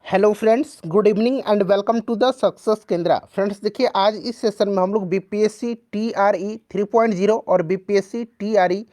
Hello friends, good evening and welcome to the success Kendra. Friends देखिए, आज इस session में हम लोग बीपीएससी टीआरई 3.0 और बीपीएससी टीआरई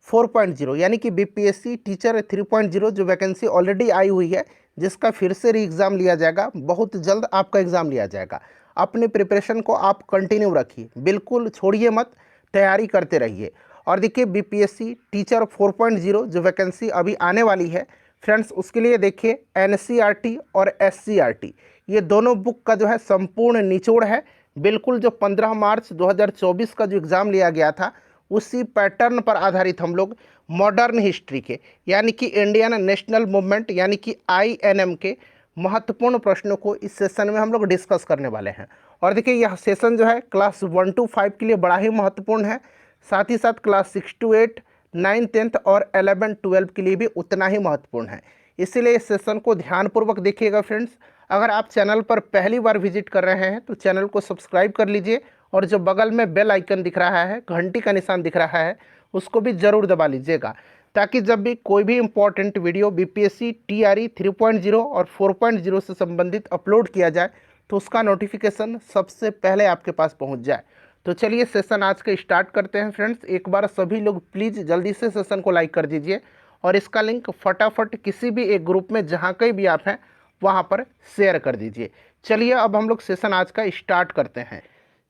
4.0 यानी कि बीपीएससी टीचर 3.0 जो वैकेंसी ऑलरेडी आई हुई है, जिसका फिर से री एग्ज़ाम लिया जाएगा। बहुत जल्द आपका एग्ज़ाम लिया जाएगा। अपने प्रिपरेशन को आप कंटिन्यू रखिए, बिल्कुल छोड़िए मत, तैयारी करते रहिए। और देखिए, बीपीएससी टीचर 4.0 जो वैकेंसी अभी आने वाली है फ्रेंड्स, उसके लिए देखिए एनसीईआरटी और एससीईआरटी ये दोनों बुक का जो है संपूर्ण निचोड़ है। बिल्कुल जो 15 मार्च 2024 का जो एग्ज़ाम लिया गया था, उसी पैटर्न पर आधारित हम लोग मॉडर्न हिस्ट्री के यानी कि इंडियन नेशनल मूवमेंट यानी कि आईएनएम के महत्वपूर्ण प्रश्नों को इस सेशन में हम लोग डिस्कस करने वाले हैं। और देखिए, यह सेशन जो है क्लास 1 to 5 के लिए बड़ा ही महत्वपूर्ण है, साथ ही साथ क्लास 6 to 8, 9, 10 और 11, 12 के लिए भी उतना ही महत्वपूर्ण है। इसीलिए इस सेशन को ध्यानपूर्वक देखिएगा फ्रेंड्स। अगर आप चैनल पर पहली बार विजिट कर रहे हैं तो चैनल को सब्सक्राइब कर लीजिए, और जो बगल में बेल आइकन दिख रहा है, घंटी का निशान दिख रहा है, उसको भी ज़रूर दबा लीजिएगा, ताकि जब भी कोई भी इंपॉर्टेंट वीडियो बीपीएससी टीआरई 3.0 और 4.0 से संबंधित अपलोड किया जाए तो उसका नोटिफिकेशन सबसे पहले आपके पास पहुंच जाए। तो चलिए सेशन आज का स्टार्ट करते हैं फ्रेंड्स। एक बार सभी लोग प्लीज़ जल्दी से सेशन को लाइक कर दीजिए, और इसका लिंक फटाफट किसी भी एक ग्रुप में जहाँ कहीं भी आप हैं वहाँ पर शेयर कर दीजिए। चलिए अब हम लोग सेशन आज का स्टार्ट करते हैं।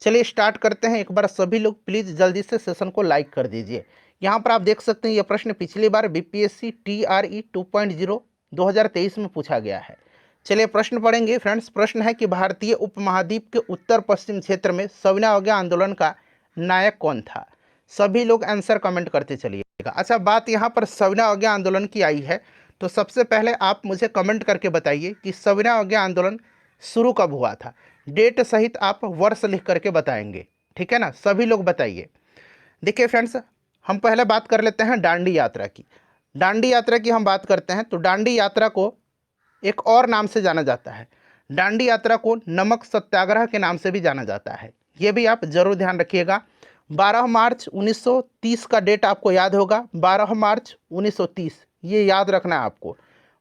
चलिए स्टार्ट करते हैं। एक बार सभी लोग प्लीज़ जल्दी से सेशन को लाइक कर दीजिए। यहाँ पर आप देख सकते हैं, यह प्रश्न पिछली बार बीपीएससी टीआरई 2.0 2023 में पूछा गया है। चलिए प्रश्न पढ़ेंगे फ्रेंड्स। प्रश्न है कि भारतीय उपमहाद्वीप के उत्तर पश्चिम क्षेत्र में सविनय अवज्ञा आंदोलन का नायक कौन था? सभी लोग आंसर कमेंट करते चलिएगा। अच्छा, बात यहाँ पर सविनय अवज्ञा आंदोलन की आई है, तो सबसे पहले आप मुझे कमेंट करके बताइए कि सविनय अवज्ञा आंदोलन शुरू कब हुआ था। डेट सहित आप वर्ष लिख करके बताएंगे, ठीक है ना? सभी लोग बताइए। देखिए फ्रेंड्स, हम पहले बात कर लेते हैं दांडी यात्रा की। दांडी यात्रा की हम बात करते हैं तो दांडी यात्रा को एक और नाम से जाना जाता है। दांडी यात्रा को नमक सत्याग्रह के नाम से भी जाना जाता है। ये भी आप जरूर ध्यान रखिएगा। 12 मार्च 1930 का डेट आपको याद होगा। 12 मार्च 1930 ये याद रखना है आपको।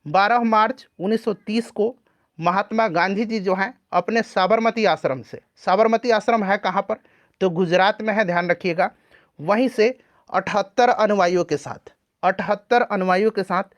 12 मार्च 1930 को महात्मा गांधी जी जो हैं अपने साबरमती आश्रम से, साबरमती आश्रम है कहाँ पर? तो गुजरात में है, ध्यान रखिएगा। वहीं से 78 अनुयायियों के साथ, 78 अनुयायियों के साथ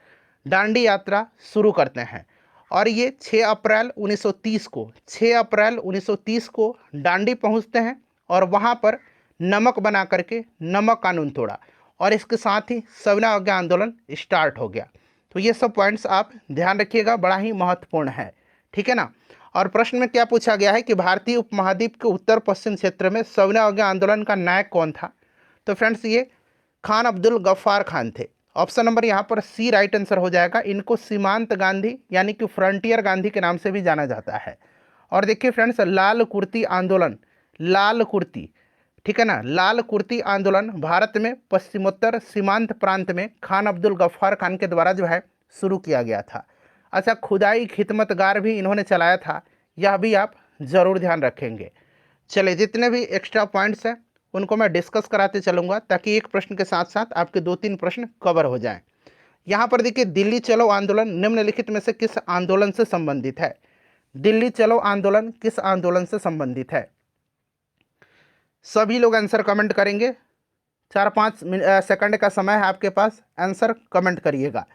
दांडी यात्रा शुरू करते हैं। और ये 6 अप्रैल 1930 को, 6 अप्रैल 1930 को दांडी पहुंचते हैं, और वहां पर नमक बना करके नमक कानून तोड़ा, और इसके साथ ही सविनय अवज्ञा आंदोलन स्टार्ट हो गया। तो ये सब पॉइंट्स आप ध्यान रखिएगा, बड़ा ही महत्वपूर्ण है, ठीक है ना? और प्रश्न में क्या पूछा गया है कि भारतीय उपमहाद्वीप के उत्तर पश्चिम क्षेत्र में सविनय अवज्ञा आंदोलन का नायक कौन था? तो फ्रेंड्स, ये खान अब्दुल गफ्फार खान थे। ऑप्शन नंबर यहाँ पर सी राइट आंसर हो जाएगा। इनको सीमांत गांधी यानी कि फ्रंटियर गांधी के नाम से भी जाना जाता है। और देखिए फ्रेंड्स, लाल कुर्ती आंदोलन, लाल कुर्ती, ठीक है ना, लाल कुर्ती आंदोलन भारत में पश्चिमोत्तर सीमांत प्रांत में खान अब्दुल गफ्फार खान के द्वारा जो है शुरू किया गया था। अच्छा, खुदाई खिदमतगार भी इन्होंने चलाया था, यह भी आप जरूर ध्यान रखेंगे। चलिए, जितने भी एक्स्ट्रा पॉइंट्स हैं उनको मैं डिस्कस कराते चलूँगा, ताकि एक प्रश्न के साथ साथ आपके 2-3 प्रश्न कवर हो जाएं। यहाँ पर देखिए, दिल्ली चलो आंदोलन निम्नलिखित में से किस आंदोलन से संबंधित है? दिल्ली चलो आंदोलन किस आंदोलन से संबंधित है? सभी लोग आंसर कमेंट करेंगे। 4-5 सेकंड का समय है आपके पास, आंसर कमेंट करिएगा,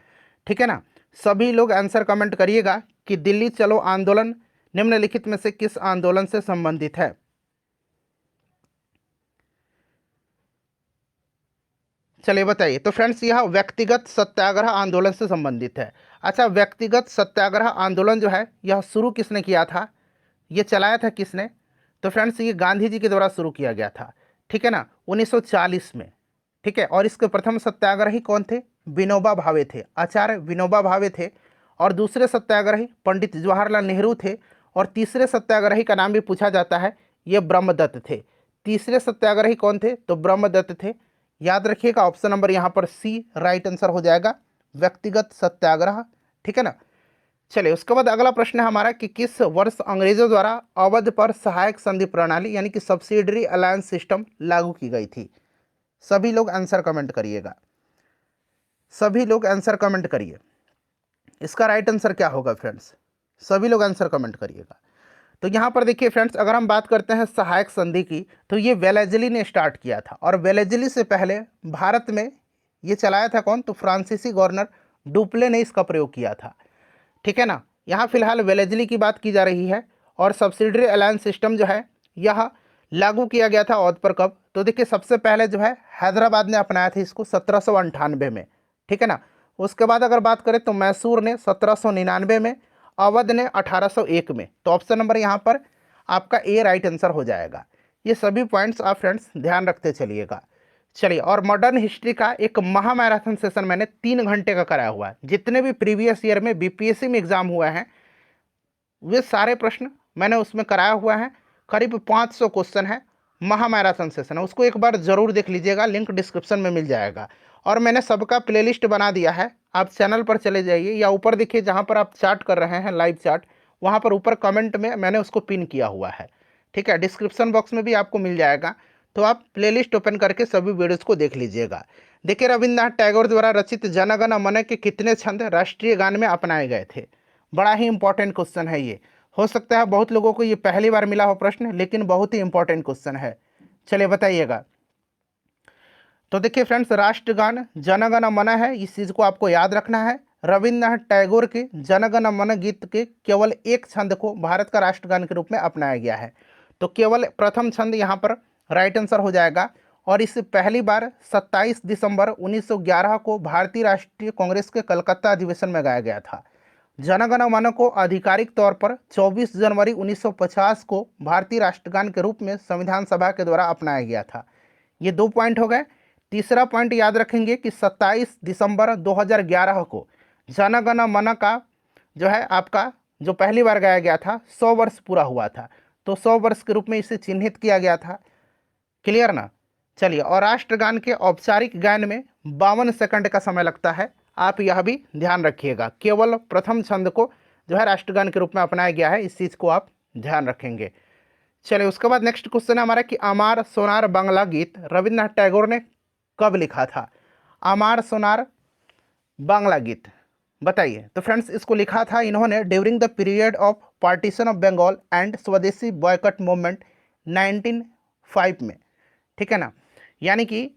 ठीक है ना? सभी लोग आंसर कमेंट करिएगा कि दिल्ली चलो आंदोलन निम्नलिखित में से किस आंदोलन से संबंधित है। चलिए बताइए। तो फ्रेंड्स, यह व्यक्तिगत सत्याग्रह आंदोलन से संबंधित है। अच्छा, व्यक्तिगत सत्याग्रह आंदोलन जो है यह शुरू किसने किया था, ये चलाया था किसने? तो फ्रेंड्स, ये गांधी जी के द्वारा शुरू किया गया था, ठीक है ना, 1940 में, ठीक है। और इसके प्रथम सत्याग्रही कौन थे? विनोबा भावे थे, आचार्य विनोबा भावे थे। और दूसरे सत्याग्रही पंडित जवाहरलाल नेहरू थे। और तीसरे सत्याग्रही का नाम भी पूछा जाता है, ये ब्रह्मदत्त थे। तीसरे सत्याग्रही कौन थे? तो ब्रह्मदत्त थे। याद रखिएगा, ऑप्शन नंबर यहाँ पर सी राइट आंसर हो जाएगा, व्यक्तिगत सत्याग्रह, ठीक है ना। चलिए, उसके बाद अगला प्रश्न है हमारा कि किस वर्ष अंग्रेजों द्वारा अवध पर सहायक संधि प्रणाली यानी कि सब्सिडरी अलायंस सिस्टम लागू की गई थी? सभी लोग आंसर कमेंट करिएगा, सभी लोग आंसर कमेंट करिए। इसका राइट आंसर क्या होगा फ्रेंड्स? सभी लोग आंसर कमेंट करिएगा। तो यहाँ पर देखिए फ्रेंड्स, अगर हम बात करते हैं सहायक संधि की, तो ये वेलेजली ने स्टार्ट किया था, और वेलेजली से पहले भारत में ये चलाया था कौन, तो फ्रांसीसी गवर्नर डुप्ले ने इसका प्रयोग किया था। ठीक है ना। यहाँ फिलहाल वेलेजली की बात की जा रही है। और सब्सिडरी अलायंस सिस्टम जो है यह लागू किया गया था औद पर कब, तो देखिए सबसे पहले जो है हैदराबाद ने अपनाया था इसको 1798 में। ठीक है ना। उसके बाद अगर बात करें तो मैसूर ने 1799 में, अवध ने 1801 में। तो ऑप्शन नंबर यहाँ पर आपका ए राइट आंसर हो जाएगा। ये सभी पॉइंट्स आप फ्रेंड्स ध्यान रखते चलिएगा। चलिए, और मॉडर्न हिस्ट्री का एक महा मैराथन सेशन मैंने 3 घंटे का कराया हुआ है। जितने भी प्रीवियस ईयर में बीपीएससी में एग्जाम हुआ है वे सारे प्रश्न मैंने उसमें कराया हुआ है। करीब 500 क्वेश्चन है, महा मैराथन सेशन है, उसको एक बार जरूर देख लीजिएगा, लिंक डिस्क्रिप्शन में मिल जाएगा। और मैंने सबका प्लेलिस्ट बना दिया है, आप चैनल पर चले जाइए या ऊपर देखिए जहाँ पर आप चार्ट कर रहे हैं लाइव चार्ट, वहाँ पर ऊपर कमेंट में मैंने उसको पिन किया हुआ है। ठीक है, डिस्क्रिप्शन बॉक्स में भी आपको मिल जाएगा, तो आप प्लेलिस्ट ओपन करके सभी वीडियोज़ को देख लीजिएगा। देखिए, रविन्द्रनाथ टैगोर द्वारा रचित जन गण मन के कितने छंद राष्ट्रीय गान में अपनाए गए थे। बड़ा ही इंपॉर्टेंट क्वेश्चन है ये। हो सकता है बहुत लोगों को ये पहली बार मिला हो प्रश्न, लेकिन बहुत ही इंपॉर्टेंट क्वेश्चन है। चलिए बताइएगा। तो देखिए फ्रेंड्स, राष्ट्रगान जन गण मन है, इस चीज को आपको याद रखना है। रविन्द्रनाथ टैगोर के जन गण मन गीत के केवल एक छंद को भारत का राष्ट्रगान के रूप में अपनाया गया है। तो केवल प्रथम छंद यहाँ पर राइट आंसर हो जाएगा। और इसे पहली बार 27 दिसंबर 1911 को भारतीय राष्ट्रीय कांग्रेस के कलकत्ता अधिवेशन में गाया गया था। जन गण मन को आधिकारिक तौर पर 24 जनवरी 1950 को भारतीय राष्ट्रगान के रूप में संविधान सभा के द्वारा अपनाया गया था। ये 2 पॉइंट हो गए। तीसरा पॉइंट याद रखेंगे कि 27 दिसंबर 2011 को जन गण मन का जो है आपका जो पहली बार गाया गया था 100 वर्ष पूरा हुआ था, तो 100 वर्ष के रूप में इसे चिन्हित किया गया था। क्लियर ना। चलिए, और राष्ट्रगान के औपचारिक गायन में 52 सेकंड का समय लगता है, आप यह भी ध्यान रखिएगा। केवल प्रथम छंद को जो है राष्ट्रगान के रूप में अपनाया गया है, इस चीज़ को आप ध्यान रखेंगे। चलिए, उसके बाद नेक्स्ट क्वेश्चन है हमारा कि अमार सोनार बांग्ला गीत रविन्द्रनाथ टैगोर ने कब लिखा था। अमार सोनार बांग्ला गीत बताइए। तो फ्रेंड्स, इसको लिखा था इन्होंने during the period of partition of Bengal and swadeshi boycott movement 1905 में। ठीक है ना। यानी कि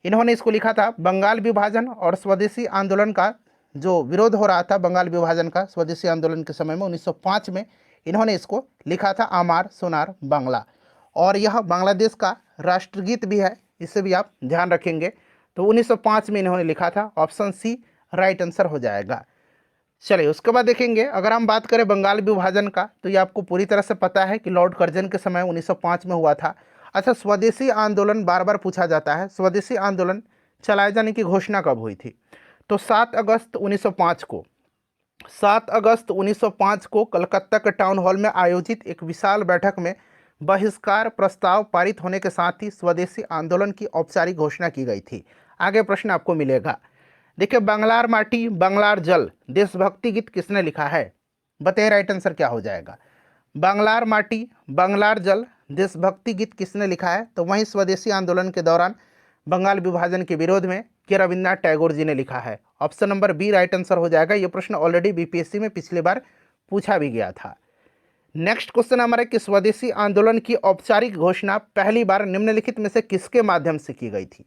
इन्होंने इसको लिखा था बंगाल विभाजन और स्वदेशी आंदोलन का जो विरोध हो रहा था, बंगाल विभाजन का स्वदेशी आंदोलन के समय में 1905 में इन्होंने इसको लिखा था अमार सोनार बांग्ला। और यह बांग्लादेश का राष्ट्रगीत भी है, इसे भी आप ध्यान रखेंगे। तो 1905 में इन्होंने लिखा था। ऑप्शन सी राइट आंसर हो जाएगा। चलिए, उसके बाद देखेंगे अगर हम बात करें बंगाल विभाजन का, तो ये आपको पूरी तरह से पता है कि लॉर्ड कर्जन के समय 1905 में हुआ था। अच्छा, स्वदेशी आंदोलन बार बार पूछा जाता है, स्वदेशी आंदोलन चलाए जाने की घोषणा कब हुई थी। तो 7 अगस्त 1905 को 7 अगस्त 1905 को कलकत्ता के टाउन हॉल में आयोजित एक विशाल बैठक में बहिष्कार प्रस्ताव पारित होने के साथ ही स्वदेशी आंदोलन की औपचारिक घोषणा की गई थी। आगे प्रश्न आपको मिलेगा। देखिए, बंगलार माटी बंगलार जल देशभक्ति गीत किसने लिखा है, बताइए राइट आंसर क्या हो जाएगा। बंगलार माटी बंगलार जल देशभक्ति गीत किसने लिखा है, तो वहीं स्वदेशी आंदोलन के दौरान बंगाल विभाजन के विरोध में के रविन्द्रनाथ टैगोर जी ने लिखा है। Option number B right answer हो जाएगा। ये प्रश्न ऑलरेडी बीपीएससी में पिछली बार पूछा भी गया था। नेक्स्ट क्वेश्चन हमारा कि स्वदेशी आंदोलन की औपचारिक घोषणा पहली बार निम्नलिखित में से किसके माध्यम से की गई थी।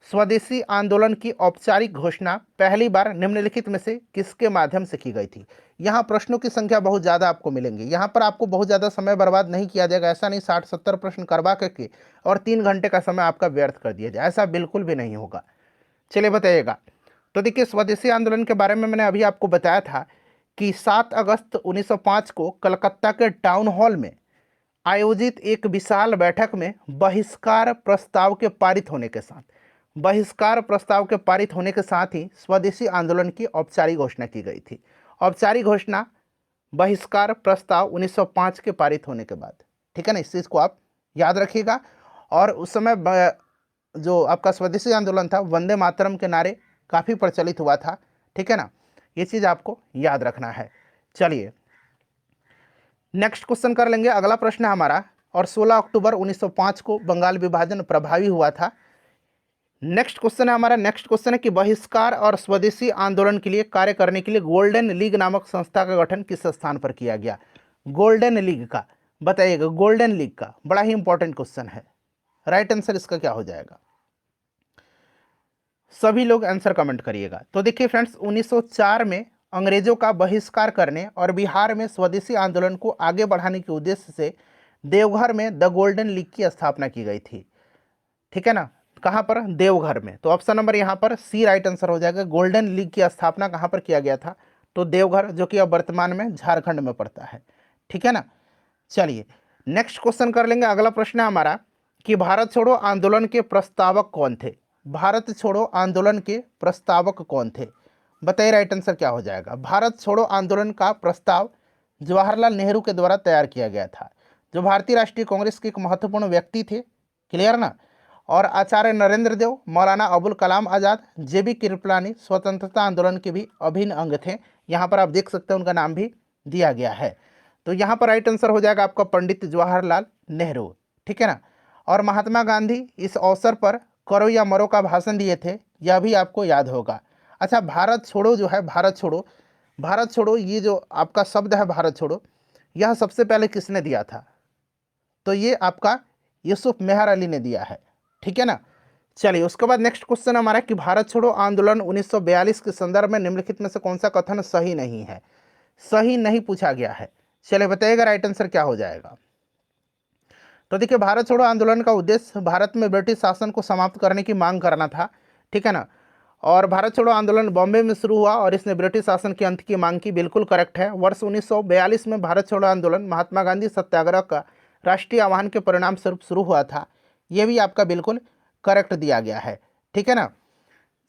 स्वदेशी आंदोलन की औपचारिक घोषणा पहली बार निम्नलिखित में से किसके माध्यम से की गई थी। यहाँ प्रश्नों की संख्या बहुत ज़्यादा आपको मिलेंगे, यहाँ पर आपको बहुत ज़्यादा समय बर्बाद नहीं किया जाएगा। ऐसा नहीं 60-70 प्रश्न करवा करके और 3 घंटे का समय आपका व्यर्थ कर दिया जाए, ऐसा बिल्कुल भी नहीं होगा। चलिए बताइएगा। तो देखिए, स्वदेशी आंदोलन के बारे में मैंने अभी आपको बताया था कि 7 अगस्त 1905 को कलकत्ता के टाउन हॉल में आयोजित एक विशाल बैठक में बहिष्कार प्रस्ताव के पारित होने के साथ ही स्वदेशी आंदोलन की औपचारिक घोषणा की गई थी। औपचारिक घोषणा बहिष्कार प्रस्ताव 1905 के पारित होने के बाद। ठीक है ना, इस चीज़ को आप याद रखिएगा। और उस समय जो आपका स्वदेशी आंदोलन था, वंदे मातरम के नारे काफ़ी प्रचलित हुआ था। ठीक है ना, ये चीज़ आपको याद रखना है। चलिए, नेक्स्ट क्वेश्चन कर लेंगे। अगला प्रश्न है हमारा, और 16 अक्टूबर 1905 को बंगाल विभाजन प्रभावी हुआ था। नेक्स्ट क्वेश्चन है हमारा, नेक्स्ट क्वेश्चन है कि बहिष्कार और स्वदेशी आंदोलन के लिए कार्य करने के लिए गोल्डन लीग नामक संस्था का गठन किस स्थान पर किया गया? गोल्डन लीग का बताइएगा, गोल्डन लीग का बड़ा ही इंपॉर्टेंट क्वेश्चन है। राइट आंसर इसका क्या हो जाएगा? सभी लोग आंसर कमेंट करिएगा। तो देखिए फ्रेंड्स, 1904 में अंग्रेजों का बहिष्कार करने और बिहार में स्वदेशी आंदोलन को आगे बढ़ाने के उद्देश्य से देवघर में द गोल्डन लीग की स्थापना की गई थी। ठीक है ना, कहाँ पर? देवघर में। तो ऑप्शन नंबर यहाँ पर सी राइट आंसर हो जाएगा। गोल्डन लीग की स्थापना कहाँ पर किया गया था? तो देवघर, जो कि अब वर्तमान में झारखंड में पड़ता है। ठीक है ना। चलिए नेक्स्ट क्वेश्चन कर लेंगे। अगला प्रश्न है हमारा कि भारत छोड़ो आंदोलन के प्रस्तावक कौन थे? भारत छोड़ो आंदोलन के प्रस्तावक कौन थे? बताइए राइट आंसर क्या हो जाएगा? भारत छोड़ो आंदोलन का प्रस्ताव जवाहरलाल नेहरू के द्वारा तैयार किया गया था, जो भारतीय राष्ट्रीय कांग्रेस के एक महत्वपूर्ण व्यक्ति थे। क्लियर ना। और आचार्य नरेंद्र देव, मौलाना अबुल कलाम आज़ाद, जेबी कृपलानी स्वतंत्रता आंदोलन के भी अभिन्न अंग थे। यहाँ पर आप देख सकते हैं उनका नाम भी दिया गया है। तो यहाँ पर राइट आंसर हो जाएगा आपका पंडित जवाहरलाल नेहरू। ठीक है ना। और महात्मा गांधी इस अवसर पर करो या मरो का भाषण दिए थे, यह भी आपको याद होगा। अच्छा, भारत छोड़ो जो है, भारत छोड़ो, भारत छोड़ो ये जो आपका शब्द है भारत छोड़ो, यह सबसे पहले किसने दिया था? तो ये आपका यूसुफ मेहर अली ने दिया है। ठीक है ना। चलिए उसके बाद नेक्स्ट क्वेश्चन हमारा कि भारत छोड़ो आंदोलन 1942 के संदर्भ में निम्नलिखित में से कौन सा कथन सही नहीं है? सही नहीं पूछा गया है। चलिए बताइएगा राइट आंसर क्या हो जाएगा? तो देखिए, भारत छोड़ो आंदोलन का उद्देश्य भारत में ब्रिटिश शासन को समाप्त करने की मांग करना था। ठीक है ना। और भारत छोड़ो आंदोलन बॉम्बे में शुरू हुआ और इसने ब्रिटिश शासन के अंत की मांग की, बिल्कुल करेक्ट है। वर्ष 1942 में भारत छोड़ो आंदोलन महात्मा गांधी सत्याग्रह का राष्ट्रीय आह्वान के परिणाम स्वरूप शुरू हुआ था, यह भी आपका बिल्कुल करेक्ट दिया गया है। ठीक है ना।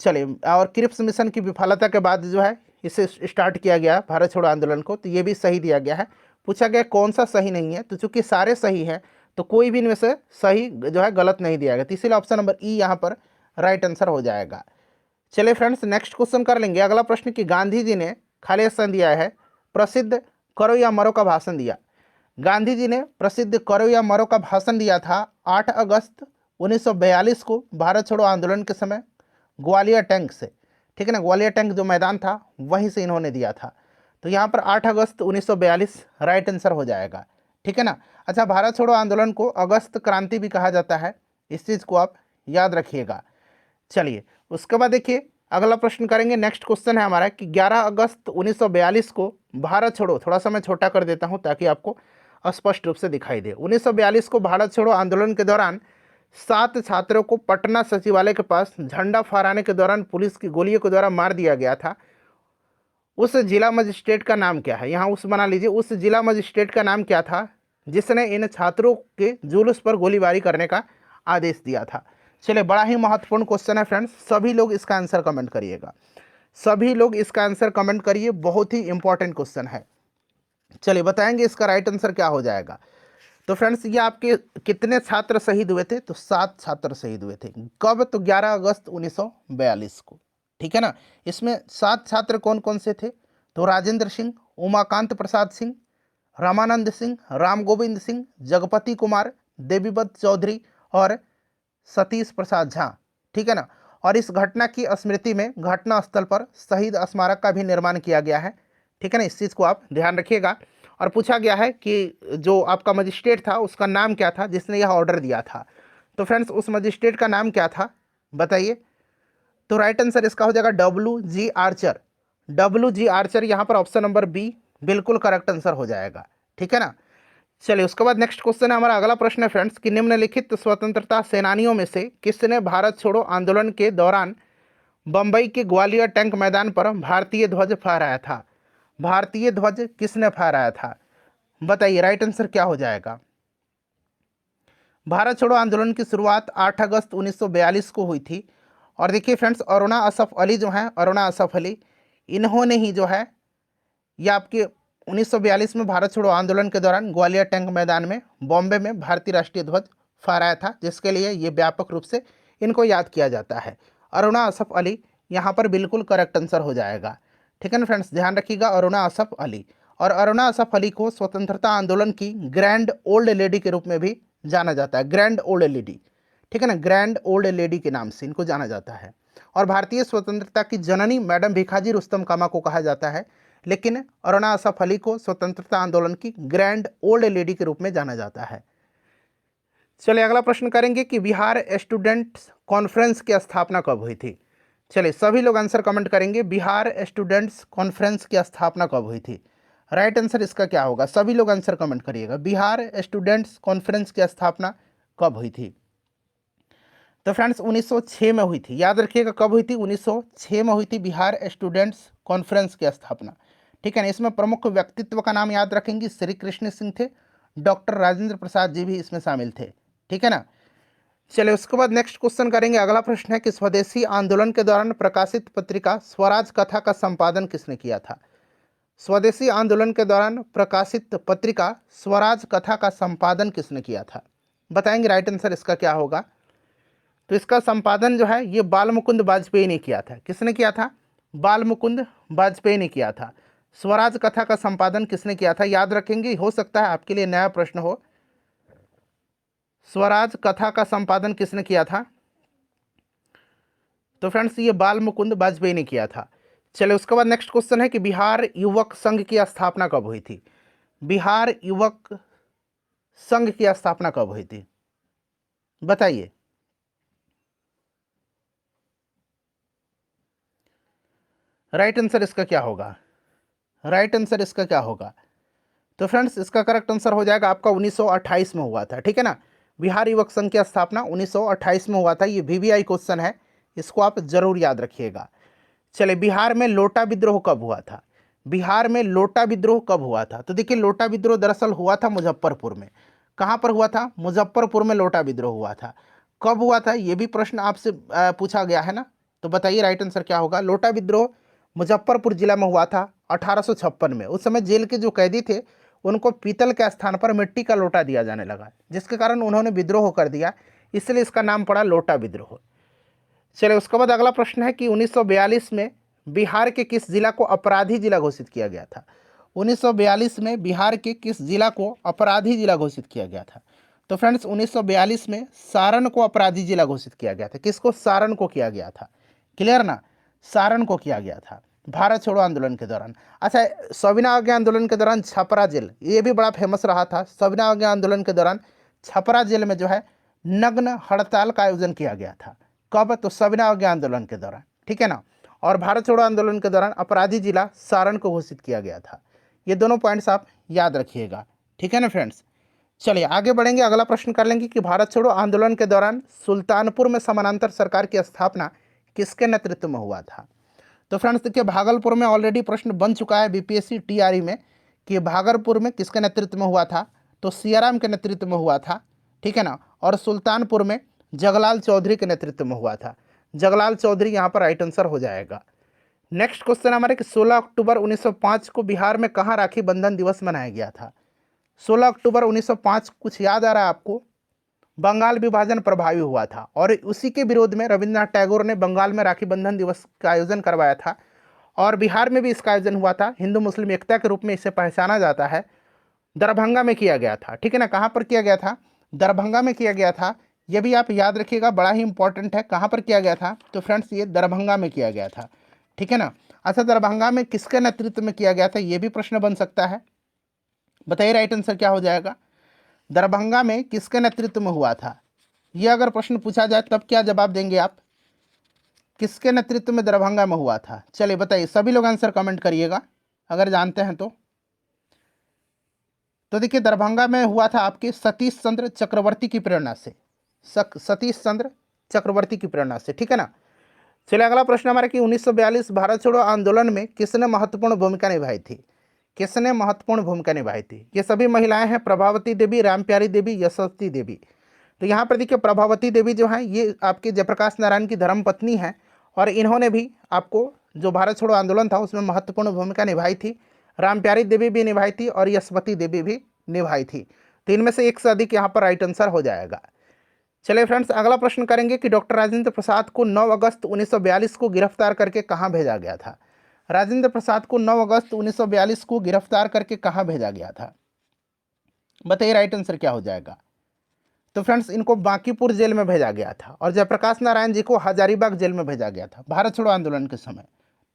चलिए, और क्रिप्स मिशन की विफलता के बाद जो है इसे स्टार्ट किया गया भारत छोड़ो आंदोलन को, तो ये भी सही दिया गया है। पूछा गया कौन सा सही नहीं है, तो चूंकि सारे सही हैं तो कोई भी इनमें से सही जो है गलत नहीं दिया गया, तो इसीलिए ऑप्शन नंबर ई यहाँ पर राइट आंसर हो जाएगा। चलिए फ्रेंड्स नेक्स्ट क्वेश्चन कर लेंगे। अगला प्रश्न कि गांधी जी ने खाली स्थान दिया है प्रसिद्ध करो या मरो का भाषण दिया। गांधी जी ने प्रसिद्ध करो या मरो का भाषण दिया था 8 अगस्त 1942 को भारत छोड़ो आंदोलन के समय ग्वालियर टैंक से। ठीक है ना, ग्वालियर टैंक जो मैदान था वहीं से इन्होंने दिया था। तो यहाँ पर 8 अगस्त 1942 राइट आंसर हो जाएगा। ठीक है ना। अच्छा, भारत छोड़ो आंदोलन को अगस्त क्रांति भी कहा जाता है, इस चीज़ को आप याद रखिएगा। चलिए उसके बाद देखिए अगला प्रश्न करेंगे। नेक्स्ट क्वेश्चन है हमारा कि 11 अगस्त 1942 को भारत छोड़ो, थोड़ा सा मैं छोटा कर देता हूँ ताकि आपको स्पष्ट रूप से दिखाई दे। 1942 को भारत छोड़ो आंदोलन के दौरान 7 छात्रों को पटना सचिवालय के पास झंडा फहराने के दौरान पुलिस की गोलियों के द्वारा मार दिया गया था। उस जिला मजिस्ट्रेट का नाम क्या है? यहाँ उस बना लीजिए, उस जिला मजिस्ट्रेट का नाम क्या था जिसने इन छात्रों के जुलूस पर गोलीबारी करने का आदेश दिया था? चलिए, बड़ा ही महत्वपूर्ण क्वेश्चन है फ्रेंड्स, सभी लोग इसका आंसर कमेंट करिएगा, सभी लोग इसका आंसर कमेंट करिए, बहुत ही इंपॉर्टेंट क्वेश्चन है। चलिए बताएंगे इसका राइट आंसर क्या हो जाएगा। तो फ्रेंड्स ये आपके कितने छात्र शहीद हुए थे? तो 7 छात्र शहीद हुए थे। कब? तो 11 अगस्त 1942 को। ठीक है ना। इसमें 7 छात्र कौन कौन से थे? तो राजेंद्र सिंह, उमाकांत प्रसाद सिंह, रामानंद सिंह, राम गोविंद सिंह, जगपति कुमार, देवीबद्ध चौधरी और सतीश प्रसाद झा। ठीक है ना। और इस घटना की स्मृति में घटना स्थल पर शहीद स्मारक का भी निर्माण किया गया है। ठीक है ना, इस चीज़ को आप ध्यान रखिएगा। और पूछा गया है कि जो आपका मजिस्ट्रेट था उसका नाम क्या था जिसने यह ऑर्डर दिया था? तो फ्रेंड्स उस मजिस्ट्रेट का नाम क्या था बताइए? तो राइट आंसर इसका हो जाएगा WG आर्चर। WG आर्चर, यहाँ पर ऑप्शन नंबर बी बिल्कुल करेक्ट आंसर हो जाएगा। ठीक है ना। चलिए उसके बाद नेक्स्ट क्वेश्चन है हमारा। अगला प्रश्न है फ्रेंड्स कि निम्नलिखित स्वतंत्रता सेनानियों में से किसने भारत छोड़ो आंदोलन के दौरान बंबई के ग्वालियर टैंक मैदान पर भारतीय ध्वज फहराया था? भारतीय ध्वज किसने फहराया था? बताइए राइट आंसर क्या हो जाएगा? भारत छोड़ो आंदोलन की शुरुआत 8 अगस्त 1942 को हुई थी। और देखिए फ्रेंड्स, अरुणा असफ अली जो हैं, अरुणा असफ अली, इन्होंने ही जो है ये आपके 1942 में भारत छोड़ो आंदोलन के दौरान ग्वालियर टैंक मैदान में बॉम्बे में भारतीय राष्ट्रीय ध्वज फहराया था, जिसके लिए ये व्यापक रूप से इनको याद किया जाता है। अरुणा असफ अली यहाँ पर बिल्कुल करेक्ट आंसर हो जाएगा। ठीक है ना फ्रेंड्स, ध्यान रखिएगा, अरुणा असफ अली। और अरुणा असफ अली को स्वतंत्रता आंदोलन की ग्रैंड ओल्ड लेडी के रूप में भी जाना जाता है, ग्रैंड ओल्ड लेडी। ठीक है ना, ग्रैंड ओल्ड लेडी के नाम से इनको जाना जाता है। और भारतीय स्वतंत्रता की जननी मैडम भिखाजी रुस्तम कामा को कहा जाता है, लेकिन अरुणा असफ अली को स्वतंत्रता आंदोलन की ग्रैंड ओल्ड लेडी के रूप में जाना जाता है। चलिए अगला प्रश्न करेंगे कि बिहार स्टूडेंट्स कॉन्फ्रेंस की स्थापना कब हुई थी। चलिए सभी लोग आंसर कमेंट करेंगे, बिहार स्टूडेंट्स कॉन्फ्रेंस की स्थापना कब हुई थी। राइट आंसर इसका क्या होगा, सभी लोग आंसर कमेंट करिएगा, बिहार स्टूडेंट्स कॉन्फ्रेंस की स्थापना कब हुई थी। तो फ्रेंड्स 1906 में हुई थी, याद रखिएगा कब हुई थी, 1906 में हुई थी बिहार स्टूडेंट्स कॉन्फ्रेंस की स्थापना। ठीक है ना, इसमें प्रमुख व्यक्तित्व का नाम याद रखेंगे, श्री कृष्ण सिंह थे, डॉक्टर राजेंद्र प्रसाद जी भी इसमें शामिल थे। ठीक है ना, चलिए उसके बाद नेक्स्ट क्वेश्चन करेंगे। अगला प्रश्न है कि स्वदेशी आंदोलन के दौरान प्रकाशित पत्रिका स्वराज कथा का संपादन किसने किया था। स्वदेशी आंदोलन के दौरान प्रकाशित पत्रिका स्वराज कथा का संपादन किसने किया था, बताएंगे। राइट आंसर इसका क्या होगा, तो इसका संपादन जो है ये बाल मुकुंद वाजपेयी ने किया था। किसने किया था, बाल मुकुंद वाजपेयी ने किया था। स्वराज कथा का संपादन किसने किया था, याद रखेंगे, हो सकता है आपके लिए नया प्रश्न हो। स्वराज कथा का संपादन किसने किया था, तो फ्रेंड्स ये बाल मुकुंद वाजपेयी ने किया था। चलिए उसके बाद नेक्स्ट क्वेश्चन है कि बिहार युवक संघ की स्थापना कब हुई थी। बिहार युवक संघ की स्थापना कब हुई थी, बताइए। राइट आंसर इसका क्या होगा, राइट आंसर इसका क्या होगा, तो फ्रेंड्स इसका करेक्ट आंसर हो जाएगा आपका 1928 में हुआ था। ठीक है ना, बिहार युवक संघ की स्थापना 1928 में हुआ था। ये वीवीआई क्वेश्चन है, इसको आप जरूर याद रखिएगा। चलिए बिहार में लोटा विद्रोह कब हुआ था, बिहार में लोटा विद्रोह कब हुआ था, तो देखिए लोटा विद्रोह दरअसल हुआ था मुजफ्फरपुर में। कहाँ पर हुआ था, मुजफ्फरपुर में लोटा विद्रोह हुआ था। कब हुआ था ये भी प्रश्न आपसे पूछा गया है ना, तो बताइए राइट आंसर क्या होगा। लोटा विद्रोह मुजफ्फरपुर जिला में हुआ था 1856 में। उस समय जेल के जो कैदी थे उनको पीतल के स्थान पर मिट्टी का लोटा दिया जाने लगा, जिसके कारण उन्होंने विद्रोह कर दिया, इसलिए इसका नाम पड़ा लोटा विद्रोह। चलिए उसके बाद अगला प्रश्न है कि 1942 में बिहार के किस जिला को अपराधी जिला घोषित किया गया था। 1942 में बिहार के किस जिला को अपराधी जिला घोषित किया गया था, तो फ्रेंड्स 1942 में सारण को अपराधी जिला घोषित किया गया था। किसको, सारण को किया गया था, क्लियर ना, सारण को किया गया था भारत छोड़ो आंदोलन के दौरान। अच्छा, सविना अवज्ञा आंदोलन के दौरान छपरा जेल, ये भी बड़ा फेमस रहा था। सविना अवज्ञा आंदोलन के दौरान छपरा जेल में जो है नग्न हड़ताल का आयोजन किया गया था। कब, तो सविना अवज्ञा आंदोलन के दौरान। ठीक है ना, और भारत छोड़ो आंदोलन के दौरान अपराधी जिला सारण को घोषित किया गया था। ये दोनों पॉइंट्स आप याद रखिएगा। ठीक है ना फ्रेंड्स, चलिए आगे बढ़ेंगे। अगला प्रश्न कर लेंगे कि भारत छोड़ो आंदोलन के दौरान सुल्तानपुर में समानांतर सरकार की स्थापना किसके नेतृत्व में हुआ था। तो फ्रेंड्स देखिए भागलपुर में ऑलरेडी प्रश्न बन चुका है बीपीएससी टीआरई में कि भागलपुर में किसके नेतृत्व में हुआ था, तो सियाराम के नेतृत्व में हुआ था। ठीक है ना, और सुल्तानपुर में जगलाल चौधरी के नेतृत्व में हुआ था। जगलाल चौधरी यहाँ पर राइट आंसर हो जाएगा। नेक्स्ट क्वेश्चन हमारे कि 16 अक्टूबर 1905 को बिहार में कहाँ राखी बंधन दिवस मनाया गया था। 16 अक्टूबर 1905 कुछ याद आ रहा है आपको, बंगाल विभाजन प्रभावी हुआ था और उसी के विरोध में रविंद्रनाथ टैगोर ने बंगाल में राखी बंधन दिवस का आयोजन करवाया था। और बिहार में भी इसका आयोजन हुआ था, हिंदू मुस्लिम एकता के रूप में इसे पहचाना जाता है। दरभंगा में किया गया था। ठीक है ना, कहाँ पर किया गया था, दरभंगा में किया गया था। ये भी आप याद रखिएगा, बड़ा ही इंपॉर्टेंट है, कहाँ पर किया गया था, तो फ्रेंड्स ये दरभंगा में किया गया था। ठीक है ना, अच्छा दरभंगा में किसके नेतृत्व में किया गया था, ये भी प्रश्न बन सकता है, बताइए राइट आंसर क्या हो जाएगा। दरभंगा में किसके नेतृत्व में हुआ था, ये अगर प्रश्न पूछा जाए तब क्या जवाब देंगे आप, किसके नेतृत्व में दरभंगा में हुआ था। चलिए बताइए, सभी लोग आंसर कमेंट करिएगा अगर जानते हैं तो देखिए दरभंगा में हुआ था आपके सतीश चंद्र चक्रवर्ती की प्रेरणा से, सतीश चंद्र चक्रवर्ती की प्रेरणा से। ठीक है ना, चलिए अगला प्रश्न हमारा कि 1942 भारत छोड़ो आंदोलन में किसने महत्वपूर्ण भूमिका निभाई थी, किसने महत्वपूर्ण भूमिका निभाई थी। ये सभी महिलाएं हैं, प्रभावती देवी, रामप्यारी देवी, यशस्वी देवी। तो यहाँ पर देखिए प्रभावती देवी जो है ये आपके जयप्रकाश नारायण की धर्मपत्नी है और इन्होंने भी आपको जो भारत छोड़ो आंदोलन था उसमें महत्वपूर्ण भूमिका निभाई थी। रामप्यारी देवी भी निभाई थी और यशवती देवी भी निभाई थी। तो इनमें से एक से अधिक यहाँ पर राइट आंसर हो जाएगा। चलिए फ्रेंड्स अगला प्रश्न करेंगे कि डॉक्टर राजेंद्र प्रसाद को 9 अगस्त 1942 को गिरफ्तार करके कहाँ भेजा गया था। राजेंद्र प्रसाद को 9 अगस्त 1942 को गिरफ्तार करके कहाँ भेजा गया था, बताइए राइट आंसर क्या हो जाएगा। तो फ्रेंड्स इनको बांकीपुर जेल में भेजा गया था और जयप्रकाश नारायण जी को हजारीबाग जेल में भेजा गया था भारत छोड़ो आंदोलन के समय,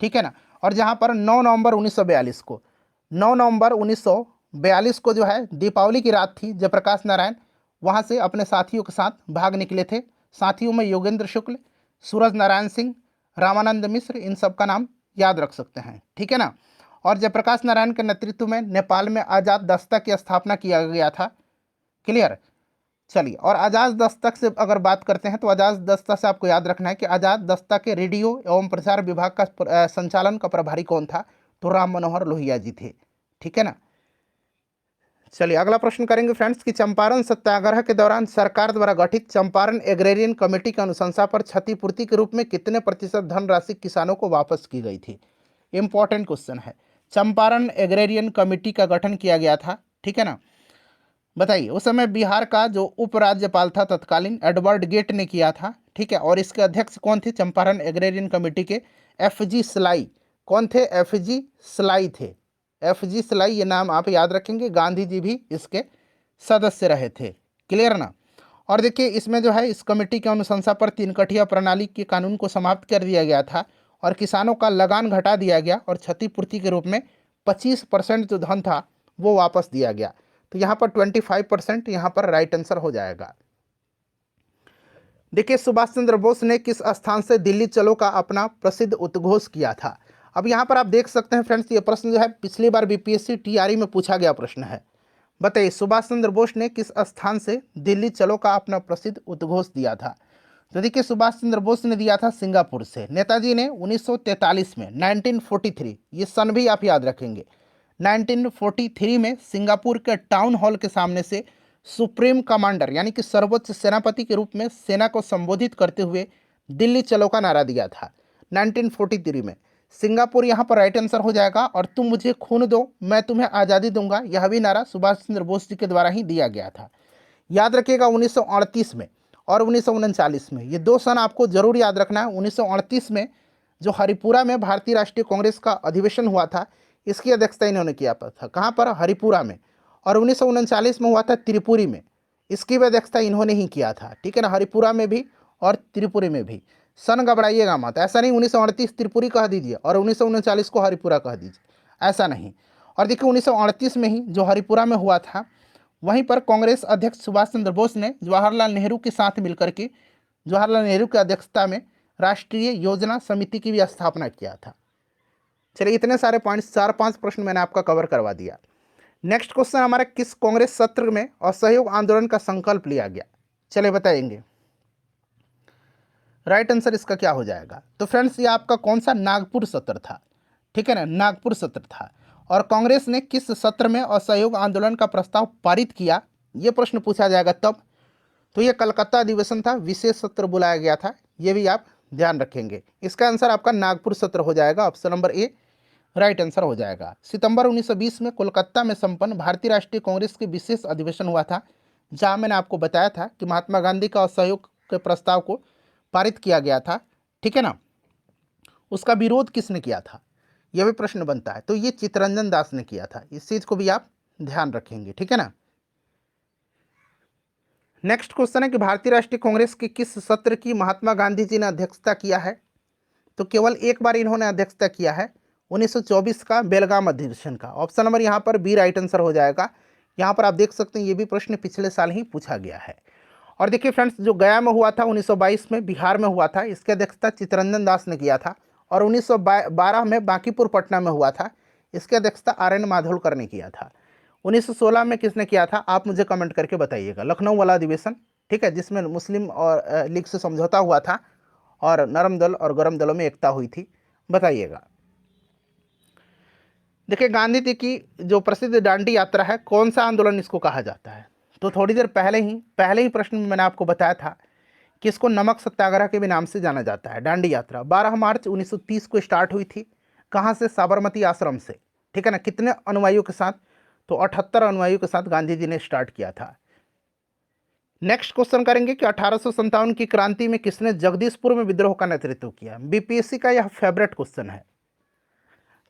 ठीक है ना। और जहाँ पर 9 नवंबर 1942 को 9 नवंबर 1942 को जो है दीपावली की रात थी, जयप्रकाश नारायण वहाँ से अपने साथियों के साथ भाग निकले थे। साथियों में योगेंद्र शुक्ल, सूरज नारायण सिंह, रामानंद मिश्र, इन सब का नाम याद रख सकते हैं, ठीक है ना। और जयप्रकाश नारायण के नेतृत्व में नेपाल में आज़ाद दस्ता की स्थापना किया गया था। क्लियर। चलिए, और आज़ाद दस्ता से अगर बात करते हैं तो आज़ाद दस्ता से आपको याद रखना है कि आज़ाद दस्ता के रेडियो एवं प्रसार विभाग का संचालन का प्रभारी कौन था, तो राम मनोहर लोहिया जी थे, ठीक है ना। चलिए अगला प्रश्न करेंगे फ्रेंड्स कि चंपारण सत्याग्रह के दौरान सरकार द्वारा गठित चंपारण एग्रेरियन कमेटी की अनुशंसा पर क्षतिपूर्ति के रूप में कितने प्रतिशत धनराशि किसानों को वापस की गई थी। इंपॉर्टेंट क्वेश्चन है। चंपारण एग्रेरियन कमेटी का गठन किया गया था, ठीक है ना। बताइए, उस समय बिहार का जो उपराज्यपाल था तत्कालीन एडवर्ड गेट ने किया था, ठीक है। और इसके अध्यक्ष कौन थे चंपारण एग्रेरियन कमेटी के? FG sly. कौन थे? FG स्लाई थे। FG स्लाई, ये नाम आप याद रखेंगे। गांधी जी भी इसके सदस्य रहे थे। क्लियर ना। और देखिए इसमें जो है इस कमेटी की अनुशंसा पर तीन कठिया प्रणाली के कानून को समाप्त कर दिया गया था और किसानों का लगान घटा दिया गया और क्षतिपूर्ति के रूप में 25% जो धन था वो वापस दिया गया। तो यहाँ पर 25% यहाँ पर राइट आंसर हो जाएगा। देखिए सुभाष चंद्र बोस ने किस स्थान से दिल्ली चलो का अपना प्रसिद्ध उद्घोष किया था। अब यहाँ पर आप देख सकते हैं फ्रेंड्स, ये प्रश्न जो है पिछली बार BPSC TRE में पूछा गया प्रश्न है। बताइए सुभाष चंद्र बोस ने किस स्थान से दिल्ली चलो का अपना प्रसिद्ध उद्घोष दिया था। तो देखिए सुभाष चंद्र बोस ने दिया था सिंगापुर से। नेताजी ने 1943 में 1943, ये सन भी आप याद रखेंगे, 1943 में सिंगापुर के टाउन हॉल के सामने से सुप्रीम कमांडर यानी कि सर्वोच्च सेनापति के रूप में सेना को संबोधित करते हुए दिल्ली चलो का नारा दिया था 1943 में। सिंगापुर यहाँ पर राइट आंसर हो जाएगा। और तुम मुझे खून दो मैं तुम्हें आज़ादी दूंगा, यह भी नारा सुभाष चंद्र बोस जी के द्वारा ही दिया गया था। याद रखिएगा 1938 में और 1939 में, ये दो सन आपको जरूर याद रखना है। 1938 में जो हरिपुरा में भारतीय राष्ट्रीय कांग्रेस का अधिवेशन हुआ था, इसकी अध्यक्षता इन्होंने किया था। कहाँ पर? हरिपुरा में। और 1939 में हुआ था त्रिपुरी में, इसकी भी अध्यक्षता इन्होंने ही किया था, ठीक है ना। हरिपुरा में भी और त्रिपुरी में भी। सन घबराइएगा मत, ऐसा नहीं 1938 त्रिपुरी कह दीजिए और 1939 को हरिपुरा कह दीजिए, ऐसा नहीं। और देखिए 1938 में ही जो हरिपुरा में हुआ था, वहीं पर कांग्रेस अध्यक्ष सुभाष चंद्र बोस ने जवाहरलाल नेहरू के साथ मिलकर के जवाहरलाल नेहरू की अध्यक्षता में राष्ट्रीय योजना समिति की भी स्थापना किया था। चलिए इतने सारे पॉइंट्स, 4-5 प्रश्न मैंने आपका कवर करवा दिया। नेक्स्ट क्वेश्चन हमारा, किस कांग्रेस सत्र में असहयोग आंदोलन का संकल्प लिया गया? चलिए बताएंगे। राइट आंसर इसका क्या हो जाएगा? तो फ्रेंड्स ये आपका कौन सा? नागपुर सत्र था, ठीक है ना, नागपुर सत्र था। और कांग्रेस ने किस सत्र में असहयोग आंदोलन का प्रस्ताव पारित किया, ये प्रश्न पूछा जाएगा तब। तो ये कलकत्ता अधिवेशन था, विशेष सत्र बुलाया गया था, ये भी आप ध्यान रखेंगे। इसका आंसर आपका नागपुर सत्र हो जाएगा, option number A right answer हो जाएगा। सितंबर 1920 में कोलकाता में संपन्न भारतीय राष्ट्रीय कांग्रेस के विशेष अधिवेशन हुआ था, जहां मैंने आपको बताया था कि महात्मा गांधी का असहयोग के प्रस्ताव को पारित किया गया था, ठीक है ना। उसका विरोध किसने किया था, यह भी प्रश्न बनता है। तो ये चित्तरंजन दास ने किया था, इस चीज को भी आप ध्यान रखेंगे, ठीक है ना। नेक्स्ट क्वेश्चन है कि भारतीय राष्ट्रीय कांग्रेस के किस सत्र की महात्मा गांधी जी ने अध्यक्षता किया है? तो केवल एक बार इन्होंने अध्यक्षता किया है, 1924 का बेलगाम अधिवेशन का। ऑप्शन नंबर यहाँ पर बी राइट आंसर हो जाएगा। यहाँ पर आप देख सकते हैं ये भी प्रश्न पिछले साल ही पूछा गया है। और देखिए फ्रेंड्स, जो गया में हुआ था 1922 में, बिहार में हुआ था, इसकी अध्यक्षता चित्तरंजन दास ने किया था। और 1912 में बांकीपुर पटना में हुआ था, इसकी अध्यक्षता RN माधोलकर ने किया था। 1916 में किसने किया था, आप मुझे कमेंट करके बताइएगा। लखनऊ वाला अधिवेशन, ठीक है, जिसमें मुस्लिम और लीग से समझौता हुआ था और नरम दल और गरम दलों में एकता हुई थी, बताइएगा। देखिए गांधी जी की जो प्रसिद्ध दांडी यात्रा है, कौन सा आंदोलन इसको कहा जाता है? तो थोड़ी देर पहले ही प्रश्न में मैंने आपको बताया था कि इसको नमक सत्याग्रह के भी नाम से जाना जाता है। दांडी यात्रा 12 मार्च 1930 को स्टार्ट हुई थी। कहाँ से? साबरमती आश्रम से, ठीक है ना। कितने अनुयायियों के साथ? तो 78 अनुयायियों के साथ गांधी जी ने स्टार्ट किया था। नेक्स्ट क्वेश्चन करेंगे कि 1857 की क्रांति में किसने जगदीशपुर में विद्रोह का नेतृत्व किया? BPSC का यह फेवरेट क्वेश्चन है।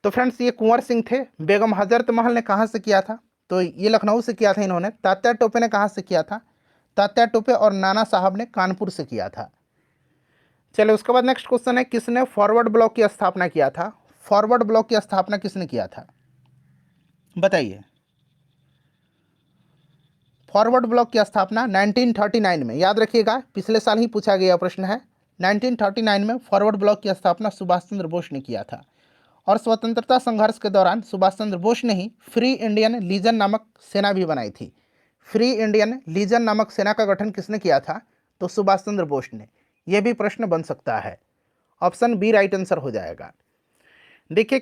तो फ्रेंड्स ये कुंवर सिंह थे। बेगम हजरत महल ने कहाँ से किया था? तो ये लखनऊ से किया था इन्होंने। तात्या टोपे ने कहाँ से किया था? तात्या टोपे और नाना साहब ने कानपुर से किया था। चलिए उसके बाद नेक्स्ट क्वेश्चन है, किसने फॉरवर्ड ब्लॉक की स्थापना किया था? फॉरवर्ड ब्लॉक की स्थापना किसने किया था, बताइए। फॉरवर्ड ब्लॉक की स्थापना 1939 में, याद रखिएगा पिछले साल ही पूछा गया प्रश्न है। 1939 में फॉरवर्ड ब्लॉक की स्थापना सुभाष चंद्र बोस ने किया था। और स्वतंत्रता संघर्ष के दौरान सुभाष चंद्र बोस ने ही फ्री इंडियन लीजन नामक सेना भी बनाई थी। फ्री इंडियन लीजन नामक सेना का गठन किसने किया था? तो सुभाष चंद्र बोस ने। यह भी प्रश्न बन सकता है। ऑप्शन बी राइट आंसर हो जाएगा। देखिए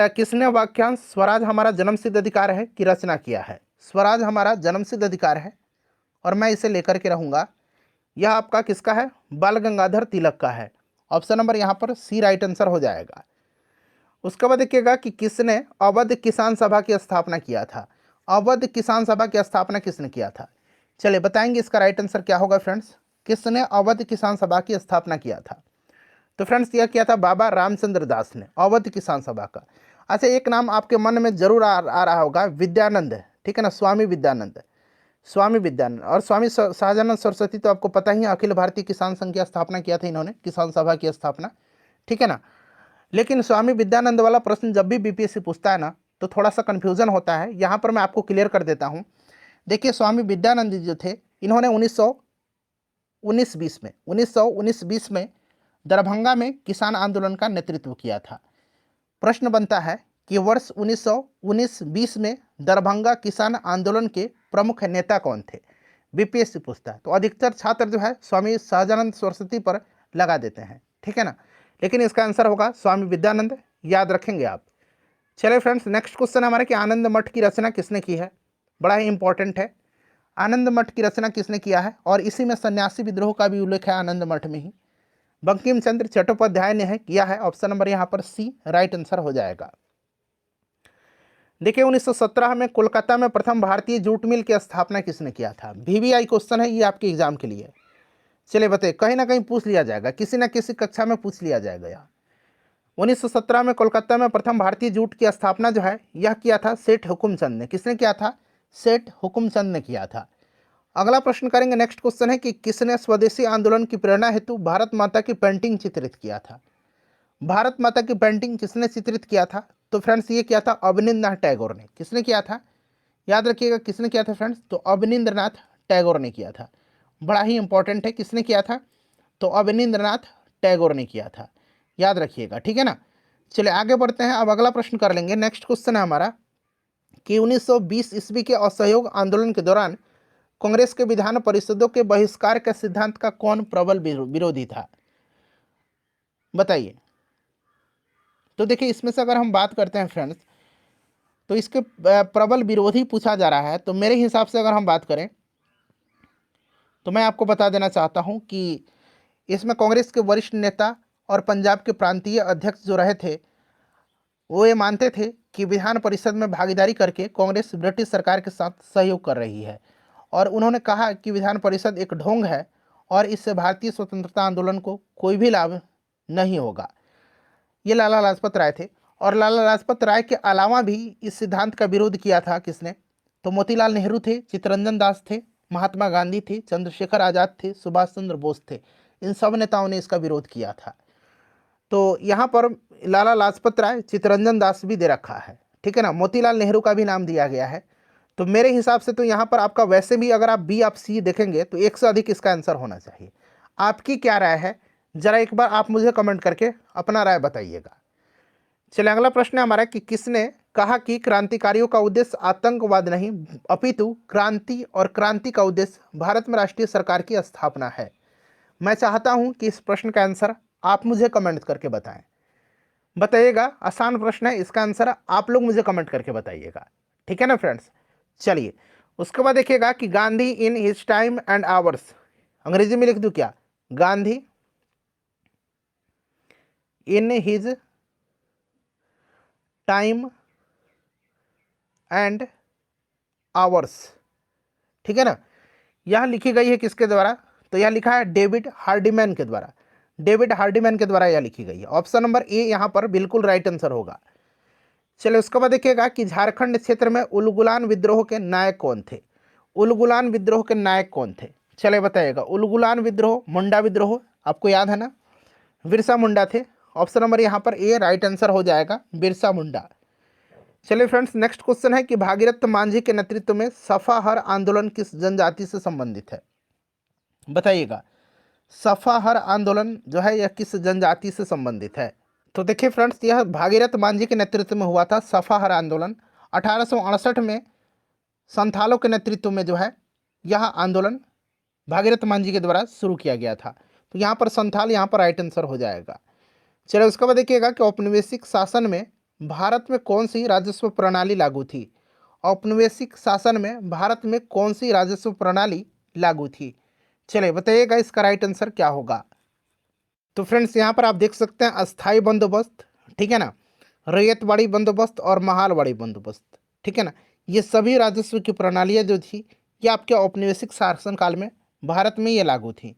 किसने वाक्यांश स्वराज हमारा जन्मसिद्ध अधिकार है की रचना किया है? स्वराज हमारा जन्मसिद्ध अधिकार है और मैं इसे लेकर के रहूंगा, यह आपका किसका है? बाल गंगाधर तिलक का है। ऑप्शन नंबर यहाँ पर सी राइट आंसर हो जाएगा। उसके बाद देखिएगा कि किसने अवध किसान सभा की स्थापना किया था? अवध किसान सभा की स्थापना किसने किया था? चलिए बताएंगे इसका राइट आंसर क्या होगा फ्रेंड्स। किसने अवध किसान सभा की स्थापना किया था? तो फ्रेंड्स यह किया था बाबा रामचंद्र दास ने, अवध किसान सभा का। अच्छा एक नाम आपके मन में जरूर आ रहा होगा, विद्यानंद, ठीक है ना, स्वामी विद्यानंद। स्वामी विद्यानंद और स्वामी सहजानंद सरस्वती तो आपको पता ही है, अखिल भारतीय किसान संघ की स्थापना किया था इन्होंने, किसान सभा की स्थापना, ठीक है ना। लेकिन स्वामी विद्यानंद वाला प्रश्न जब भी बीपीएससी पूछता है ना तो थोड़ा सा कन्फ्यूजन होता है, यहाँ पर मैं आपको क्लियर कर देता हूँ। देखिए स्वामी विद्यानंद जी जो थे, इन्होंने 1919-20 में दरभंगा में किसान आंदोलन का नेतृत्व किया था। प्रश्न बनता है कि वर्ष 1919-20 में दरभंगा किसान आंदोलन के प्रमुख नेता कौन थे? बीपीएससी पूछता है तो अधिकतर छात्र जो है स्वामी सहजानंद सरस्वती पर लगा देते हैं, ठीक है ना, लेकिन इसका आंसर होगा स्वामी विद्यानंद, याद रखेंगे आप। चलिए फ्रेंड्स नेक्स्ट क्वेश्चन हमारे कि आनंद मठ की रचना किसने की है? बड़ा ही इंपॉर्टेंट है। आनंद मठ की रचना किसने किया है? और इसी में सन्यासी विद्रोह का भी उल्लेख है आनंद मठ में ही। बंकिम चंद्र चट्टोपाध्याय ने है किया है। ऑप्शन नंबर यहाँ पर सी राइट आंसर हो जाएगा। देखिए 1917 में कोलकाता में प्रथम भारतीय जूट मिल की स्थापना किसने किया था? वीवीआई क्वेश्चन है ये आपके एग्जाम के लिए। चलिए बताइए, कहीं ना कहीं पूछ लिया जाएगा, किसी ना किसी कक्षा में पूछ लिया जाएगा यहाँ। 1917 में कोलकाता में प्रथम भारतीय जूट की स्थापना जो है यह किया था सेठ हुकुमचंद ने। किसने किया था? सेठ हुकुमचंद ने किया था। अगला प्रश्न करेंगे, नेक्स्ट क्वेश्चन है कि किसने स्वदेशी आंदोलन की प्रेरणा हेतु भारत माता की पेंटिंग चित्रित किया था? भारत माता की पेंटिंग किसने चित्रित किया था? तो फ्रेंड्स ये किया था अवनींद्रनाथ टैगोर ने। किसने किया था? याद रखिएगा किसने किया था फ्रेंड्स, तो अवनींद्रनाथ टैगोर ने किया था। बड़ा ही इंपॉर्टेंट है, किसने किया था? तो अवनींद्रनाथ टैगोर ने किया था, याद रखिएगा, ठीक है ना। चलिए आगे बढ़ते हैं, अब अगला प्रश्न कर लेंगे। नेक्स्ट क्वेश्चन है हमारा कि 1920 ईस्वी के असहयोग आंदोलन के दौरान कांग्रेस के विधान परिषदों के बहिष्कार के सिद्धांत का कौन प्रबल विरोधी था? बताइए। तो देखिए इसमें से अगर हम बात करते हैं फ्रेंड्स तो इसके प्रबल विरोधी पूछा जा रहा है, तो मेरे हिसाब से अगर हम बात करें तो मैं आपको बता देना चाहता हूं कि इसमें कांग्रेस के वरिष्ठ नेता और पंजाब के प्रांतीय अध्यक्ष जो रहे थे वो ये मानते थे कि विधान परिषद में भागीदारी करके कांग्रेस ब्रिटिश सरकार के साथ सहयोग कर रही है, और उन्होंने कहा कि विधान परिषद एक ढोंग है और इससे भारतीय स्वतंत्रता आंदोलन को कोई भी लाभ नहीं होगा। ये लाला लाजपत राय थे, और लाला लाजपत राय के अलावा भी इस सिद्धांत का विरोध किया था किसने? तो मोतीलाल नेहरू थे, चित्तरंजन दास थे, महात्मा गांधी थे, चंद्रशेखर आज़ाद थे, सुभाष चंद्र बोस थे। इन सब नेताओं ने इसका विरोध किया था। तो यहाँ पर लाला लाजपत राय, चित्तरंजन दास भी दे रखा है, ठीक है ना, मोतीलाल नेहरू का भी नाम दिया गया है। तो मेरे हिसाब से तो यहाँ पर आपका वैसे भी अगर आप बी आप सी देखेंगे तो एक से अधिक इसका आंसर होना चाहिए। आपकी क्या राय है, जरा एक बार आप मुझे कमेंट करके अपना राय बताइएगा। चलिए अगला प्रश्न है हमारा कि किसने कहा कि क्रांतिकारियों का उद्देश्य आतंकवाद नहीं अपितु क्रांति, और क्रांति का उद्देश्य भारत में राष्ट्रीय सरकार की स्थापना है? मैं चाहता हूं कि इस प्रश्न का आंसर आप मुझे कमेंट करके बताएं। बताइएगा, आसान प्रश्न है, इसका आंसर आप लोग मुझे कमेंट करके बताइएगा, ठीक है ना फ्रेंड्स। चलिए उसके बाद देखिएगा कि Gandhi in his time and hours, अंग्रेजी में लिख दूं क्या? Gandhi in his time and hours, ठीक है ना। यह लिखी गई है किसके द्वारा? तो यह लिखा है डेविड हार्डीमैन के द्वारा। डेविड हार्डीमैन के द्वारा यह लिखी गई है। ऑप्शन नंबर ए यहाँ पर बिल्कुल राइट आंसर होगा। चलिए उसके बाद देखिएगा कि झारखंड क्षेत्र में उलगुलान विद्रोह के नायक कौन थे? उलगुलान विद्रोह के नायक कौन थे? चले बताइएगा, उलगुलान विद्रोह, मुंडा विद्रोह, आपको याद है ना, बिरसा मुंडा थे। ऑप्शन नंबर यहाँ पर ए राइट आंसर हो जाएगा, बिरसा मुंडा। चलिए फ्रेंड्स, नेक्स्ट क्वेश्चन है कि भागीरथ मांझी के नेतृत्व में सफाहर आंदोलन किस जनजाति से संबंधित है? बताइएगा, सफाहर आंदोलन जो है यह किस जनजाति से संबंधित है? तो देखिए फ्रेंड्स, यह भागीरथ मांझी के नेतृत्व में हुआ था सफाहर आंदोलन। 1868 में संथालों के नेतृत्व में जो है यह आंदोलन भागीरथ मांझी के द्वारा शुरू किया गया था। तो यहाँ पर संथाल यहाँ पर राइट आंसर हो जाएगा। चलिए उसके बाद देखिएगा कि औपनिवेशिक शासन में भारत में कौन सी राजस्व प्रणाली लागू थी? औपनिवेशिक शासन में भारत में कौन सी राजस्व प्रणाली लागू थी? चलिए बताइएगा इसका राइट आंसर क्या होगा। तो फ्रेंड्स यहाँ पर आप देख सकते हैं अस्थाई बंदोबस्त, ठीक है ना, रैयतवाड़ी बंदोबस्त और महालवाड़ी बंदोबस्त, ठीक है ना, ये सभी राजस्व की प्रणालियाँ जो थी ये आपके औपनिवेशिक शासनकाल में भारत में ये लागू थी।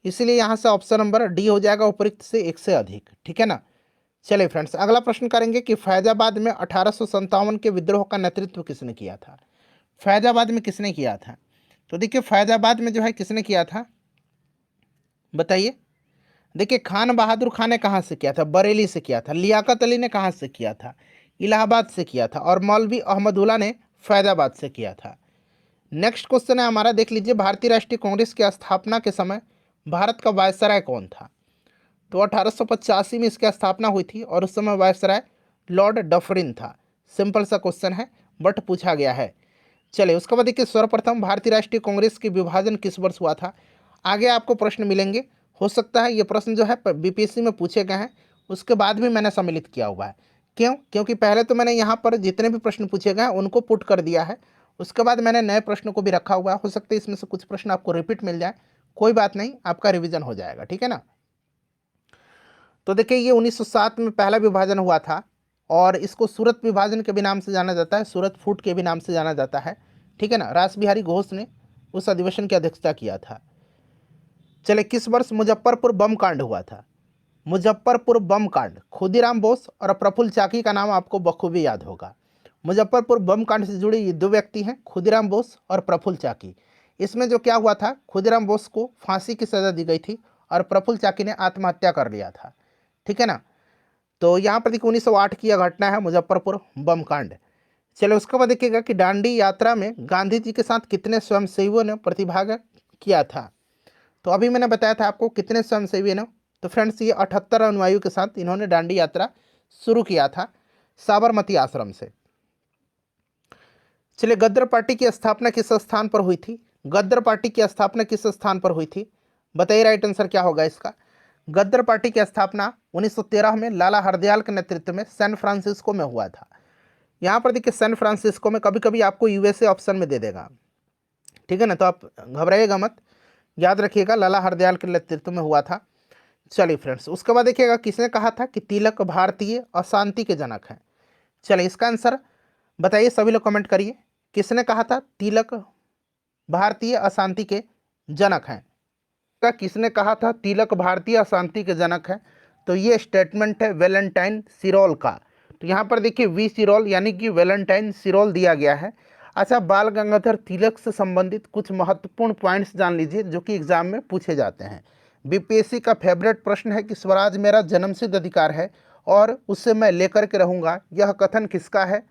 इसलिए यहाँ से ऑप्शन नंबर डी हो जाएगा, उपयुक्त से एक से अधिक, ठीक है ना। चलिए फ्रेंड्स, अगला प्रश्न करेंगे कि फैजाबाद में 1857 के विद्रोह का नेतृत्व किसने किया था? फैजाबाद में किसने किया था? तो देखिए फैजाबाद में जो है किसने किया था, बताइए। देखिए खान बहादुर खान ने कहाँ से किया था? बरेली से किया था। लियाकत अली ने कहाँ से किया था? इलाहाबाद से किया था। और मौलवी अहमदुल्ला ने फैजाबाद से किया था। नेक्स्ट क्वेश्चन है हमारा, देख लीजिए, भारतीय राष्ट्रीय कांग्रेस की स्थापना के समय भारत का वायसराय कौन था? तो 1885 में इसकी स्थापना हुई थी और उस समय वायसराय लॉर्ड डफरिन था। सिंपल सा क्वेश्चन है बट पूछा गया है। चलिए उसके बाद देखिए, सर्वप्रथम भारतीय राष्ट्रीय कांग्रेस की विभाजन किस वर्ष हुआ था? आगे आपको प्रश्न मिलेंगे, हो सकता है ये प्रश्न जो है बीपीएससी में पूछे गए हैं, उसके बाद भी मैंने सम्मिलित किया हुआ है। क्यों? क्योंकि पहले तो मैंने यहाँ पर जितने भी प्रश्न पूछे गए हैं उनको पुट कर दिया है, उसके बाद मैंने नए प्रश्नों को भी रखा हुआ है। हो सकता है इसमें से कुछ प्रश्न आपको रिपीट मिल जाए, कोई बात नहीं, आपका रिविजन हो जाएगा, ठीक है ना। तो देखिए ये 1907 में पहला विभाजन हुआ था और इसको सूरत विभाजन के भी नाम से जाना जाता है, सूरत फूट के भी नाम से जाना जाता है, ठीक है ना। रास बिहारी घोष ने उस अधिवेशन की अध्यक्षता किया था। चले किस वर्ष मुजफ्फरपुर बम कांड हुआ था? मुजफ्फरपुर बम कांड, खुदीराम बोस और प्रफुल्ल चाकी का नाम आपको बखूबी याद होगा। मुजफ्फरपुर बम कांड से जुड़े ये दो व्यक्ति हैं, खुदीराम बोस और प्रफुल्ल चाकी। इसमें जो क्या हुआ था, खुदीराम बोस को फांसी की सजा दी गई थी और प्रफुल्ल चाकी ने आत्महत्या कर लिया था, ठीक है ना। तो यहाँ पर देखिए 1908 की यह घटना है, मुजफ्फरपुर बम कांड। चलो उसके बाद देखिएगा कि दांडी यात्रा में गांधी जी के साथ कितने स्वयंसेवियों ने प्रतिभाग किया था? तो अभी मैंने बताया था आपको कितने स्वयंसेवी ने। तो फ्रेंड्स ये 78 अनुयायियों के साथ इन्होंने दांडी यात्रा शुरू किया था साबरमती आश्रम से। चलिए गद्दर पार्टी की स्थापना किस स्थान पर हुई थी? गद्दर पार्टी की स्थापना किस स्थान पर हुई थी? बताइए राइट आंसर क्या होगा इसका। गद्दर पार्टी की स्थापना 1913 में लाला हरदयाल के नेतृत्व में सैन फ्रांसिस्को में हुआ था। यहाँ पर देखिए सैन फ्रांसिस्को में, कभी कभी आपको यूएसए ऑप्शन में दे देगा, ठीक है ना, तो आप घबराइएगा मत, याद रखिएगा लाला हरदयाल के नेतृत्व में हुआ था। चलिए फ्रेंड्स, उसके बाद देखिएगा किसने कहा था कि तिलक भारतीय अशांति के जनक हैं? चलिए इसका आंसर बताइए, सभी लोग कमेंट करिए, किसने कहा था तिलक भारतीय अशांति के जनक हैं? किसने कहा था तिलक भारतीय अशांति के जनक हैं? तो ये स्टेटमेंट है वैलेंटाइन सिरोल का। तो यहाँ पर देखिए वी सिरोल यानी कि वैलेंटाइन सिरोल दिया गया है। अच्छा, बाल गंगाधर तिलक से संबंधित कुछ महत्वपूर्ण पॉइंट्स जान लीजिए जो कि एग्जाम में पूछे जाते हैं। बीपीएससी का फेवरेट प्रश्न है कि स्वराज मेरा जन्मसिद्ध अधिकार है और उससे मैं लेकर के रहूँगा, यह कथन किसका है?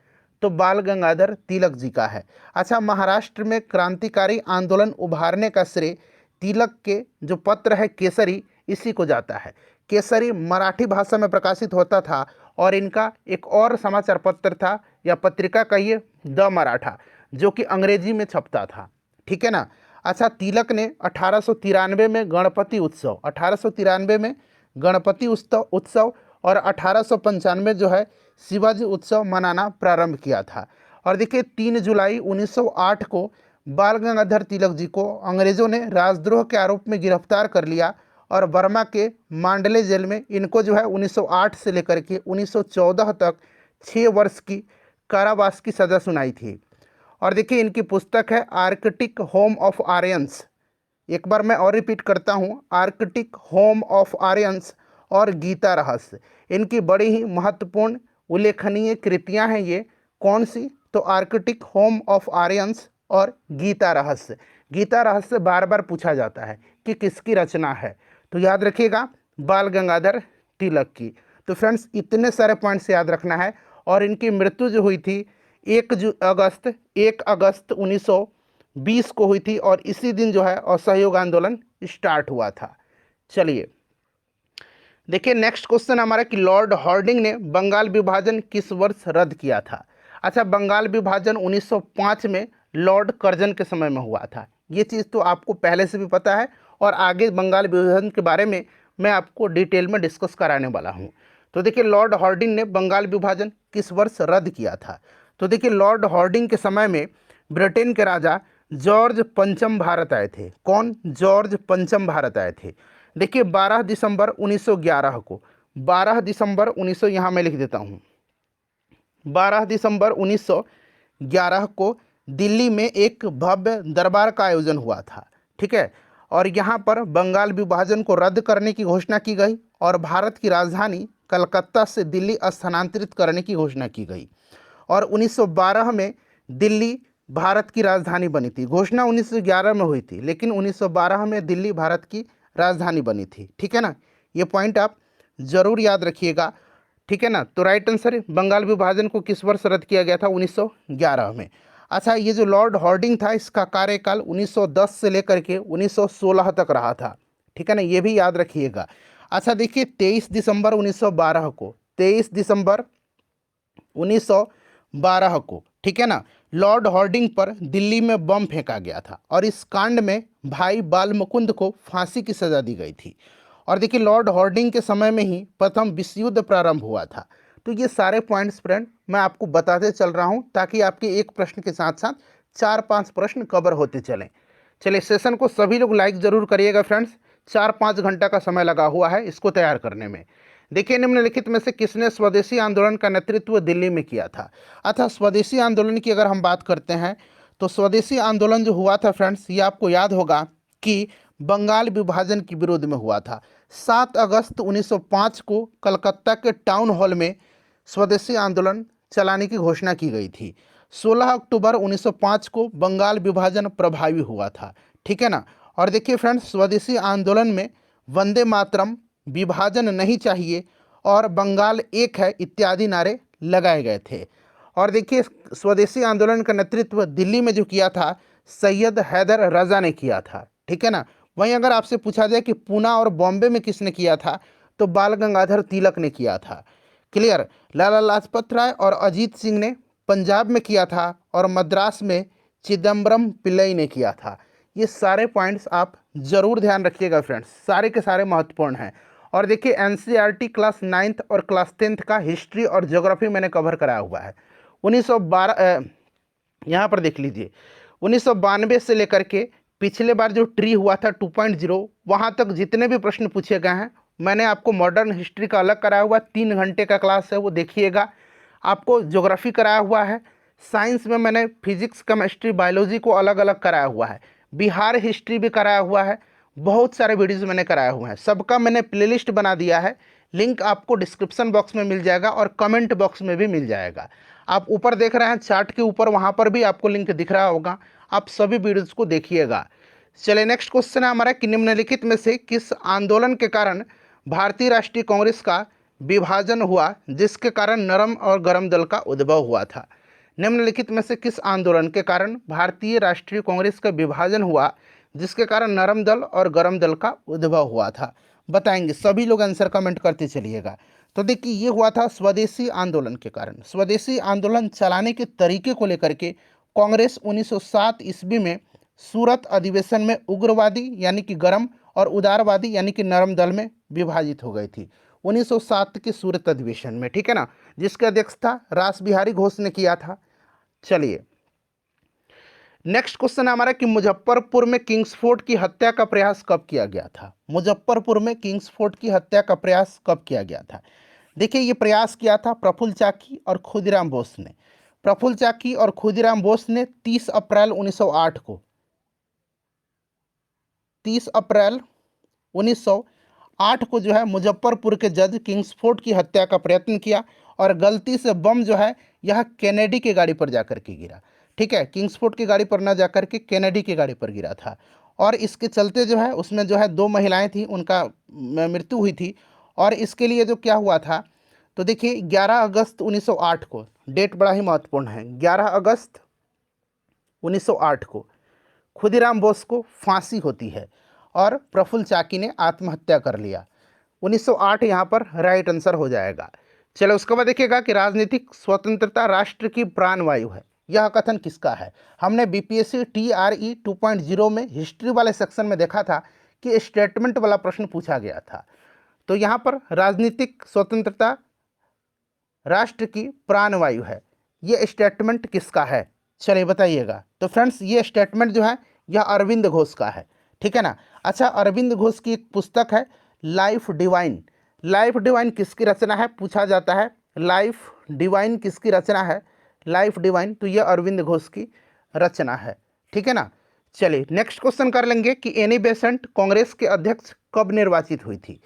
तो बाल गंगाधर तिलक जी का है। अच्छा, महाराष्ट्र में क्रांतिकारी आंदोलन उभारने का श्रेय तिलक के जो पत्र है केसरी, इसी को जाता है। केसरी मराठी भाषा में प्रकाशित होता था और इनका एक और समाचार पत्र था या पत्रिका कहिए, द मराठा, जो कि अंग्रेजी में छपता था, ठीक है ना। अच्छा, तिलक ने 1893 में गणपति उत्सव, 1893 में गणपति उत्सव और 1895 जो है शिवाजी उत्सव मनाना प्रारंभ किया था। और देखिए 3 जुलाई 1908 को बाल गंगाधर तिलक जी को अंग्रेज़ों ने राजद्रोह के आरोप में गिरफ्तार कर लिया और बर्मा के मांडले जेल में इनको जो है 1908 से लेकर के 1914 तक 6 वर्ष की कारावास की सज़ा सुनाई थी। और देखिए इनकी पुस्तक है आर्कटिक होम ऑफ आर्यंस। एक बार मैं और रिपीट करता हूँ, आर्कटिक होम ऑफ आर्यंस और गीता रहस्य। इनकी बड़ी ही महत्वपूर्ण उल्लेखनीय कृतियाँ हैं ये। कौन सी? तो आर्कटिक होम ऑफ आर्यंस और गीता रहस्य। गीता रहस्य बार बार पूछा जाता है कि किसकी रचना है, तो याद रखिएगा बाल गंगाधर तिलक की। तो फ्रेंड्स इतने सारे पॉइंट्स याद रखना है। और इनकी मृत्यु जो हुई थी 1 अगस्त 1920 को हुई थी, और इसी दिन जो है असहयोग आंदोलन स्टार्ट हुआ था। चलिए देखिए नेक्स्ट क्वेश्चन हमारा कि लॉर्ड हार्डिंग ने बंगाल विभाजन किस वर्ष रद्द किया था। अच्छा, बंगाल विभाजन 1905 में लॉर्ड कर्जन के समय में हुआ था। ये चीज़ तो आपको पहले से भी पता है, और आगे बंगाल विभाजन के बारे में मैं आपको डिटेल में डिस्कस कराने वाला हूँ। तो देखिए लॉर्ड हार्डिंग ने बंगाल विभाजन किस वर्ष रद्द किया था। तो देखिए लॉर्ड हार्डिंग के समय में ब्रिटेन के राजा जॉर्ज पंचम भारत आए थे। कौन? जॉर्ज पंचम भारत आए थे। देखिए 12 दिसंबर 1911 को, 12 दिसंबर 1900 यहाँ मैं लिख देता हूँ, 12 दिसंबर 1911 को दिल्ली में एक भव्य दरबार का आयोजन हुआ था। ठीक है, और यहाँ पर बंगाल विभाजन को रद्द करने की घोषणा की गई और भारत की राजधानी कलकत्ता से दिल्ली स्थानांतरित करने की घोषणा की गई। और 1912 में दिल्ली भारत की राजधानी बनी थी। घोषणा 1911 में हुई थी, लेकिन 1912 में दिल्ली भारत की राजधानी बनी थी। ठीक है ना, ये पॉइंट आप जरूर याद रखिएगा। ठीक है ना, तो राइट आंसर बंगाल विभाजन को किस वर्ष रद्द किया गया था? 1911 में। अच्छा, ये जो लॉर्ड हार्डिंग था इसका कार्यकाल 1910 से लेकर के 1916 तक रहा था। ठीक है ना, ये भी याद रखिएगा। अच्छा देखिए 23 दिसंबर 1912 को, 23 दिसंबर 1912 को, ठीक है ना, लॉर्ड हार्डिंग पर दिल्ली में बम फेंका गया था और इस कांड में भाई बाल मुकुंद को फांसी की सजा दी गई थी। और देखिए लॉर्ड हार्डिंग के समय में ही प्रथम विश्व युद्ध प्रारंभ हुआ था। तो ये सारे पॉइंट्स फ्रेंड मैं आपको बताते चल रहा हूँ ताकि आपके एक प्रश्न के साथ साथ 4-5 प्रश्न कवर होते चलें। चलिए सेशन को सभी लोग लाइक ज़रूर करिएगा फ्रेंड्स। 4-5 घंटा का समय लगा हुआ है इसको तैयार करने में। देखिए निम्नलिखित में से किसने स्वदेशी आंदोलन का नेतृत्व दिल्ली में किया था। अतः स्वदेशी आंदोलन की अगर हम बात करते हैं तो स्वदेशी आंदोलन जो हुआ था फ्रेंड्स, ये आपको याद होगा कि बंगाल विभाजन के विरोध में हुआ था। 7 अगस्त 1905 को कलकत्ता के टाउन हॉल में स्वदेशी आंदोलन चलाने की घोषणा की गई थी। 16 अक्टूबर 1905 को बंगाल विभाजन प्रभावी हुआ था। ठीक है ना, और देखिए फ्रेंड्स स्वदेशी आंदोलन में वंदे मातरम, विभाजन नहीं चाहिए और बंगाल एक है इत्यादि नारे लगाए गए थे। और देखिए स्वदेशी आंदोलन का नेतृत्व दिल्ली में जो किया था सैयद हैदर रजा ने किया था। ठीक है ना, वहीं अगर आपसे पूछा जाए कि पूना और बॉम्बे में किसने किया था तो बाल गंगाधर तिलक ने किया था। क्लियर। लाला लाजपत राय और अजीत सिंह ने पंजाब में किया था और मद्रास में चिदम्बरम पिल्लई ने किया था। ये सारे पॉइंट्स आप जरूर ध्यान रखिएगा फ्रेंड्स, सारे के सारे महत्वपूर्ण हैं। और देखिए एनसीईआरटी क्लास 9th और क्लास 10th का हिस्ट्री और ज्योग्राफी मैंने कवर कराया हुआ है। 1912 यहाँ पर देख लीजिए 1992 से लेकर के पिछले बार जो ट्री हुआ था 2.0 वहाँ तक जितने भी प्रश्न पूछे गए हैं मैंने आपको मॉडर्न हिस्ट्री का अलग कराया हुआ 3 घंटे का क्लास है वो देखिएगा। आपको ज्योग्राफी कराया हुआ है, साइंस में मैंने फिजिक्स केमिस्ट्री बायोलॉजी को अलग अलग कराया हुआ है, बिहार हिस्ट्री भी कराया हुआ है, बहुत सारे वीडियोज़ मैंने कराए हुए हैं। सबका मैंने प्लेलिस्ट बना दिया है, लिंक आपको डिस्क्रिप्शन बॉक्स में मिल जाएगा और कमेंट बॉक्स में भी मिल जाएगा। आप ऊपर देख रहे हैं चार्ट के ऊपर, वहाँ पर भी आपको लिंक दिख रहा होगा, आप सभी वीडियोज़ को देखिएगा। चलिए नेक्स्ट क्वेश्चन है हमारा कि निम्नलिखित में से किस आंदोलन के कारण भारतीय राष्ट्रीय कांग्रेस का विभाजन हुआ जिसके कारण नरम और गरम दल का उद्भव हुआ था। निम्नलिखित में से किस आंदोलन के कारण भारतीय राष्ट्रीय कांग्रेस का विभाजन हुआ जिसके कारण नरम दल और गरम दल का उद्भव हुआ था, बताएंगे सभी लोग आंसर कमेंट करते चलिएगा। तो देखिए ये हुआ था स्वदेशी आंदोलन के कारण। स्वदेशी आंदोलन चलाने के तरीके को लेकर के कांग्रेस 1907 ईस्वी में सूरत अधिवेशन में उग्रवादी यानी कि गरम और उदारवादी यानी कि नरम दल में विभाजित हो गई थी 1907 के सूरत अधिवेशन में। ठीक है ना, जिसकी अध्यक्षता रास बिहारी घोष ने किया था। चलिए नेक्स्ट क्वेश्चन है हमारा कि मुजफ्फरपुर में किंग्सफोर्ड की हत्या का प्रयास कब किया गया था। मुजफ्फरपुर में किंग्सफोर्ड की हत्या का प्रयास कब किया गया था। देखिए ये प्रयास किया था प्रफुल्ल चाकी और खुदीराम बोस ने। प्रफुल्ल चाकी और खुदीराम बोस ने 30 अप्रैल 1908 को 30 अप्रैल 1908 को जो है मुजफ्फरपुर के जज किंग्सफोर्ड की हत्या का प्रयत्न किया और गलती से बम जो है यह कैनेडी की गाड़ी पर जाकर के गिरा। ठीक है, किंग्सफोर्ड की गाड़ी पर ना जाकर के केनेडी की गाड़ी पर गिरा था। और इसके चलते जो है उसमें जो है 2 महिलाएं थी, उनका मृत्यु हुई थी। और इसके लिए जो क्या हुआ था, तो देखिए 11 अगस्त 1908 को, डेट बड़ा ही महत्वपूर्ण है, 11 अगस्त 1908 को खुदीराम बोस को फांसी होती है और प्रफुल्ल चाकी ने आत्महत्या कर लिया। 1908 यहाँ पर राइट आंसर हो जाएगा। चलो उसके बाद देखिएगा कि राजनीतिक स्वतंत्रता राष्ट्र की प्राणवायु है, यह कथन किसका है। हमने बीपीएससी टीआरई 2.0 में हिस्ट्री वाले सेक्शन में देखा था कि स्टेटमेंट वाला प्रश्न पूछा गया था। तो यहाँ पर राजनीतिक स्वतंत्रता राष्ट्र की प्राणवायु है, ये स्टेटमेंट किसका है, चलिए बताइएगा। तो फ्रेंड्स ये स्टेटमेंट जो है यह अरविंद घोष का है, ठीक है ना। अच्छा, अरविंद घोष की एक पुस्तक है लाइफ डिवाइन। लाइफ डिवाइन किसकी रचना है पूछा जाता है, लाइफ डिवाइन किसकी रचना है, लाइफ डिवाइन, तो यह अरविंद घोष की रचना है, ठीक है ना। चलिए नेक्स्ट क्वेश्चन कर लेंगे कि एनी बेसेंट कांग्रेस के अध्यक्ष कब निर्वाचित हुई थी।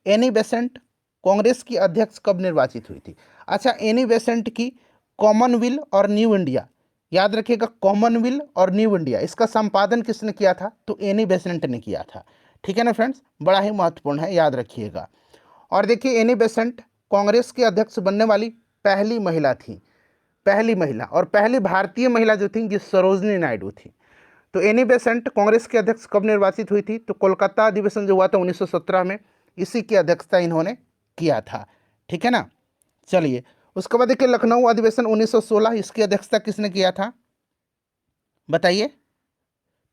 एनी बेसेंट कांग्रेस की अध्यक्ष कब निर्वाचित हुई थी। अच्छा, एनी बेसेंट की कॉमनवेल्थ और न्यू इंडिया, याद रखिएगा कॉमनवेल्थ और न्यू इंडिया, इसका संपादन किसने किया था, तो एनी बेसेंट ने किया था, ठीक है ना फ्रेंड्स, बड़ा ही महत्वपूर्ण है, याद रखिएगा। और देखिए एनी बेसेंट कांग्रेस के अध्यक्ष बनने वाली पहली महिला थी, पहली महिला, और पहली भारतीय महिला जो थी ये सरोजनी नायडू थी। तो एनी बेसेंट कांग्रेस के अध्यक्ष कब निर्वाचित हुई थी, तो कोलकाता अधिवेशन जो हुआ था 1917 में, इसी की अध्यक्षता इन्होंने किया था, ठीक है ना। चलिए उसके बाद देखिए लखनऊ अधिवेशन 1916, इसकी अध्यक्षता किसने किया था बताइए,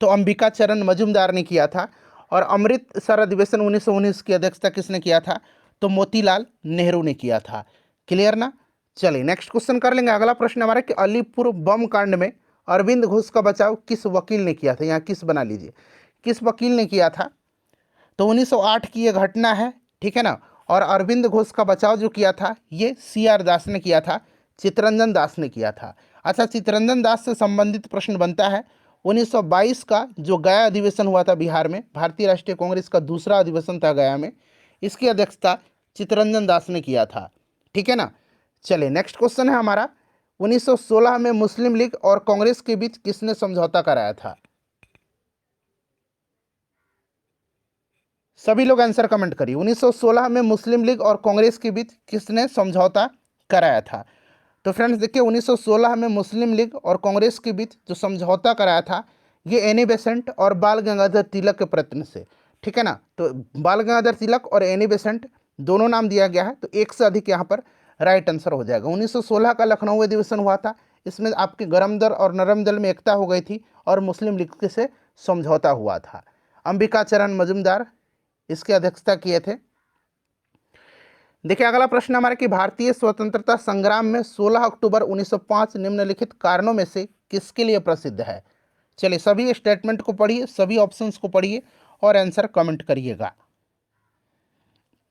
तो अंबिका चरण मजूमदार ने किया था। और अमृतसर अधिवेशन 1919 की अध्यक्षता किसने किया था, तो मोतीलाल नेहरू ने किया था, क्लियर ना। चलिए नेक्स्ट क्वेश्चन कर लेंगे। अगला प्रश्न हमारा कि अलीपुर बम कांड में अरविंद घोष का बचाव किस वकील ने किया था, यहाँ किस बना लीजिए, किस वकील ने किया था। तो 1908 की ये घटना है, ठीक है ना। और अरविंद घोष का बचाव जो किया था ये CR दास ने किया था, चित्तरंजन दास ने किया था। अच्छा, चित्तरंजन दास से संबंधित प्रश्न बनता है 1922 का जो गया अधिवेशन हुआ था बिहार में, भारतीय राष्ट्रीय कांग्रेस का दूसरा अधिवेशन था गया में, इसकी अध्यक्षता चित्तरंजन दास ने किया था, ठीक है ना। चलिए नेक्स्ट क्वेश्चन है हमारा 1916 में मुस्लिम लीग और कांग्रेस के बीच किसने समझौता कराया था। सभी लोग आंसर कमेंट करिए। 1916 में मुस्लिम लीग और कांग्रेस के बीच किसने समझौता कराया था। तो फ्रेंड्स देखिए 1916 में मुस्लिम लीग और कांग्रेस के बीच जो समझौता कराया था ये एनी बेसेंट और बाल गंगाधर तिलक के प्रयत्न से, ठीक है ना। तो बाल गंगाधर तिलक और एनी बेसेंट दोनों नाम दिया गया है, तो एक से अधिक यहाँ पर राइट आंसर हो जाएगा। 1916 का लखनऊ अधिवेशन हुआ था, इसमें आपके गरम दल और नरम दल में एकता हो गई थी और मुस्लिम लीग से समझौता हुआ था। अंबिका चरण मजूमदार इसकी अध्यक्षता किए थे। देखिए अगला प्रश्न हमारा कि भारतीय स्वतंत्रता संग्राम में 16 अक्टूबर 1905 निम्नलिखित कारणों में से किसके लिए प्रसिद्ध है। चलिए सभी स्टेटमेंट को पढ़िए, सभी ऑप्शंस को पढ़िए और आंसर कमेंट करिएगा।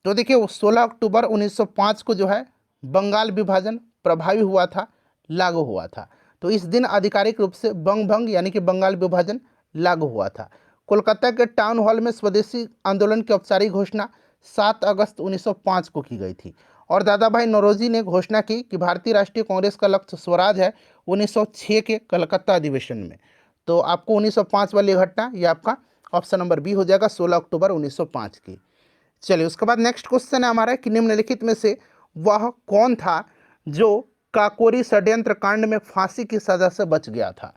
तो देखिए 16 अक्टूबर 1905 को जो है बंगाल विभाजन प्रभावी हुआ था, लागू हुआ था। तो इस दिन आधिकारिक रूप से बंग भंग यानी कि बंगाल विभाजन लागू हुआ था। कोलकाता के टाउन हॉल में स्वदेशी आंदोलन की औपचारिक घोषणा 7 अगस्त 1905 को की गई थी। और दादा भाई नौरोजी ने घोषणा की कि भारतीय राष्ट्रीय कांग्रेस का लक्ष्य स्वराज है 1906 के कलकत्ता अधिवेशन में। तो आपको 1905 वाली घटना ये आपका ऑप्शन नंबर बी हो जाएगा, 16 अक्टूबर 1905 की। चलिए उसके बाद नेक्स्ट क्वेश्चन है हमारा कि निम्नलिखित में से वह कौन था जो काकोरी षड्यंत्र कांड में फांसी की सजा से बच गया था।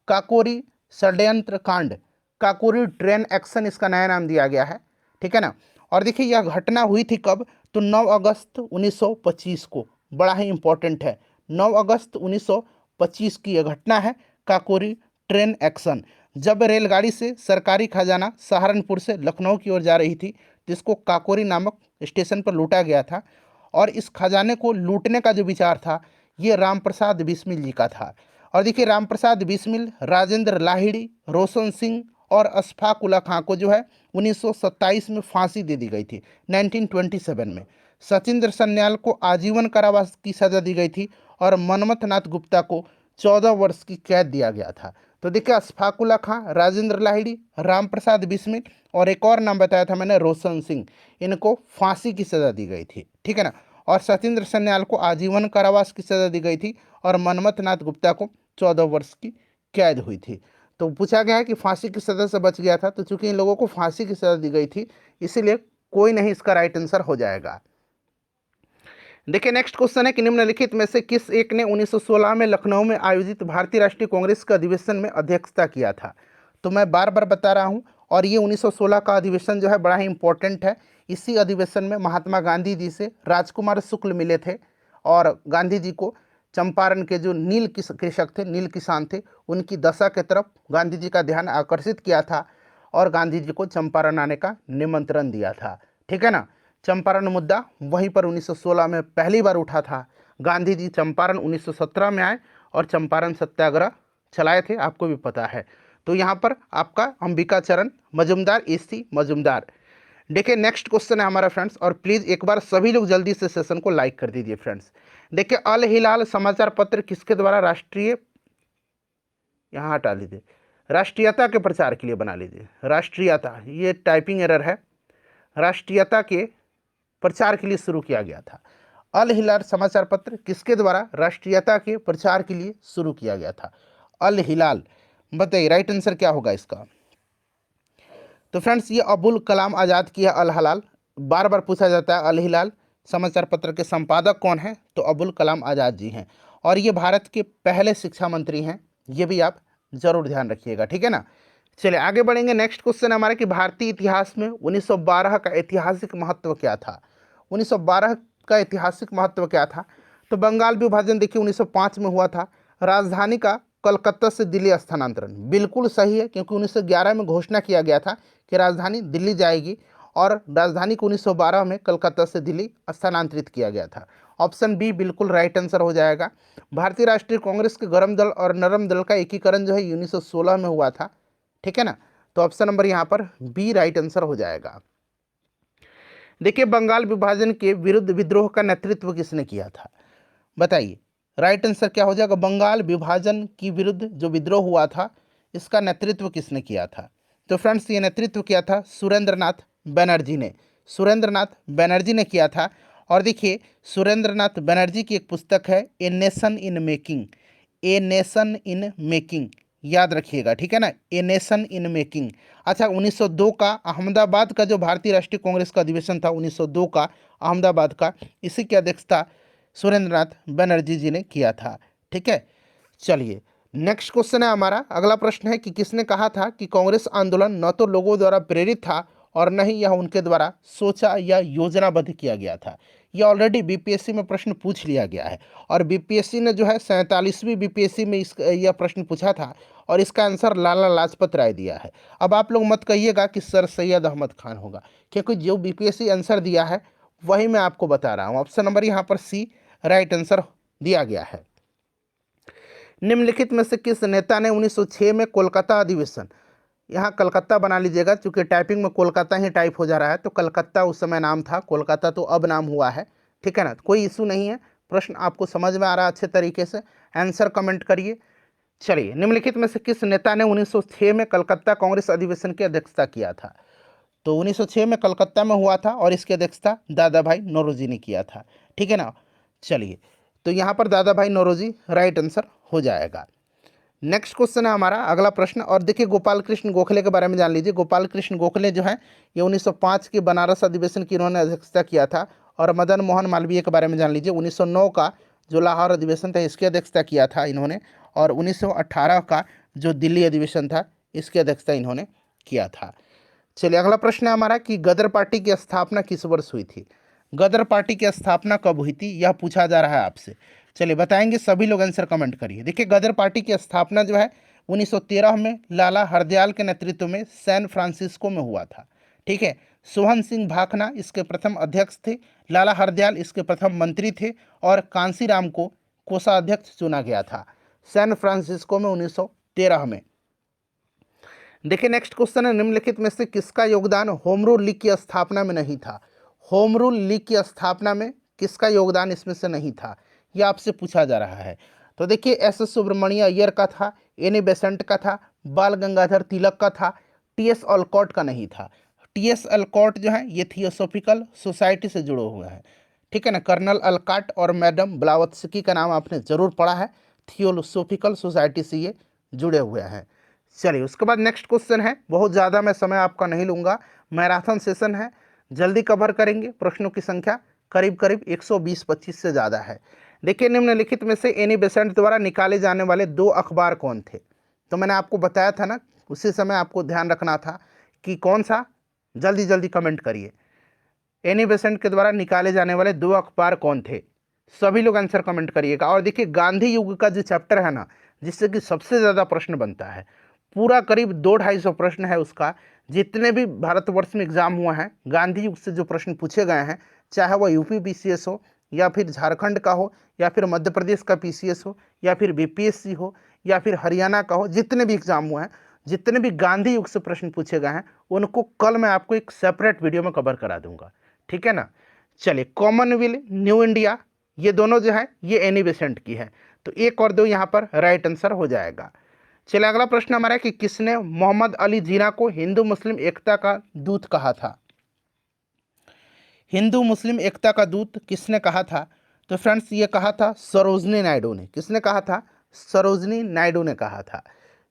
काकोरी षड्यंत्र कांड, काकोरी ट्रेन एक्शन इसका नया नाम दिया गया है, ठीक है ना। और देखिए यह घटना हुई थी कब, तो 9 अगस्त 1925 को, बड़ा ही इंपॉर्टेंट है, 9 अगस्त 1925 की यह घटना है काकोरी ट्रेन एक्शन। जब रेलगाड़ी से सरकारी खजाना सहारनपुर से लखनऊ की ओर जा रही थी, जिसको काकोरी नामक स्टेशन पर लूटा गया था। और इस खजाने को लूटने का जो विचार था ये रामप्रसाद बिस्मिल जी का था। और देखिए रामप्रसाद बिस्मिल, राजेंद्र लाहिड़ी, रोशन सिंह और अशफाक उल्ला खां को जो है 1927 में फांसी दे दी गई थी 1927 में। सचिंद्र सन्याल को आजीवन कारावास की सजा दी गई थी और मनमथ नाथ गुप्ता को 14 वर्ष की कैद दिया गया था। तो देखिए अशफाक उल्ला खां, राजेंद्र लाहिड़ी, रामप्रसाद बिस्मिल और एक और नाम बताया था मैंने रोशन सिंह, इनको फांसी की सज़ा दी गई थी, ठीक है ना। और सचिंद्र सन्याल को आजीवन कारावास की सज़ा दी गई थी और मनमथ नाथ गुप्ता को 14 वर्ष की कैद हुई थी। तो पूछा गया है कि फांसी की सजा से बच गया था, तो चूंकि इन लोगों को फांसी की सजा दी गई थी इसीलिए कोई नहीं इसका राइट आंसर हो जाएगा। देखिए नेक्स्ट क्वेश्चन है कि निम्नलिखित में से किस एक ने 1916 में लखनऊ में आयोजित भारतीय राष्ट्रीय कांग्रेस के अधिवेशन में अध्यक्षता किया था। तो मैं बार बार बता रहा हूं, और ये 1916 का अधिवेशन जो है बड़ा ही इंपॉर्टेंट है। इसी अधिवेशन में महात्मा गांधी जी से राजकुमार शुक्ल मिले थे और गांधी जी को चंपारण के जो नील कृषक थे, नील किसान थे, उनकी दशा के तरफ गांधी जी का ध्यान आकर्षित किया था और गांधी जी को चंपारण आने का निमंत्रण दिया था। ठीक है ना। चंपारण मुद्दा वहीं पर 1916 में पहली बार उठा था। गांधी जी चंपारण 1917 में आए और चंपारण सत्याग्रह चलाए थे, आपको भी पता है। तो यहाँ पर आपका अंबिका चरण मजुमदार, एसी मजुमदार। देखिए नेक्स्ट क्वेश्चन है हमारा फ्रेंड्स, और प्लीज़ एक बार सभी लोग जल्दी से सेशन को लाइक कर दीजिए फ्रेंड्स। देखिए अल हिलाल समाचार पत्र किसके द्वारा राष्ट्रीय, यहाँ हटा लीजिए, राष्ट्रीयता के प्रचार के लिए बना लीजिए। राष्ट्रीयता, ये टाइपिंग एरर है, राष्ट्रीयता के प्रचार के लिए शुरू किया गया था। अल हिलाल समाचार पत्र किसके द्वारा राष्ट्रीयता के प्रचार के लिए शुरू किया गया था? अल हिलाल। बताइए राइट आंसर क्या होगा इसका? तो फ्रेंड्स ये अबुल कलाम आज़ाद की है अल हिलाल। बार बार पूछा जाता है अल हिलाल समाचार पत्र के संपादक कौन है? तो अबुल कलाम आज़ाद जी हैं, और ये भारत के पहले शिक्षा मंत्री हैं, ये भी आप जरूर ध्यान रखिएगा। ठीक है ना। चलिए आगे बढ़ेंगे। नेक्स्ट क्वेश्चन हमारा कि भारतीय इतिहास में 1912 का ऐतिहासिक महत्व क्या था? 1912 का ऐतिहासिक महत्व क्या था? तो बंगाल विभाजन देखिए 1905 में हुआ था। राजधानी का कलकत्ता से दिल्ली स्थानांतरण बिल्कुल सही है, क्योंकि 1911 में घोषणा किया गया था कि राजधानी दिल्ली जाएगी, और राजधानी को 1912 में कलकत्ता से दिल्ली स्थानांतरित किया गया था। ऑप्शन बी बिल्कुल राइट आंसर हो जाएगा। भारतीय राष्ट्रीय कांग्रेस के गर्म दल और नरम दल का एकीकरण जो है 1916 में हुआ था। ठीक है ना। तो ऑप्शन नंबर यहाँ पर बी राइट आंसर हो जाएगा। देखिए बंगाल विभाजन के विरुद्ध विद्रोह का नेतृत्व किसने किया था? बताइए राइट आंसर क्या हो जाएगा? बंगाल विभाजन की विरुद्ध जो विद्रोह हुआ था इसका नेतृत्व किसने किया था? तो फ्रेंड्स ये नेतृत्व किया था सुरेंद्रनाथ बनर्जी ने। सुरेंद्रनाथ बनर्जी ने किया था। और देखिए सुरेंद्रनाथ बनर्जी की एक पुस्तक है a nation in making, a nation in making, याद रखिएगा। ठीक है ना, ए नेशन इन मेकिंग। अच्छा 1902 का अहमदाबाद का जो भारतीय राष्ट्रीय कांग्रेस का अधिवेशन था 1902 का अहमदाबाद का, इसी की अध्यक्षता सुरेंद्रनाथ बनर्जी जी ने किया था। ठीक है। चलिए नेक्स्ट क्वेश्चन है हमारा, अगला प्रश्न है कि किसने कहा था कि कांग्रेस आंदोलन न तो लोगों द्वारा प्रेरित था और न ही यह उनके द्वारा सोचा या योजनाबद्ध किया गया था? यह ऑलरेडी बीपीएससी में प्रश्न पूछ लिया गया है, और बीपीएससी ने जो है 47वीं बीपीएससी में यह प्रश्न पूछा था, और इसका आंसर लाला लाजपत राय दिया है। अब आप लोग मत कहिएगा कि सर सैयद अहमद खान होगा, क्योंकि जो बीपीएससी आंसर दिया है वही मैं आपको बता रहा हूँ। ऑप्शन नंबर यहाँ पर सी राइट आंसर दिया गया है। निम्नलिखित में से किस नेता ने 1906 में कोलकाता अधिवेशन, यहाँ कलकत्ता बना लीजिएगा क्योंकि टाइपिंग में कोलकाता ही टाइप हो जा रहा है, तो कलकत्ता उस समय नाम था, कोलकाता तो अब नाम हुआ है। ठीक है ना, कोई इशू नहीं है। प्रश्न आपको समझ में आ रहा है अच्छे तरीके से, आंसर कमेंट करिए। चलिए निम्नलिखित में से किस नेता ने 1906 में कलकत्ता कांग्रेस अधिवेशन की अध्यक्षता किया था? तो 1906 में कलकत्ता में हुआ था और इसकी अध्यक्षता दादा भाई नौरोजी ने किया था। ठीक है ना। चलिए तो यहाँ पर दादा भाई नौरोजी राइट आंसर हो जाएगा। नेक्स्ट क्वेश्चन है हमारा अगला प्रश्न, और देखिए गोपाल कृष्ण गोखले के बारे में जान लीजिए। गोपाल कृष्ण गोखले जो है ये 1905 के बनारस अधिवेशन की इन्होंने अध्यक्षता किया था। और मदन मोहन मालवीय के बारे में जान लीजिए, 1909 का जो लाहौर अधिवेशन था इसकी अध्यक्षता किया था इन्होंने, और 1918 का जो दिल्ली अधिवेशन था इसकी अध्यक्षता इन्होंने किया था। चलिए अगला प्रश्न है हमारा कि गदर पार्टी की स्थापना किस वर्ष हुई थी? गदर पार्टी की स्थापना कब हुई थी यह पूछा जा रहा है आपसे। चलिए बताएंगे, सभी लोग आंसर कमेंट करिए। देखिए गदर पार्टी की स्थापना जो है 1913 में लाला हरदयाल के नेतृत्व में सैन फ्रांसिस्को में हुआ था। ठीक है। सोहन सिंह भाखना इसके प्रथम अध्यक्ष थे, लाला हरदयाल इसके प्रथम मंत्री थे, और कांसीराम को कोषाध्यक्ष चुना गया था सैन फ्रांसिस्को में 1913 में। देखिए नेक्स्ट क्वेश्चन है, निम्नलिखित में से किसका योगदान होम रूल लीग की स्थापना में नहीं था? होम रूल लीग की स्थापना में किसका योगदान इसमें से नहीं था, यह आपसे पूछा जा रहा है। तो देखिए एस सुब्रमण्य अय्यर का था, एन बेसेंट का था, बाल गंगाधर तिलक का था, टीएस ऑलकॉट का नहीं था। टीएस ऑलकॉट जो है ये थियोसॉफिकल सोसाइटी से जुड़े हुए हैं। ठीक है ना। कर्नल अलकाट और मैडम ब्लावत्स्की का नाम आपने जरूर पढ़ा है, थियोसॉफिकल सोसाइटी से ये जुड़े हुए हैं। चलिए उसके बाद नेक्स्ट क्वेश्चन है, बहुत ज़्यादा मैं समय आपका नहीं लूँगा, मैराथन सेशन है, जल्दी कवर करेंगे। प्रश्नों की संख्या करीब करीब 120-25 से ज़्यादा है। देखिए निम्नलिखित में से एनी बेसेंट द्वारा निकाले जाने वाले 2 अखबार कौन थे? तो मैंने आपको बताया था ना, उसी समय आपको ध्यान रखना था कि कौन सा, जल्दी जल्दी कमेंट करिए। एनी बेसेंट के द्वारा निकाले जाने वाले 2 अखबार कौन थे? सभी लोग आंसर कमेंट करिएगा। और देखिए गांधी युग का जो चैप्टर है ना, जिससे कि सबसे ज़्यादा प्रश्न बनता है, पूरा करीब 200-250 प्रश्न है उसका। जितने भी भारतवर्ष में एग्जाम हुआ है, गांधी युग से जो प्रश्न पूछे गए हैं, चाहे वह यूपी बीसीएस हो, या फिर झारखंड का हो, या फिर मध्य प्रदेश का पीसीएस हो, या फिर बीपीएससी हो, या फिर हरियाणा का हो, जितने भी एग्जाम हुए हैं, जितने भी गांधी युग से प्रश्न पूछे गए हैं, उनको कल मैं आपको एक सेपरेट वीडियो में कवर करा दूंगा, ठीक है ना। चलिए कॉमनवेल्थ, न्यू इंडिया, ये दोनों जो है ये एनी बेसेंट की है, तो 1 और 2 यहाँ पर राइट आंसर हो जाएगा। चलिए अगला प्रश्न हमारा है कि किसने मोहम्मद अली जिन्ना को हिंदू मुस्लिम एकता का दूत कहा था? हिंदू मुस्लिम एकता का दूत किसने कहा था? तो फ्रेंड्स ये कहा था सरोजनी नायडू ने। किसने कहा था? सरोजनी नायडू ने कहा था।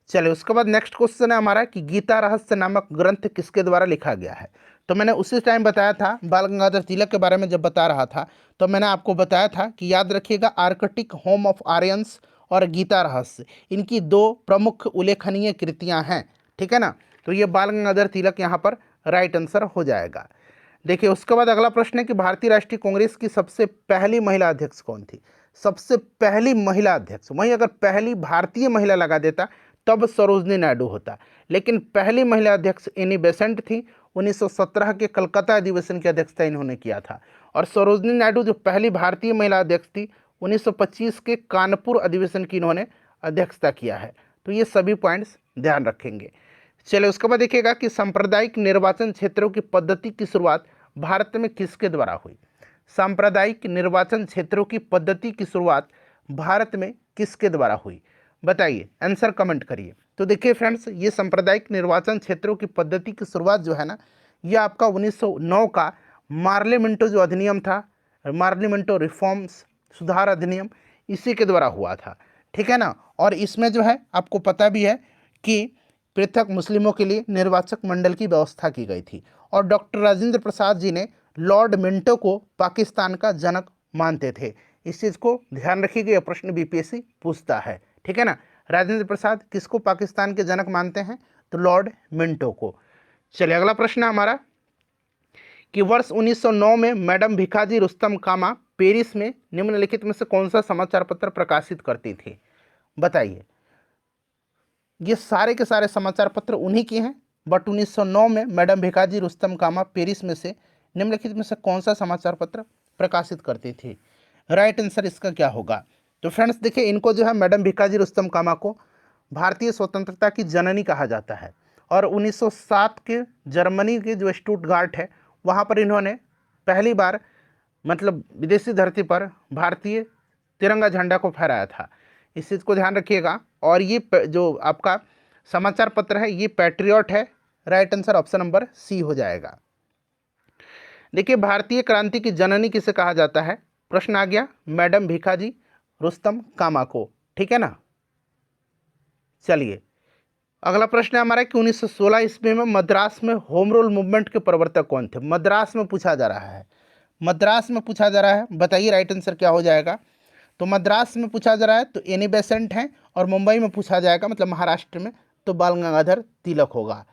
चलिए उसके बाद नेक्स्ट क्वेश्चन है हमारा कि गीता रहस्य नामक ग्रंथ किसके द्वारा लिखा गया है? तो मैंने उसी टाइम बताया था, बाल गंगाधर तिलक के बारे में जब बता रहा था, तो मैंने आपको बताया था कि याद रखिएगा आर्कटिक होम ऑफ आर्यंस और गीता रहस्य, इनकी 2 प्रमुख उल्लेखनीय कृतियां हैं, ठीक है ना। तो ये बाल गंगाधर तिलक यहाँ पर राइट आंसर हो जाएगा। देखिए उसके बाद अगला प्रश्न है कि भारतीय राष्ट्रीय कांग्रेस की सबसे पहली महिला अध्यक्ष कौन थी? सबसे पहली महिला अध्यक्ष, वहीं अगर पहली भारतीय महिला लगा देता तब सरोजनी नायडू होता, लेकिन पहली महिला अध्यक्ष एनी बेसेंट थी। 1917 के कलकत्ता अधिवेशन की अध्यक्षता इन्होंने किया था। और सरोजनी नायडू जो पहली भारतीय महिला अध्यक्ष थी, 1925 के कानपुर अधिवेशन की इन्होंने अध्यक्षता किया है। तो ये सभी पॉइंट्स ध्यान रखेंगे। चलिए उसके बाद देखिएगा कि सांप्रदायिक निर्वाचन क्षेत्रों की पद्धति की शुरुआत भारत में किसके द्वारा हुई? सांप्रदायिक निर्वाचन क्षेत्रों की पद्धति की शुरुआत भारत में किसके द्वारा हुई? बताइए, आंसर कमेंट करिए। तो देखिए फ्रेंड्स, ये सांप्रदायिक निर्वाचन क्षेत्रों की पद्धति की शुरुआत जो है ना, ये आपका 1909 का मार्लिमेंटो जो अधिनियम था, मार्लिमेंटो रिफॉर्म्स, सुधार अधिनियम, इसी के द्वारा हुआ था, ठीक है ना। और इसमें जो है आपको पता भी है कि पृथक मुस्लिमों के लिए निर्वाचक मंडल की व्यवस्था की गई थी। और डॉक्टर राजेंद्र प्रसाद जी ने लॉर्ड मिंटो को पाकिस्तान का जनक मानते थे। इस चीज़ को ध्यान रखिएगा, यह प्रश्न बीपीएससी पूछता है, ठीक है ना। राजेंद्र प्रसाद किसको पाकिस्तान के जनक मानते हैं? तो लॉर्ड मिंटो को। चलिए अगला प्रश्न है हमारा कि वर्ष 1909 में मैडम भिखाजी रुस्तम कामा पेरिस में निम्नलिखित में से कौन सा समाचार पत्र प्रकाशित करती थी? बताइए। ये सारे के सारे समाचार पत्र उन्हीं के हैं, बट 1909 में मैडम भिखाजी रुस्तम कामा पेरिस में से निम्नलिखित में से कौन सा समाचार पत्र प्रकाशित करती थी? राइट आंसर इसका क्या होगा? तो फ्रेंड्स देखिए, इनको जो है मैडम भिखाजी रुस्तम कामा को भारतीय स्वतंत्रता की जननी कहा जाता है। और 1907 के जर्मनी के जो स्टुटगार्ट है, वहाँ पर इन्होंने पहली बार मतलब विदेशी धरती पर भारतीय तिरंगा झंडा को फहराया था। इस चीज़ को ध्यान रखिएगा। और ये जो आपका समाचार पत्र है ये पैट्रियट है। Right answer option number C हो जाएगा। देखिए भारतीय क्रांति की जननी किसे कहा जाता है? प्रश्न आ गया मैडम भिखाजी रुस्तम कामा को, ठीक है ना। चलिए अगला प्रश्न है हमारा कि 1916 ईस्वी में मद्रास में होम रूल मूवमेंट के प्रवर्तक कौन थे? मद्रास में पूछा जा रहा है, मद्रास में पूछा जा रहा है। बताइए राइट आंसर क्या हो जाएगा? तो मद्रास में पूछा जा रहा है तो एनी बेसेंट है, और मुंबई में पूछा जाएगा मतलब महाराष्ट्र में तो बाल गंगाधर तिलक होगा।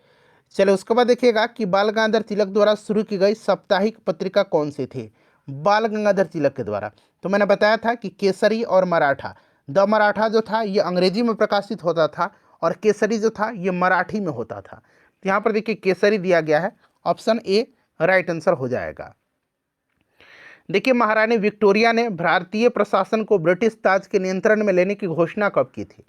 चलिए उसके बाद देखिएगा कि बाल गंगाधर तिलक द्वारा शुरू की गई साप्ताहिक पत्रिका कौन सी थी? बाल गंगाधर तिलक के द्वारा। तो मैंने बताया था कि केसरी और मराठा। द मराठा जो था ये अंग्रेजी में प्रकाशित होता था, और केसरी जो था ये मराठी में होता था। तो यहाँ पर देखिए केसरी दिया गया है, ऑप्शन ए राइट आंसर हो जाएगा। देखिए महारानी विक्टोरिया ने भारतीय प्रशासन को ब्रिटिश ताज के नियंत्रण में लेने की घोषणा कब की थी?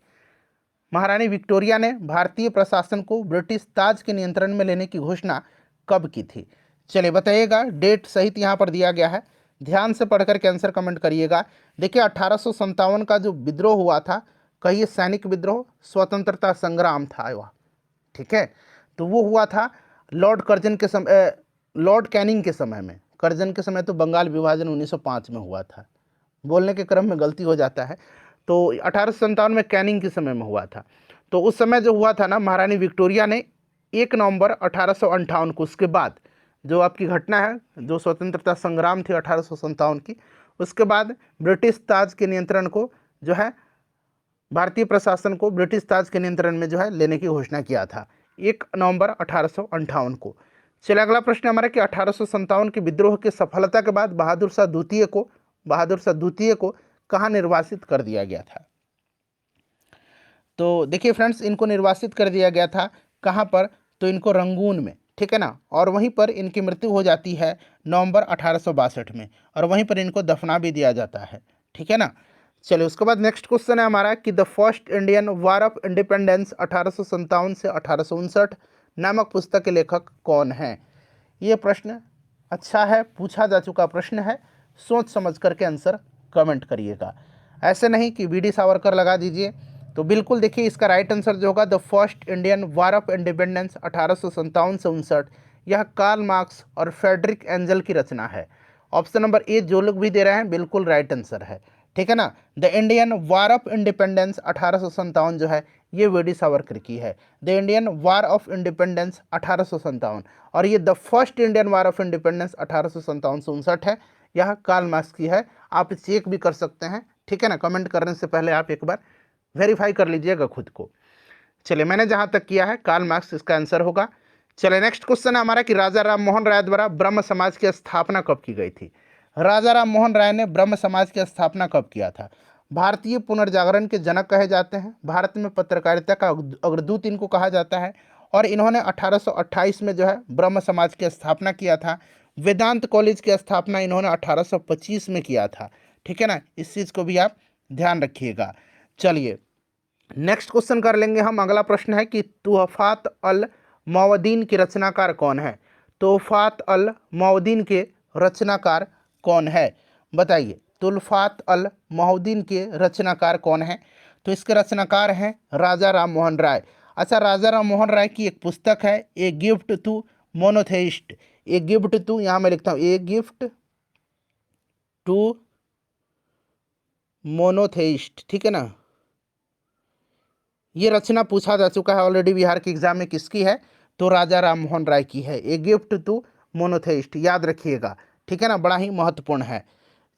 महारानी विक्टोरिया ने भारतीय प्रशासन को ब्रिटिश ताज के नियंत्रण में लेने की घोषणा कब की थी? चलिए बताइएगा, डेट सहित यहाँ पर दिया गया है, ध्यान से पढ़कर के आंसर कमेंट करिएगा। देखिए 1857 का जो विद्रोह हुआ था, कहिए सैनिक विद्रोह, स्वतंत्रता संग्राम था वह, ठीक है। तो वो हुआ था लॉर्ड कर्जन के समय, लॉर्ड कैनिंग के समय में। कर्जन के समय तो बंगाल विभाजन 1905 में हुआ था, बोलने के क्रम में गलती हो जाता है। तो 1857 में कैनिंग के समय में हुआ था। तो उस समय जो हुआ था ना, महारानी विक्टोरिया ने 1 नवंबर 1858 को, उसके बाद जो आपकी घटना है, जो स्वतंत्रता संग्राम थी 1857 की, उसके बाद ब्रिटिश ताज के नियंत्रण को जो है, भारतीय प्रशासन को ब्रिटिश ताज के नियंत्रण में जो है लेने की घोषणा किया था 1 नवंबर 1858 को। चलिए अगला प्रश्न हमारा कि 1857 के विद्रोह की सफलता के बाद बहादुर शाह द्वितीय को कहाँ निर्वासित कर दिया गया था। तो देखिए फ्रेंड्स, इनको निर्वासित कर दिया गया था कहाँ पर, तो इनको रंगून में, ठीक है ना, और वहीं पर इनकी मृत्यु हो जाती है नवंबर 1862 में, और वहीं पर इनको दफना भी दिया जाता है, ठीक है ना। चलिए उसके बाद नेक्स्ट क्वेश्चन है हमारा कि the first Indian war of independence 1857 से 1859 नामक पुस्तक के लेखक कौन हैं। ये प्रश्न अच्छा है, पूछा जा चुका प्रश्न है, सोच समझ करके आंसर कमेंट करिएगा, ऐसे नहीं कि वी डी सावरकर लगा दीजिए। तो बिल्कुल देखिए, इसका राइट आंसर जो होगा the first Indian war of independence 1857 से 59, यह कार्ल मार्क्स और फ्रेडरिक एंजल की रचना है। ऑप्शन नंबर ए जो लोग भी दे रहे हैं बिल्कुल राइट आंसर है, ठीक है ना। The Indian war of independence 1857 जो है ये वी डी सावरकर की है, the Indian war of independence 1857, और ये the first Indian war of independence 1857 से 59 है, यह कार्ल मार्क्स की है। आप चेक भी कर सकते हैं, ठीक है ना, कमेंट करने से पहले आप एक बार वेरीफाई कर लीजिएगा खुद को। चलिए मैंने जहां तक किया है कार्ल मार्क्स इसका आंसर होगा। चलिए नेक्स्ट क्वेश्चन है हमारा कि राजा राम मोहन राय द्वारा ब्रह्म समाज की स्थापना कब की गई थी। राजा राम मोहन राय ने ब्रह्म समाज की स्थापना कब किया था। भारतीय पुनर्जागरण के जनक कहे जाते हैं, भारत में पत्रकारिता का अग्रदूत इनको कहा जाता है, और इन्होंने 1828 में जो है ब्रह्म समाज की स्थापना किया था। वेदांत कॉलेज की स्थापना इन्होंने 1825 में किया था, ठीक है ना, इस चीज़ को भी आप ध्यान रखिएगा। चलिए नेक्स्ट क्वेश्चन कर लेंगे हम। अगला प्रश्न है कि तुहफात अल मौदीन के रचनाकार कौन है। तुहफात अल मौदीन के रचनाकार कौन है, बताइए। तुल्फात अल मौदीन के रचनाकार कौन है, तो इसके रचनाकार हैं राजा राम मोहन राय। अच्छा, राजा राम मोहन राय की एक पुस्तक है a gift to monotheist, a gift to, यहाँ मैं लिखता हूँ ए गिफ्ट टू मोनोथेइस्ट, ठीक है ना। ये रचना पूछा जा चुका है ऑलरेडी बिहार के एग्जाम में, किसकी है, तो राजा राम मोहन राय की है, ए गिफ्ट टू मोनोथेइस्ट, याद रखिएगा, ठीक है ना, बड़ा ही महत्वपूर्ण है।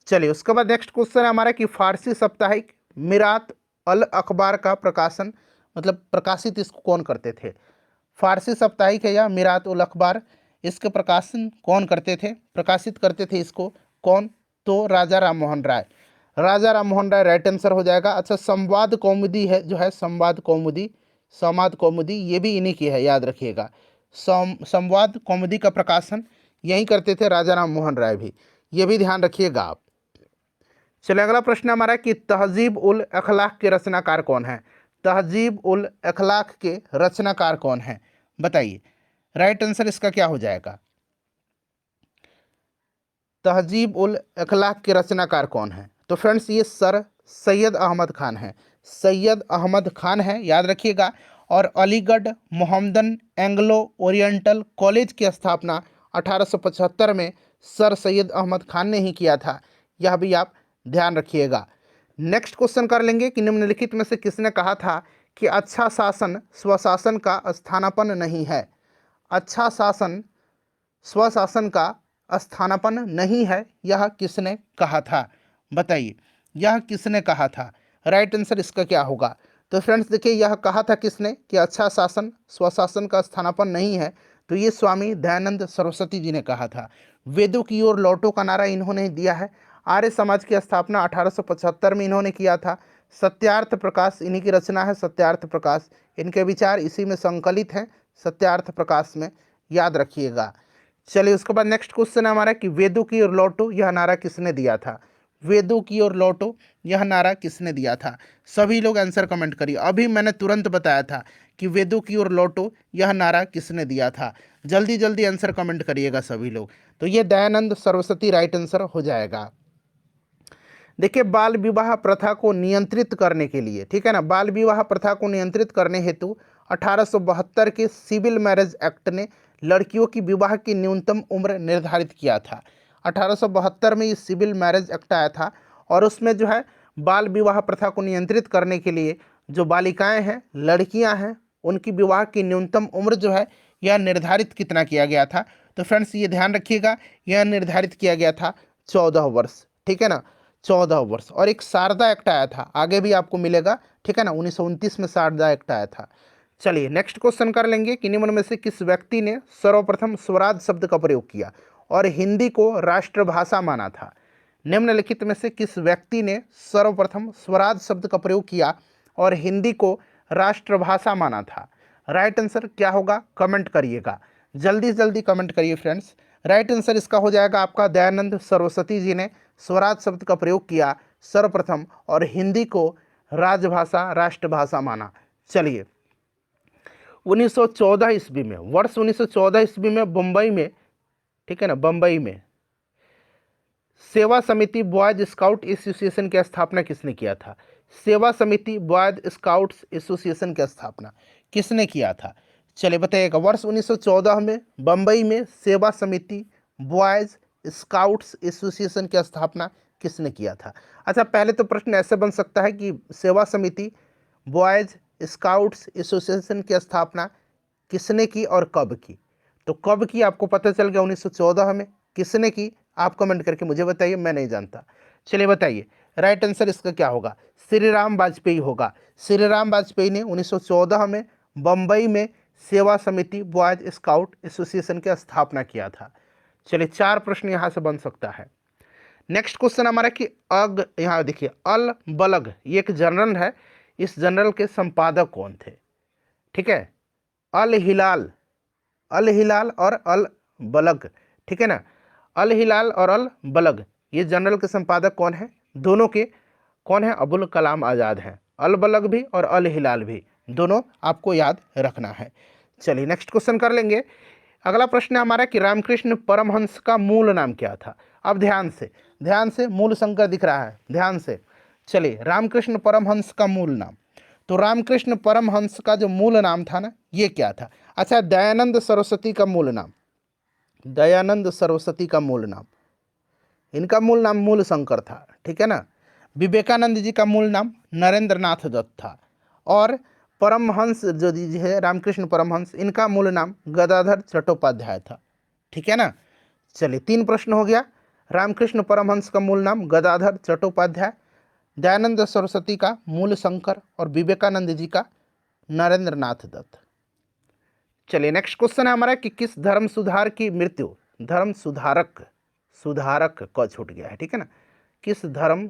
चलिए उसके बाद नेक्स्ट क्वेश्चन है हमारा कि फारसी साप्ताहिक मिरात अल अखबार का प्रकाशन, मतलब प्रकाशित इसको कौन करते थे। फारसी साप्ताहिक है या मिरात उल अखबार, इसके प्रकाशन कौन करते थे, प्रकाशित करते थे इसको कौन, तो राजा राम मोहन राय। राजा राम मोहन राय राइट आंसर हो जाएगा। अच्छा, संवाद कौमुदी है जो है, संवाद कौमुदी ये भी इन्हीं की है, याद रखिएगा। संवाद कौमुदी का प्रकाशन यही करते थे राजा राम मोहन राय भी, ये भी ध्यान रखिएगा आप। चलिए अगला प्रश्न हमारा कि तहजीब उल अखलाक के रचनाकार कौन है। तहजीब उल अखलाक के रचनाकार कौन है, बताइए। राइट आंसर इसका क्या हो जाएगा, तहजीब उल अखलाक के रचनाकार कौन है, तो फ्रेंड्स ये सर सैयद अहमद खान है, सैयद अहमद खान है, याद रखिएगा। और Aligarh Mohammedan Anglo oriental college की स्थापना 1875 में सर सैयद अहमद खान ने ही किया था, यह भी आप ध्यान रखिएगा। नेक्स्ट क्वेश्चन कर लेंगे कि निम्नलिखित में से किसने कहा था कि अच्छा शासन स्वशासन का स्थानापन्न नहीं है। अच्छा शासन स्वशासन का स्थानापन्न नहीं है, यह किसने कहा था, बताइए, यह किसने कहा था। राइट आंसर इसका क्या होगा, तो फ्रेंड्स देखिए यह कहा था किसने कि अच्छा शासन स्वशासन का स्थानापन्न नहीं है, तो ये स्वामी दयानंद सरस्वती जी ने कहा था। वेदों की ओर लौटो का नारा इन्होंने दिया है। आर्य समाज की स्थापना 1875 में इन्होंने किया था। सत्यार्थ प्रकाश इन्हीं की रचना है, सत्यार्थ प्रकाश, इनके विचार इसी में संकलित हैं, सत्यार्थ प्रकाश में, याद रखिएगा। चलिए उसके बाद नेक्स्ट क्वेश्चन है हमारा कि वेदों की ओर लौटो यह नारा किसने दिया था। वेदों की ओर लौटो यह नारा किसने दिया था, सभी लोग आंसर कमेंट करिए। अभी मैंने तुरंत बताया था कि वेदों की ओर लौटो यह नारा किसने दिया था, जल्दी जल्दी आंसर कमेंट करिएगा सभी लोग। तो ये दयानंद सरस्वती राइट आंसर हो जाएगा। देखिए बाल विवाह प्रथा को नियंत्रित करने के लिए, ठीक है ना, बाल विवाह प्रथा को नियंत्रित करने हेतु 1872 के सिविल मैरिज एक्ट ने लड़कियों की विवाह की न्यूनतम उम्र निर्धारित किया था। 1872 में ये सिविल मैरिज एक्ट आया था, और उसमें जो है बाल विवाह प्रथा को नियंत्रित करने के लिए जो बालिकाएं हैं, लड़कियां हैं, उनकी विवाह की न्यूनतम उम्र जो है यह निर्धारित कितना किया गया था? तो फ्रेंड्स ये ध्यान रखिएगा, यह निर्धारित किया गया था 14 वर्ष, ठीक है ना, 14 वर्ष। और एक शारदा एक्ट आया था, आगे भी आपको मिलेगा, ठीक है ना, 1929 में शारदा एक्ट आया था। चलिए नेक्स्ट क्वेश्चन कर लेंगे कि निम्न में से किस व्यक्ति ने सर्वप्रथम स्वराज शब्द का प्रयोग किया और हिंदी को राष्ट्रभाषा माना था? निम्नलिखित में से किस व्यक्ति ने सर्वप्रथम स्वराज शब्द का प्रयोग किया और हिंदी को राष्ट्रभाषा माना था? राइट आंसर क्या होगा, कमेंट करिएगा, जल्दी से जल्दी कमेंट करिए फ्रेंड्स। राइट आंसर इसका हो जाएगा आपका दयानंद सरस्वती जी ने स्वराज शब्द का प्रयोग किया सर्वप्रथम और हिंदी को राजभाषा, राष्ट्रभाषा माना। चलिए 1914 ईस्वी में, वर्ष 1914 ईस्वी में बम्बई में, ठीक है ना, बम्बई में सेवा समिति बॉयज स्काउट एसोसिएशन की स्थापना किसने किया था? सेवा समिति बॉयज स्काउट्स एसोसिएशन की स्थापना किसने किया था? चलिए बताइएगा, वर्ष 1914 में बम्बई में सेवा समिति बॉयज स्काउट्स एसोसिएशन की स्थापना किसने किया था? अच्छा, पहले तो प्रश्न ऐसे बन सकता है कि सेवा समिति बॉयज स्काउट्स एसोसिएशन की स्थापना किसने की और कब की? तो कब की आपको पता चल गया, 1914 में। किसने की आप कमेंट करके मुझे बताइए, मैं नहीं जानता। चलिए बताइए, राइट आंसर इसका क्या होगा? श्री राम वाजपेयी होगा। श्री राम वाजपेयी ने 1914 में बम्बई में सेवा समिति बॉयज स्काउट एसोसिएशन की स्थापना किया था। चलिए 4 प्रश्न यहाँ से बन सकता है। नेक्स्ट क्वेश्चन हमारा कि यहाँ देखिए, अल बलग ये एक जर्नल है, इस जर्नल के संपादक कौन थे? ठीक है, अल हिलाल और अल बलग, ठीक है ना, अल हिलाल और अल बलग, ये जर्नल के संपादक कौन है? दोनों के कौन है? अबुल कलाम आज़ाद हैं। अल बलग भी और अल हिलाल भी, दोनों आपको याद रखना है। चलिए नेक्स्ट क्वेश्चन कर लेंगे। अगला प्रश्न है हमारा कि रामकृष्ण परमहंस का मूल नाम क्या था? अब ध्यान से मूल शंकर दिख रहा है, ध्यान से। चलिए रामकृष्ण परमहंस का मूल नाम, तो रामकृष्ण परमहंस का जो मूल नाम था ना, ये क्या था? अच्छा, दयानंद सरस्वती का मूल नाम, दयानंद सरस्वती का मूल नाम, इनका मूल नाम मूल शंकर था, ठीक है ना। विवेकानंद जी का मूल नाम नरेंद्र नाथ दत्त था। और परमहंस जो जी है, रामकृष्ण परमहंस, इनका मूल नाम गदाधर चट्टोपाध्याय था, ठीक है ना। चलिए 3 प्रश्न हो गया। रामकृष्ण परमहंस का मूल नाम गदाधर चट्टोपाध्याय, दयानंद सरस्वती का मूल शंकर और विवेकानंद जी का नरेंद्र नाथ दत्त। चलिए नेक्स्ट क्वेश्चन है हमारा कि किस धर्म सुधार की मृत्यु, धर्म सुधारक क छूट गया है, ठीक है ना, किस धर्म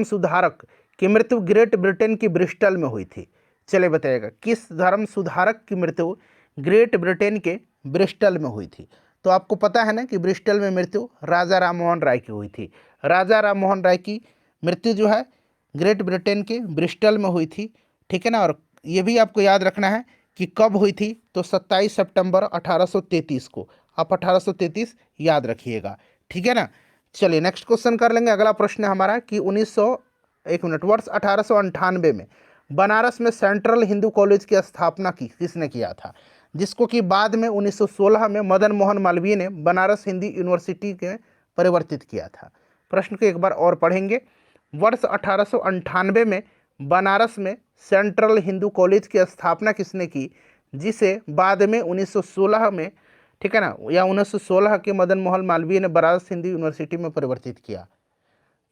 सुधारक की मृत्यु ग्रेट ब्रिटेन की ब्रिस्टल में हुई थी? चलिए बताइएगा, किस धर्म सुधारक की मृत्यु ग्रेट ब्रिटेन के ब्रिस्टल में हुई थी? तो आपको पता है ना कि ब्रिस्टल में मृत्यु राजा राममोहन राय की हुई थी। राजा राममोहन राय की मृत्यु जो है ग्रेट ब्रिटेन के ब्रिस्टल में हुई थी, ठीक है ना। और ये भी आपको याद रखना है कि कब हुई थी, तो 27 सितंबर 1833 को। आप 1833 याद रखिएगा, ठीक है ना। चलिए नेक्स्ट क्वेश्चन कर लेंगे। अगला प्रश्न है हमारा कि वर्ष 1898 में बनारस में सेंट्रल हिंदू कॉलेज की स्थापना किसने किया था, जिसको कि बाद में 1916 में मदन मोहन मालवीय ने बनारस हिंदी यूनिवर्सिटी के परिवर्तित किया था? प्रश्न को एक बार और पढ़ेंगे। वर्ष 1898 में बनारस में सेंट्रल हिंदू कॉलेज की स्थापना किसने की, जिसे बाद में 1916 में, ठीक है ना, या 1916 के मदन मोहन मालवीय ने बनारस हिंदू यूनिवर्सिटी में परिवर्तित किया?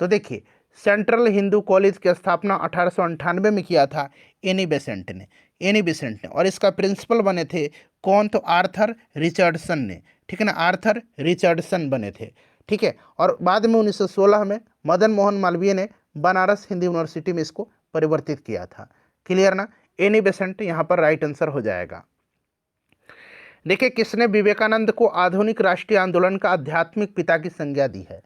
तो देखिए, सेंट्रल हिंदू कॉलेज की स्थापना 1898 में किया था एनी बेसेंट ने, और इसका प्रिंसिपल बने थे कौन? तो आर्थर रिचर्डसन ने, ठीक है ना, आर्थर रिचर्डसन बने थे, ठीक है। और बाद में 1916 में मदन मोहन मालवीय ने बनारस हिंदू यूनिवर्सिटी में इसको परिवर्तित किया था। क्लियर ना? एनी बेसेंट यहाँ पर राइट आंसर हो जाएगा। देखिए, किसने विवेकानंद को आधुनिक राष्ट्रीय आंदोलन का आध्यात्मिक पिता की संज्ञा दी है?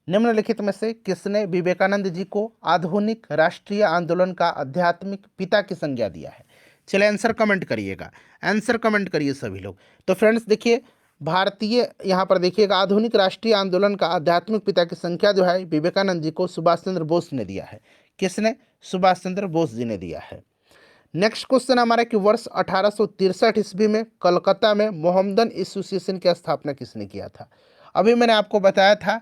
निम्नलिखित में से किसने विवेकानंद जी को आधुनिक राष्ट्रीय आंदोलन का आध्यात्मिक पिता की संज्ञा दिया है? चलिए आंसर कमेंट करिएगा, आंसर कमेंट करिए सभी लोग। तो फ्रेंड्स देखिए, भारतीय यहाँ पर देखिएगा, आधुनिक राष्ट्रीय आंदोलन का आध्यात्मिक पिता की संख्या जो है विवेकानंद जी को सुभाष चंद्र बोस ने दिया है। किसने? सुभाष चंद्र बोस जी ने दिया है। नेक्स्ट क्वेश्चन हमारा कि वर्ष 1863 ईस्वी में कलकत्ता में मोहम्मदन एसोसिएशन की स्थापना किसने किया था? अभी मैंने आपको बताया था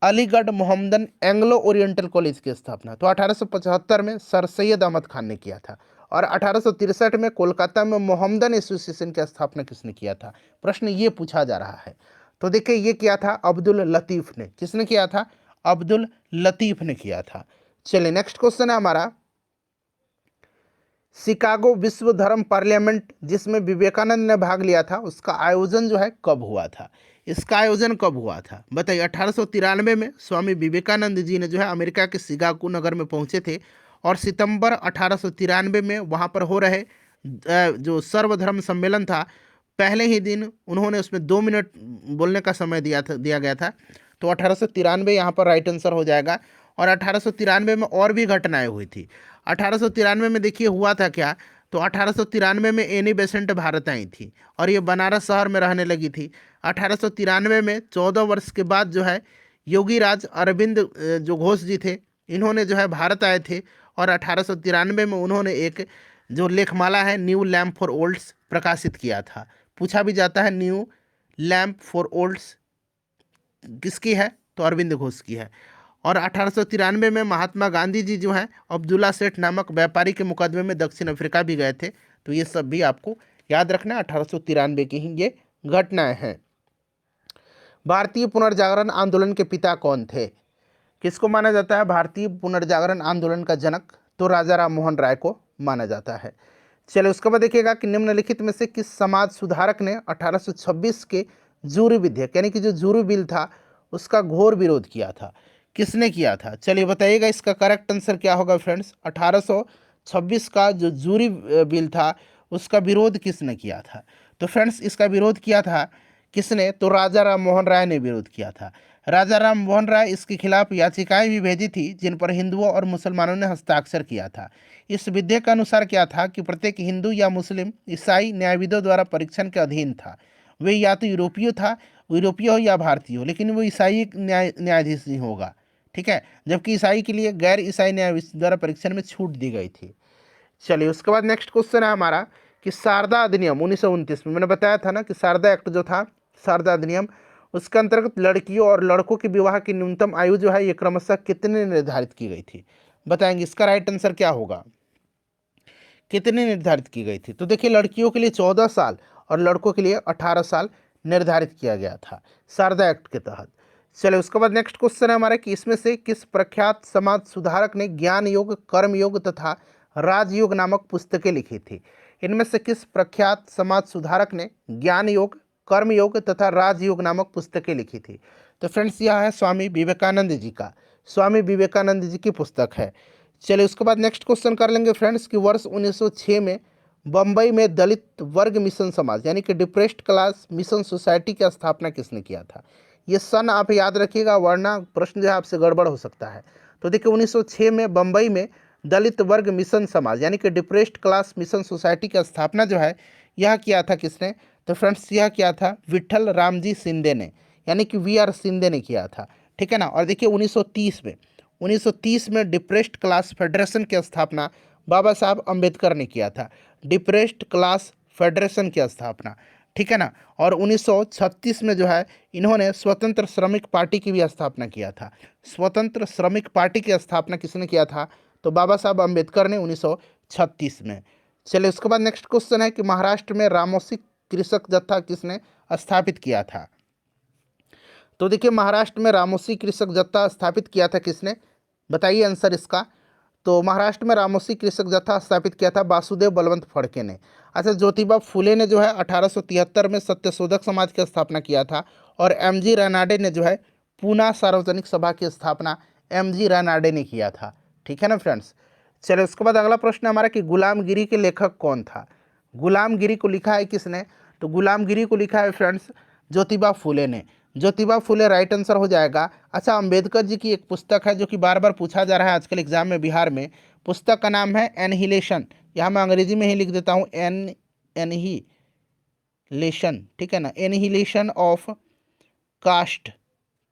Aligarh Mohammedan Anglo oriental college की स्थापना? तो 1875 में सर सैयद अहमद खान ने किया था। और 1863 में कोलकाता में मोहम्मदन एसोसिएशन की स्थापना किसने किया था? प्रश्न ये पूछा जा रहा है। तो देखिए ये किया था अब्दुल लतीफ ने। किसने किया था? अब्दुल लतीफ ने किया था। चलिए नेक्स्ट क्वेश्चन है हमारा, शिकागो विश्व धर्म पार्लियामेंट जिसमें विवेकानंद ने भाग लिया था, उसका आयोजन जो है कब हुआ था? इसका आयोजन कब हुआ था बताइए। 1893 में स्वामी विवेकानंद जी ने जो है अमेरिका के शिकागो नगर में पहुंचे थे और सितंबर 1893 में वहां पर हो रहे जो सर्वधर्म सम्मेलन था, पहले ही दिन उन्होंने उसमें 2 मिनट बोलने का समय दिया गया था। तो 1893 यहाँ पर राइट आंसर हो जाएगा। और 1893 में और भी घटनाएं हुई थी। 1893 में देखिए हुआ था क्या, तो 1893 में एनी बेसेंट भारत आई थी और ये बनारस शहर में रहने लगी थी। 1893 में 14 वर्ष के बाद जो है योगी राज अरविंद जो घोष जी थे, इन्होंने जो है भारत आए थे और 1893 में उन्होंने एक जो लेखमाला है न्यू लैम्प फॉर ओल्ड्स प्रकाशित किया था। पूछा भी जाता है न्यू लैम्प फॉर ओल्ड्स किसकी है, तो अरविंद घोष की है। और 1893 में महात्मा गांधी जी जो हैं अब्दुल्ला सेठ नामक व्यापारी के मुकदमे में दक्षिण अफ्रीका भी गए थे। तो ये सब भी आपको याद रखना है, 1893 की ही ये घटनाएं हैं। भारतीय पुनर्जागरण आंदोलन के पिता कौन थे? किसको माना जाता है भारतीय पुनर्जागरण आंदोलन का जनक? तो राजा राम मोहन राय को माना जाता है। चलिए उसके बाद देखिएगा कि निम्नलिखित में से किस समाज सुधारक ने 1826 के जूरी विधेयक यानी कि जो जूरी बिल था उसका घोर विरोध किया था? किसने किया था? चलिए बताइएगा इसका करेक्ट आंसर क्या होगा फ्रेंड्स। 1826 का जो जूरी बिल था उसका विरोध किसने किया था? तो फ्रेंड्स इसका विरोध किया था किसने? तो राजा राम मोहन राय ने विरोध किया था। राजा राम मोहन राय इसके खिलाफ याचिकाएं भी भेजी थी जिन पर हिंदुओं और मुसलमानों ने हस्ताक्षर किया था। इस विधेयक के अनुसार क्या था कि प्रत्येक हिंदू या मुस्लिम ईसाई न्यायविदों द्वारा परीक्षण के अधीन था। वे या तो यूरोपीय हो या भारतीय हो, लेकिन वो ईसाई न्यायाधीश नहीं होगा, ठीक है। जबकि ईसाई के लिए गैर ईसाई न्यायाधीश द्वारा परीक्षण में छूट दी गई थी। चलिए उसके बाद नेक्स्ट क्वेश्चन है हमारा कि शारदा अधिनियम 1929 में, मैंने बताया था ना कि शारदा एक्ट जो था, शारदा अधिनियम, उसके अंतर्गत लड़कियों और लड़कों के विवाह की न्यूनतम आयु जो है ये क्रमशः कितने निर्धारित की गई थी? बताएंगे इसका राइट आंसर क्या होगा, कितने निर्धारित की गई थी? तो देखिए लड़कियों के लिए 14 साल और लड़कों के लिए 18 साल निर्धारित किया गया था शारदा एक्ट के तहत। चलिए उसके बाद नेक्स्ट क्वेश्चन है हमारा कि इसमें से किस प्रख्यात समाज सुधारक ने ज्ञान योग, कर्म योग तथा राजयोग नामक पुस्तकें लिखी थी? इनमें से किस प्रख्यात समाज सुधारक ने ज्ञान योग, कर्म योग तथा राजयोग नामक पुस्तकें लिखी थी? तो फ्रेंड्स यह है स्वामी विवेकानंद जी का, स्वामी विवेकानंद जी की पुस्तक है। चलिए उसके बाद नेक्स्ट क्वेश्चन कर लेंगे फ्रेंड्स कि वर्ष 1906 में बम्बई में दलित वर्ग मिशन समाज यानी कि डिप्रेस्ड क्लास मिशन सोसाइटी की स्थापना किसने किया था? ये सन आप याद रखिएगा वरना प्रश्न जो है आपसे गड़बड़ हो सकता है। तो देखिए 1906 में बम्बई में दलित वर्ग मिशन समाज यानी कि डिप्रेस्ड क्लास मिशन सोसाइटी की स्थापना जो है यह किया था किसने? तो फ्रेंड्स यह किया था विठल रामजी शिंदे ने, यानी कि वी आर शिंदे ने किया था, ठीक है ना। और देखिए 1930 में डिप्रेस्ड क्लास फेडरेशन की स्थापना बाबा साहब अम्बेडकर ने किया था, डिप्रेस्ड क्लास फेडरेशन की स्थापना, ठीक है ना। और 1936 में जो है इन्होंने स्वतंत्र श्रमिक पार्टी की भी स्थापना किया था। स्वतंत्र श्रमिक पार्टी की स्थापना किसने किया था? तो बाबा साहब अम्बेडकर ने 1936 में। चलिए उसके बाद नेक्स्ट क्वेश्चन है कि महाराष्ट्र में रामोसी कृषक जत्था किसने स्थापित किया था? तो देखिए महाराष्ट्र में रामोसी कृषक जत्था स्थापित किया था किसने? बताइए आंसर इसका। तो महाराष्ट्र में रामोसी कृषक जत्था स्थापित किया था वासुदेव बलवंत फड़के ने। अच्छा, ज्योतिबा फुले ने जो है 1873 में सत्यशोधक समाज की स्थापना किया था और एमजी रानाडे ने जो है पूना सार्वजनिक सभा की स्थापना एमजी रानाडे ने किया था, ठीक है ना फ्रेंड्स। चलिए उसके बाद अगला प्रश्न हमारा कि गुलामगिरी के लेखक कौन था? गुलामगिरी को लिखा है किसने? तो गुलामगिरी को लिखा है फ्रेंड्स ज्योतिबा फुले ने। ज्योतिबा फुले राइट आंसर हो जाएगा। अच्छा, अंबेडकर जी की एक पुस्तक है जो कि बार बार पूछा जा रहा है आजकल एग्जाम में बिहार में, पुस्तक का नाम है एनहिलेशन। यहाँ मैं अंग्रेजी में ही लिख देता हूँ एनहिलेशन, ठीक है ना, एनहिलेशन ऑफ कास्ट,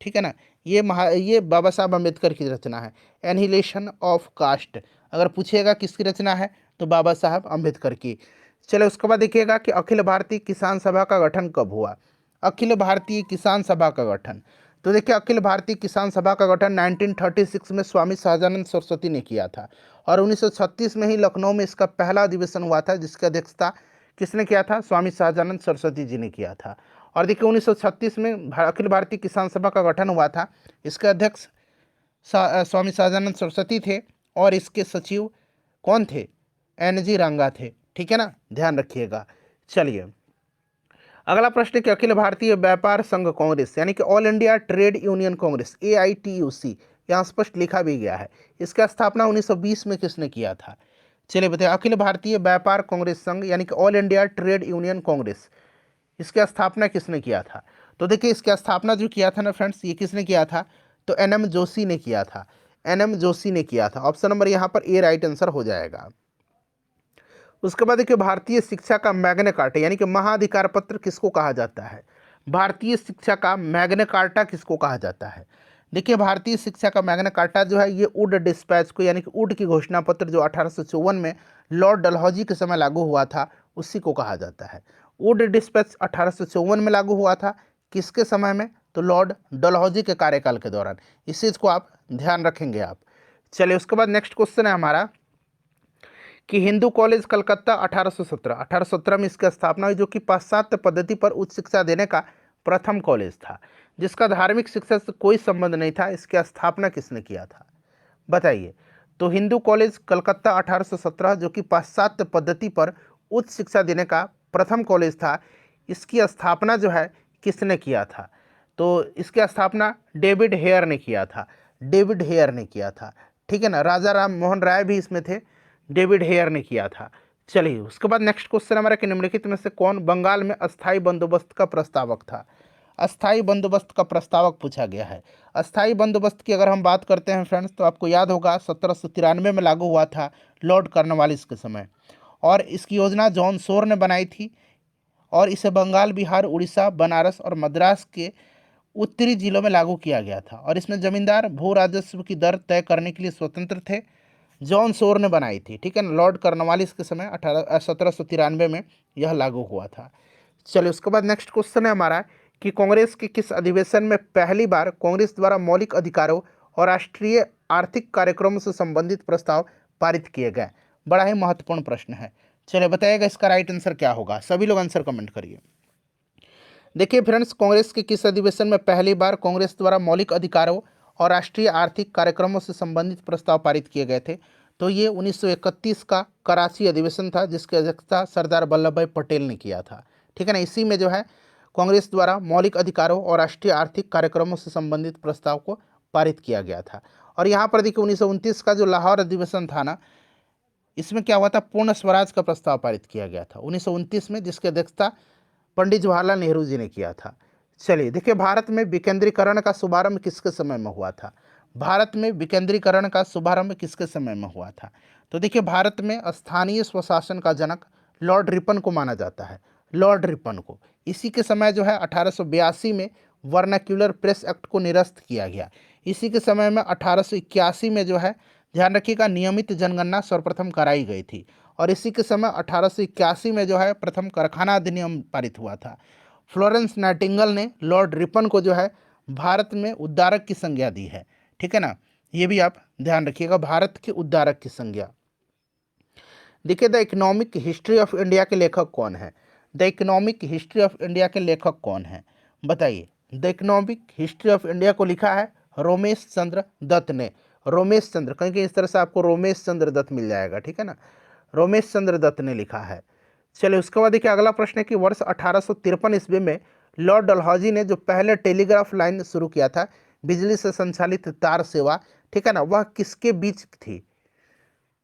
ठीक है ना। ये बाबा साहब अम्बेडकर की रचना है, एनहिलेशन ऑफ कास्ट। अगर पूछिएगा किसकी रचना है तो बाबा साहब अम्बेडकर की। चलो उसके बाद देखिएगा कि अखिल भारतीय किसान सभा का गठन कब हुआ? अखिल भारतीय किसान सभा का गठन तो देखिए अखिल भारतीय किसान सभा का गठन 1936 में स्वामी सहजानंद सरस्वती ने किया था और 1936 में ही लखनऊ में इसका पहला अधिवेशन हुआ था, जिसकी अध्यक्षता किसने किया था? स्वामी सहजानंद सरस्वती जी ने किया था। और देखिए 1936 में अखिल भारतीय किसान सभा का गठन हुआ था, इसके अध्यक्ष स्वामी सहजानंद सरस्वती थे और इसके सचिव कौन थे? NG रंगा थे। ठीक है ना, ध्यान रखिएगा। चलिए अगला प्रश्न कि अखिल भारतीय व्यापार संघ कांग्रेस यानी कि all India trade union Congress AITUC, यहाँ स्पष्ट लिखा भी गया है, इसका स्थापना 1920 में किसने किया था? चलिए बताइए, अखिल भारतीय व्यापार कांग्रेस संघ यानी कि all India trade union Congress, इसकी स्थापना किसने किया था? तो देखिए इसकी स्थापना जो किया था ना फ्रेंड्स, ये किसने किया था? तो NM जोशी ने किया था। NM जोशी ने किया था। ऑप्शन नंबर यहाँ पर ए राइट आंसर हो जाएगा। उसके बाद देखिए भारतीय शिक्षा का मैग्ना कार्टा यानी कि महाधिकार पत्र किसको कहा जाता है? भारतीय शिक्षा का मैग्ना कार्टा किसको कहा जाता है? देखिए भारतीय शिक्षा का मैग्ना कार्टा जो है ये वुड डिस्पैच को यानी कि वुड की घोषणा पत्र जो 1854 में लॉर्ड डलहौजी के समय लागू हुआ था उसी को कहा जाता है। वुड डिस्पैच 1854 में लागू हुआ था, किसके समय में? तो लॉर्ड डलहौजी के कार्यकाल के दौरान। इस चीज़ को आप ध्यान रखेंगे आप। चलिए उसके बाद नेक्स्ट क्वेश्चन है हमारा कि हिंदू कॉलेज कलकत्ता 1817 में इसकी स्थापना हुई, जो कि पाश्चात्य पद्धति पर उच्च शिक्षा देने का प्रथम कॉलेज था, जिसका धार्मिक शिक्षा से कोई संबंध नहीं था। इसकी स्थापना किसने किया था? बताइए। तो हिंदू कॉलेज कलकत्ता 1817 जो कि पाश्चात्य पद्धति पर उच्च शिक्षा देने का प्रथम कॉलेज था, इसकी स्थापना जो है किसने किया था? तो इसकी स्थापना डेविड हेयर ने किया था। डेविड हेयर ने किया था। ठीक है ना, राजा राम मोहन राय भी इसमें थे, डेविड हेयर ने किया था। चलिए उसके बाद नेक्स्ट क्वेश्चन हमारा कि निम्नलिखित में से कौन बंगाल में अस्थायी बंदोबस्त का प्रस्तावक था? अस्थायी बंदोबस्त का प्रस्तावक पूछा गया है। अस्थायी बंदोबस्त की अगर हम बात करते हैं फ्रेंड्स, तो आपको याद होगा 1793 में लागू हुआ था लॉर्ड कॉर्नवालिस के समय, और इसकी योजना जॉन शोर ने बनाई थी और इसे बंगाल, बिहार, उड़ीसा, बनारस और मद्रास के उत्तरी जिलों में लागू किया गया था। और इसमें जमींदार भू राजस्व की दर तय करने के लिए स्वतंत्र थे। जॉन शोर ने बनाई थी। ठीक है ना, लॉर्ड कॉर्नवालिस के समय 1793 में यह लागू हुआ था। चलिए उसके बाद नेक्स्ट क्वेश्चन है हमारा कि कांग्रेस के किस अधिवेशन में पहली बार कांग्रेस द्वारा मौलिक अधिकारों और राष्ट्रीय आर्थिक कार्यक्रमों से संबंधित प्रस्ताव पारित किए गए? बड़ा ही महत्वपूर्ण प्रश्न है। चलिए बताइएगा इसका राइट आंसर क्या होगा, सभी लोग आंसर कमेंट करिए। देखिए फ्रेंड्स, कांग्रेस के किस अधिवेशन में पहली बार कांग्रेस द्वारा मौलिक अधिकारों और राष्ट्रीय आर्थिक कार्यक्रमों से संबंधित प्रस्ताव पारित किए गए थे? तो ये 1931 का कराची अधिवेशन था, जिसकी अध्यक्षता सरदार वल्लभ भाई पटेल ने किया था। ठीक है ना, इसी में जो है कांग्रेस द्वारा मौलिक अधिकारों और राष्ट्रीय आर्थिक कार्यक्रमों से संबंधित प्रस्ताव को पारित किया गया था। और यहाँ पर देखिए 1929 का जो लाहौर अधिवेशन था ना, इसमें क्या हुआ था? पूर्ण स्वराज का प्रस्ताव पारित किया गया था 1929 में, जिसकी अध्यक्षता पंडित जवाहरलाल नेहरू जी ने किया था। चलिए देखिए, भारत में विकेंद्रीकरण का शुभारंभ किसके समय में हुआ था? भारत में विकेंद्रीकरण का शुभारंभ किसके समय में हुआ था? तो देखिए भारत में स्थानीय स्वशासन का जनक लॉर्ड रिपन को माना जाता है। लॉर्ड रिपन को इसी के समय जो है 1882 में वर्नाक्यूलर प्रेस एक्ट को निरस्त किया गया। इसी के समय में 1881 में जो है, ध्यान रखिएगा, नियमित जनगणना सर्वप्रथम कराई गई थी। और इसी के समय 1881 में जो है प्रथम कारखाना अधिनियम पारित हुआ था। फ्लोरेंस नाइटिंगेल ने लॉर्ड रिपन को जो है भारत में उद्धारक की संज्ञा दी है। ठीक है ना, ये भी आप ध्यान रखिएगा, भारत के उद्धारक की संज्ञा। देखिए the economic history of India के लेखक कौन है? The economic history of India के लेखक कौन है? बताइए। The economic history of India को लिखा है रोमेश चंद्र दत्त ने। रोमेश चंद्र, कहीं कहीं इस तरह से आपको रोमेश चंद्र दत्त मिल जाएगा। ठीक है ना, रोमेश चंद्र दत्त ने लिखा है। चलिए उसके बाद देखिए अगला प्रश्न है कि वर्ष 1853 ईस्वी में लॉर्ड डलहौजी ने जो पहले टेलीग्राफ लाइन शुरू किया था, बिजली से संचालित तार सेवा, ठीक है ना, वह किसके बीच थी?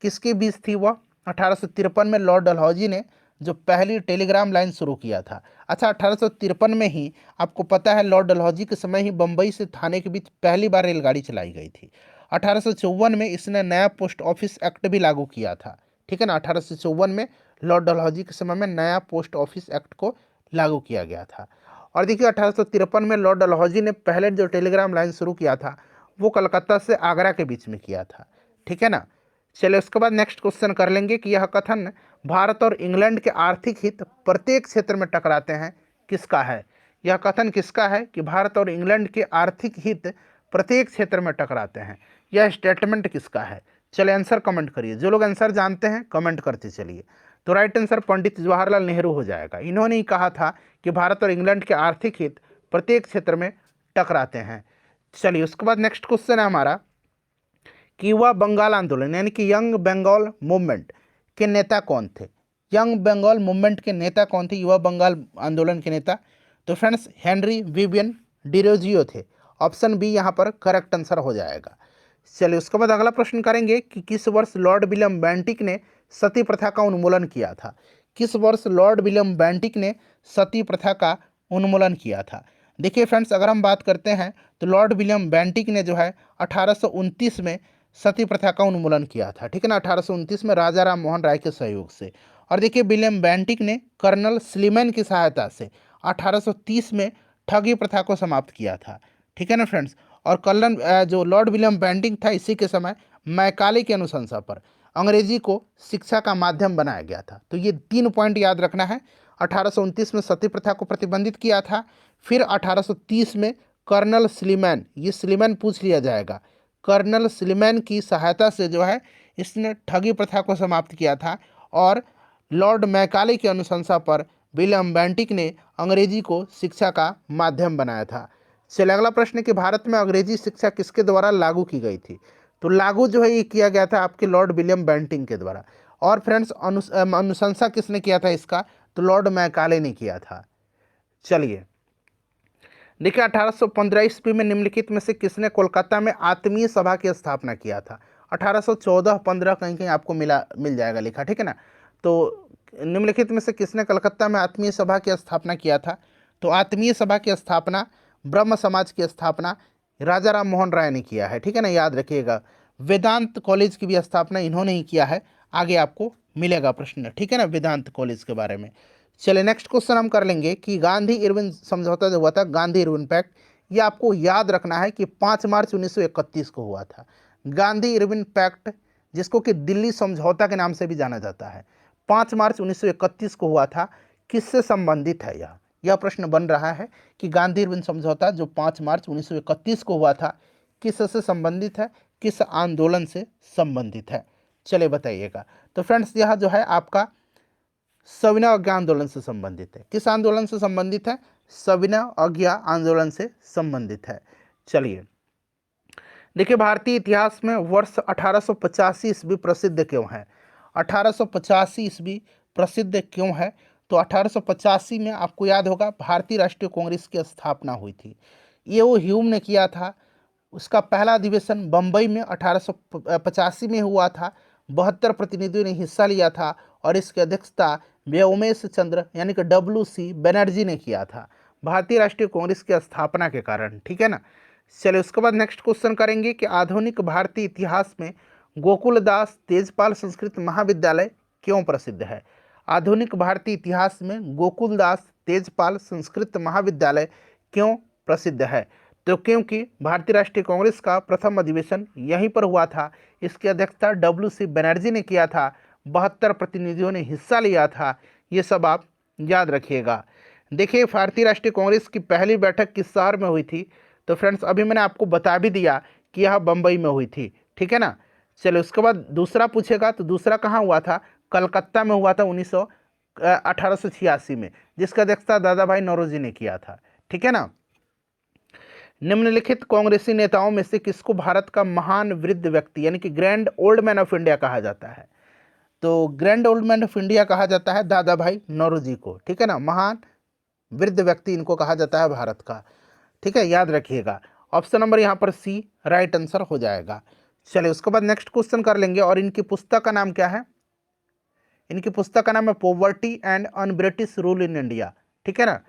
किसके बीच थी वह? 1853 में लॉर्ड डलहौजी ने जो पहली टेलीग्राम लाइन शुरू किया था। अच्छा, 1853 में ही आपको पता है लॉर्ड डलहौजी के समय ही बम्बई से थाने के बीच पहली बार रेलगाड़ी चलाई गई थी। 1854 में इसने नया पोस्ट ऑफिस एक्ट भी लागू किया था। ठीक है ना, 1854 में लॉर्ड डलहौजी के समय में नया पोस्ट ऑफिस एक्ट को लागू किया गया था। और देखिए 1853 में लॉर्ड डलहौजी ने पहले जो टेलीग्राम लाइन शुरू किया था वो कलकत्ता से आगरा के बीच में किया था। ठीक है ना, चलिए उसके बाद नेक्स्ट क्वेश्चन कर लेंगे कि यह कथन भारत और इंग्लैंड के आर्थिक हित प्रत्येक क्षेत्र में टकराते हैं किसका है? यह कथन किसका है कि भारत और इंग्लैंड के आर्थिक हित प्रत्येक क्षेत्र में टकराते हैं? यह स्टेटमेंट किसका है? चलिए आंसर कमेंट करिए, जो लोग आंसर जानते हैं कमेंट करते चलिए। तो राइट आंसर पंडित जवाहरलाल नेहरू हो जाएगा। इन्होंने ही कहा था कि भारत और इंग्लैंड के आर्थिक हित प्रत्येक क्षेत्र में टकराते हैं। चलिए उसके बाद नेक्स्ट क्वेश्चन है हमारा कि युवा बंगाल आंदोलन यानी कि यंग बंगाल मूवमेंट के नेता कौन थे? यंग बंगाल मूवमेंट के नेता कौन थे, युवा बंगाल आंदोलन के नेता? तो फ्रेंड्स हेनरी विवियन डिरोजियो थे। ऑप्शन बी यहाँ पर करेक्ट आंसर हो जाएगा। चलिए उसके बाद अगला प्रश्न करेंगे कि किस वर्ष लॉर्ड विलियम बेंटिक ने सती प्रथा का उन्मूलन किया था? किस वर्ष लॉर्ड विलियम बेंटिक ने सती प्रथा का उन्मूलन किया था? देखिए फ्रेंड्स, अगर हम बात करते हैं तो लॉर्ड विलियम बेंटिक ने जो है 1829 में सती प्रथा का उन्मूलन किया था, ठीक है ना, 1829 में राजा राम मोहन राय के सहयोग से। और देखिए विलियम बेंटिक ने कर्नल स्लीमैन की सहायता से 1830 में ठगी प्रथा को समाप्त किया था, ठीक है ना फ्रेंड्स। और कर्नल जो लॉर्ड विलियम बेंटिक था, इसी के समय मैकाले की अनुशंसा पर अंग्रेजी को शिक्षा का माध्यम बनाया गया था। तो ये 3 पॉइंट याद रखना है। 1829 में सती प्रथा को प्रतिबंधित किया था, फिर 1830 में कर्नल स्लीमैन, ये स्लीमैन पूछ लिया जाएगा, कर्नल स्लीमैन की सहायता से जो है इसने ठगी प्रथा को समाप्त किया था। और लॉर्ड मैकाले की अनुशंसा पर विलियम बेंटिक ने अंग्रेजी को शिक्षा का माध्यम बनाया था। चलिए अगला प्रश्न है कि भारत में अंग्रेजी शिक्षा किसके द्वारा लागू की गई थी? तो लागू जो है ये किया गया था आपके लॉर्ड विलियम बेंटिक के द्वारा। और फ्रेंड्स अनुशंसा किसने किया था इसका? तो लॉर्ड मैकाले ने किया था। चलिए देखिए 1815 ईस्वी में निम्नलिखित में से किसने कोलकाता में आत्मीय सभा की स्थापना किया था? 1814-15 कहीं कहीं आपको मिल जाएगा लिखा, ठीक है ना। तो निम्नलिखित में से किसने कलकत्ता में आत्मीय सभा की स्थापना किया था? तो आत्मीय सभा की स्थापना, ब्रह्म समाज की स्थापना राजा राम मोहन राय ने किया है, ठीक है ना, याद रखिएगा। वेदांत कॉलेज की भी स्थापना इन्होंने ही किया है, आगे आपको मिलेगा प्रश्न, ठीक है ना, वेदांत कॉलेज के बारे में। चलिए नेक्स्ट क्वेश्चन हम कर लेंगे कि गांधी इरविन समझौता जो हुआ था, गांधी इरविन पैक्ट, ये आपको याद रखना है कि 5 मार्च 1931 को हुआ था। गांधी इरविन पैक्ट, जिसको कि दिल्ली समझौता के नाम से भी जाना जाता है, 5 मार्च 1931 को हुआ था। किससे संबंधित है यह प्रश्न बन रहा है कि गांधी इरविन समझौता जो 5 मार्च 1931 को हुआ था किससे संबंधित है, किस आंदोलन से संबंधित है? चलिए बताइएगा। तो फ्रेंड्स यह जो है आपका सविनय अवज्ञा आंदोलन से संबंधित है। किस आंदोलन से संबंधित है? सविनय अवज्ञा आंदोलन से संबंधित है। चलिए देखिए भारतीय इतिहास में वर्ष 1885 ईस्वी प्रसिद्ध क्यों है? 1885 ईस्वी प्रसिद्ध क्यों है? तो 1885 में आपको याद होगा भारतीय राष्ट्रीय कांग्रेस की स्थापना हुई थी। ये वो ह्यूम ने किया था। उसका पहला अधिवेशन बम्बई में 1885 में हुआ था। 72 प्रतिनिधियों ने हिस्सा लिया था और इसकी अध्यक्षता व्योमेश चंद्र यानी कि WC बनर्जी ने किया था, भारतीय राष्ट्रीय कांग्रेस की स्थापना के कारण, ठीक है ना। चलिए उसके बाद नेक्स्ट क्वेश्चन करेंगे कि आधुनिक भारतीय इतिहास में गोकुलदास तेजपाल संस्कृत महाविद्यालय क्यों प्रसिद्ध है? आधुनिक भारतीय इतिहास में गोकुलदास तेजपाल संस्कृत महाविद्यालय क्यों प्रसिद्ध है? तो क्योंकि भारतीय राष्ट्रीय कांग्रेस का प्रथम अधिवेशन यहीं पर हुआ था। इसकी अध्यक्षता WC बनर्जी ने किया था। 72 प्रतिनिधियों ने हिस्सा लिया था। ये सब आप याद रखिएगा। देखिए भारतीय राष्ट्रीय कांग्रेस की पहली बैठक किस शहर में हुई थी? तो फ्रेंड्स अभी मैंने आपको बता भी दिया कि यह बम्बई में हुई थी, ठीक है ना। चलिए उसके बाद दूसरा पूछेगा, तो दूसरा कहाँ हुआ था? कलकत्ता में हुआ था 1886 में, जिसका अध्यक्षता दादा भाई नौरोजी ने किया था, ठीक है ना। निम्नलिखित कांग्रेसी नेताओं में से किसको भारत का महान वृद्ध व्यक्ति यानी कि grand old man of India कहा जाता है? तो grand old man of India कहा जाता है दादा भाई नौरोजी को, ठीक है ना। महान वृद्ध व्यक्ति इनको कहा जाता है भारत का, ठीक है, याद रखिएगा। ऑप्शन नंबर यहाँ पर C राइट आंसर हो जाएगा। चलिए उसके बाद नेक्स्ट क्वेश्चन कर लेंगे और इनकी पुस्तक का नाम क्या है? इनकी पुस्तक का नाम है poverty and un British rule in India, ठीक है ना।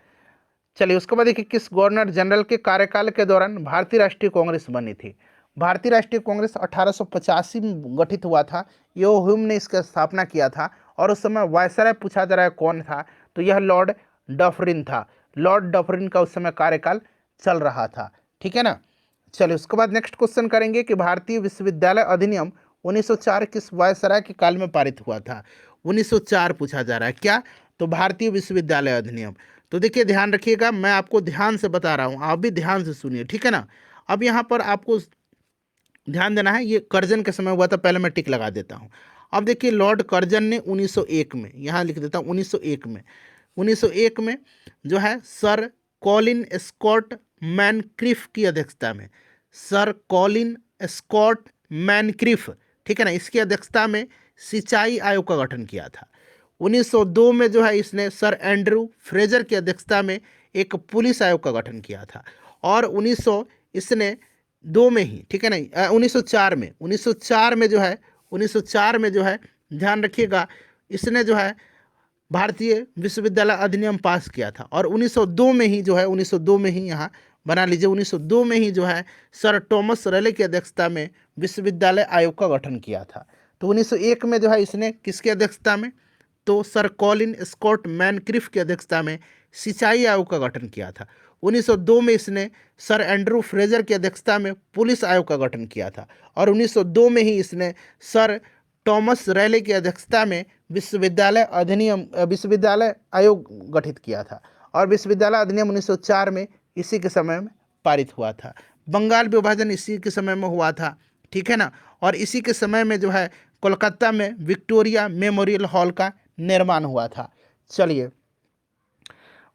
चलिए उसके बाद देखिए किस गवर्नर जनरल के कार्यकाल के दौरान भारतीय राष्ट्रीय कांग्रेस बनी थी? भारतीय राष्ट्रीय कांग्रेस 1885 में गठित हुआ था। यो ह्यूम ने इसका स्थापना किया था और उस समय वायसराय पूछा जा रहा है कौन था, तो यह लॉर्ड डफरिन था। लॉर्ड डफरिन का उस समय कार्यकाल चल रहा था, ठीक है ना। चलिए उसके बाद नेक्स्ट क्वेश्चन करेंगे कि भारतीय विश्वविद्यालय अधिनियम 1904 किस वायसराय के काल में पारित हुआ था? 1904 पूछा जा रहा है क्या? तो भारतीय विश्वविद्यालय अधिनियम। तो देखिए ध्यान रखिएगा, मैं आपको ध्यान से बता रहा हूँ, आप भी ध्यान से सुनिए, ठीक है ना। अब यहाँ पर आपको ध्यान देना है, ये कर्जन के समय हुआ था, पहले मैं टिक लगा देता हूँ। अब देखिए लॉर्ड कर्जन ने 1901 में, यहाँ लिख देता हूँ 1901 में, 1901 में जो है सर कॉलिन स्कॉट मैनक्रिफ की अध्यक्षता में, सर कॉलिन स्कॉट मैनक्रिफ, ठीक है ना, इसकी अध्यक्षता में सिंचाई आयोग का गठन किया था। 1902 में जो है इसने सर एंड्रू फ्रेजर की अध्यक्षता में एक पुलिस आयोग का गठन किया था। और 1900 इसने दो में ही, ठीक है ना, 1904 में, 1904 में जो है, 1904 में जो है ध्यान रखिएगा, इसने जो है भारतीय विश्वविद्यालय अधिनियम पास किया था। और 1902 में ही जो है, 1902 में ही यहाँ बना लीजिए, 1902 में ही जो है सर टॉमस रेले की अध्यक्षता में विश्वविद्यालय आयोग का गठन किया था। तो 1901 में जो है इसने किसकी अध्यक्षता में, तो सर कॉलिन स्कॉट मैनक्रिफ की अध्यक्षता में सिंचाई आयोग का गठन किया था। 1902 में इसने सर एंड्रू फ्रेजर की अध्यक्षता में पुलिस आयोग का गठन किया था। और 1902 में ही इसने सर टॉमस रेले की अध्यक्षता में विश्वविद्यालय आयोग गठित किया था। और विश्वविद्यालय अधिनियम 1904 में इसी के समय में पारित हुआ था। बंगाल विभाजन इसी के समय में हुआ था, ठीक है ना। और इसी के समय में जो है कोलकाता में विक्टोरिया मेमोरियल हॉल का निर्माण हुआ था। चलिए,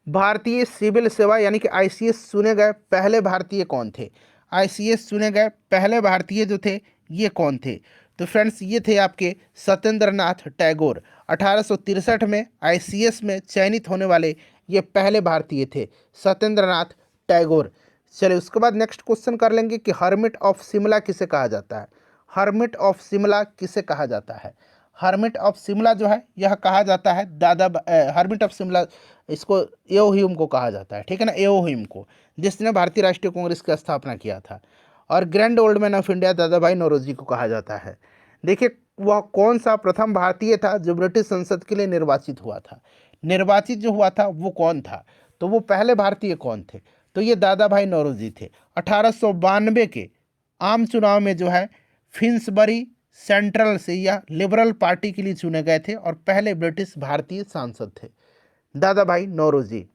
भारतीय सिविल सेवा यानी कि आईसीएस चुने गए पहले भारतीय कौन थे, आईसीएस चुने गए पहले भारतीय जो थे ये कौन थे, तो फ्रेंड्स ये थे आपके सत्येंद्र नाथ टैगोर। 1863 में आईसीएस में चयनित होने वाले ये पहले भारतीय थे, सत्येंद्र नाथ टैगोर। चलिए उसके बाद नेक्स्ट क्वेश्चन कर लेंगे कि हर्मिट ऑफ शिमला किसे कहा जाता है, हर्मिट ऑफ शिमला किसे कहा जाता है। हर्मिट ऑफ शिमला जो है यह कहा जाता है हर्मिट ऑफ शिमला, इसको एओ ह्यूम को कहा जाता है, ठीक है ना, एओ ह्यूम को, जिसने भारतीय राष्ट्रीय कांग्रेस की स्थापना किया था। और grand old man of India दादा भाई नौरोजी को कहा जाता है। देखिए वह कौन सा प्रथम भारतीय था जो ब्रिटिश संसद के लिए निर्वाचित हुआ था, निर्वाचित जो हुआ था वो कौन था, तो वो पहले भारतीय कौन थे, तो ये दादा भाई नौरोजी थे। 1892 के आम चुनाव में जो है फिन्सबरी सेंट्रल से या लिबरल पार्टी के लिए चुने गए थे और पहले ब्रिटिश भारतीय सांसद थे दादा भाई नौरोजी।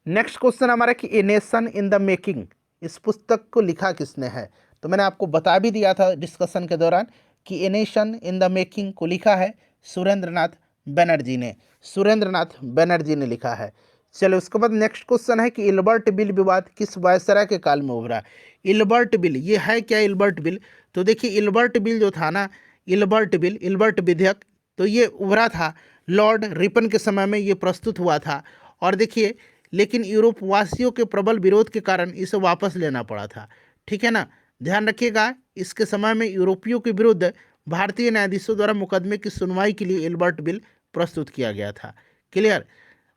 नेक्स्ट क्वेश्चन हमारा कि a nation in the making, इस पुस्तक को लिखा किसने है, तो मैंने आपको बता भी दिया था डिस्कशन के दौरान कि a nation in the making को लिखा है सुरेंद्रनाथ बनर्जी ने, सुरेंद्रनाथ बनर्जी ने लिखा है। चलो उसके बाद नेक्स्ट क्वेश्चन है कि इल्बर्ट बिल विवाद किस वायसराय के काल में उभरा। इल्बर्ट बिल ये है क्या, इल्बर्ट बिल, तो देखिए इल्बर्ट बिल जो था ना, इल्बर्ट बिल, इल्बर्ट विधेयक, तो ये उभरा था लॉर्ड रिपन के समय में ये प्रस्तुत हुआ था। और देखिए लेकिन यूरोप वासियों के प्रबल विरोध के कारण इसे वापस लेना पड़ा था, ठीक है ना, ध्यान रखिएगा। इसके समय में यूरोपियों के विरुद्ध भारतीय न्यायाधीशों द्वारा मुकदमे की सुनवाई के लिए इल्बर्ट बिल प्रस्तुत किया गया था, क्लियर।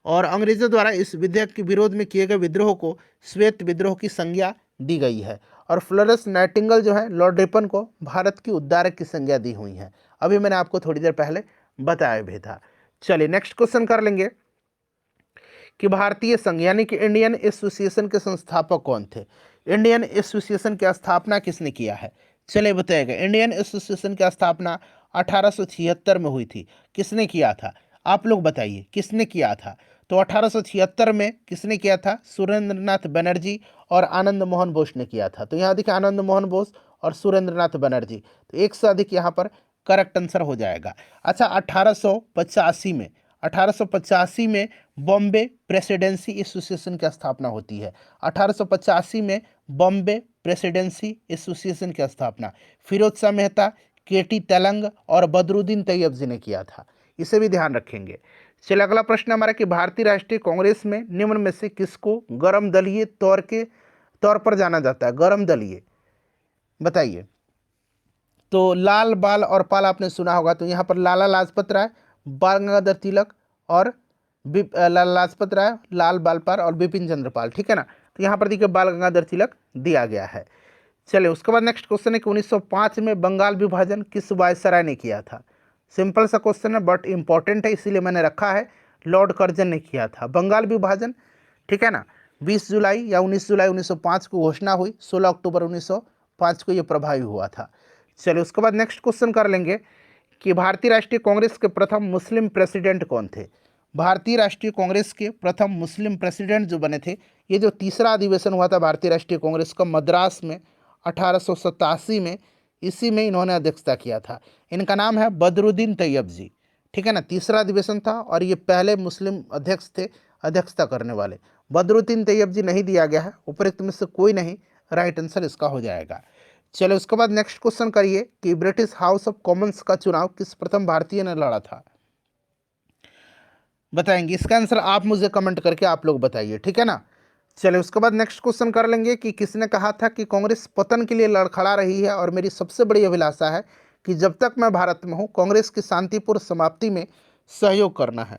और अंग्रेजों द्वारा इस विधेयक के विरोध में किए गए विद्रोह को श्वेत विद्रोह की संज्ञा दी गई है। और फ्लोरेंस नाइटिंगेल जो है लॉर्ड रिपन को भारत की उद्धारक की संज्ञा दी हुई है, अभी मैंने आपको थोड़ी देर पहले बताया भी था। चलिए नेक्स्ट क्वेश्चन कर लेंगे कि भारतीय संघ यानी कि इंडियन एसोसिएशन के संस्थापक कौन थे, इंडियन एसोसिएशन की स्थापना किसने किया है, चलिए बताइएगा। इंडियन एसोसिएशन की स्थापना 1876 में हुई थी, किसने किया था, आप लोग बताइए किसने किया था, तो 1876 में किसने किया था, सुरेंद्रनाथ बनर्जी और आनंद मोहन बोस ने किया था। तो यहाँ देखिए आनंद मोहन बोस और सुरेंद्रनाथ बनर्जी, तो एक से अधिक यहाँ पर करेक्ट आंसर हो जाएगा। अच्छा 1885 में बॉम्बे प्रेसिडेंसी एसोसिएशन की स्थापना होती है। 1885 में बॉम्बे प्रेसिडेंसी एसोसिएशन की स्थापना फिरोज शाह मेहता, केटी तेलंग और बदरुद्दीन तैयब जी ने किया था, इसे भी ध्यान रखेंगे। चलिए अगला प्रश्न हमारा कि भारतीय राष्ट्रीय कांग्रेस में निम्न में से किसको गरम दलीय तौर पर जाना जाता है, गरम दलीय बताइए। तो लाल बाल और पाल आपने सुना होगा, तो यहाँ पर लाला लाजपत राय, बाल गंगाधर तिलक और लाला लाजपत राय, लाल बाल पाल और बिपिन चंद्र पाल, ठीक है ना, तो यहाँ पर देखिए बाल गंगाधर तिलक दिया गया है। चलिए उसके बाद नेक्स्ट क्वेश्चन है कि 1905 में बंगाल विभाजन किस वायसराय ने किया था। सिंपल सा क्वेश्चन है बट इंपॉर्टेंट है, इसीलिए मैंने रखा है, लॉर्ड कर्जन ने किया था बंगाल विभाजन, ठीक है ना। 20 जुलाई या 19 जुलाई 1905 को घोषणा हुई, 16 अक्टूबर 1905 को ये प्रभावी हुआ था। चलिए उसके बाद नेक्स्ट क्वेश्चन कर लेंगे कि भारतीय राष्ट्रीय कांग्रेस के प्रथम मुस्लिम प्रेसिडेंट कौन थे, भारतीय राष्ट्रीय कांग्रेस के प्रथम मुस्लिम प्रेसिडेंट जो बने थे, ये जो तीसरा अधिवेशन हुआ था भारतीय राष्ट्रीय कांग्रेस का मद्रास में 1887 में, इसी में इन्होंने अध्यक्षता किया था। इनका नाम है बदरुद्दीन तैयब जी, ठीक है ना। तीसरा अधिवेशन था और ये पहले मुस्लिम अध्यक्ष थे अध्यक्षता करने वाले। बदरुद्दीन तैयब जी नहीं दिया गया है, उपरोक्त में से कोई नहीं, राइट आंसर इसका हो जाएगा। चलो उसके बाद नेक्स्ट क्वेश्चन करिए कि ब्रिटिश हाउस ऑफ कॉमन्स का चुनाव किस प्रथम भारतीय ने लड़ा था, बताएंगे। इसका आंसर आप मुझे कमेंट करके आप लोग बताइए, ठीक है ना। चलिए उसके बाद नेक्स्ट क्वेश्चन कर लेंगे कि किसने कहा था कि कांग्रेस पतन के लिए लड़खड़ा रही है और मेरी सबसे बड़ी अभिलाषा है कि जब तक मैं भारत में हूं कांग्रेस की शांतिपूर्ण समाप्ति में सहयोग करना है।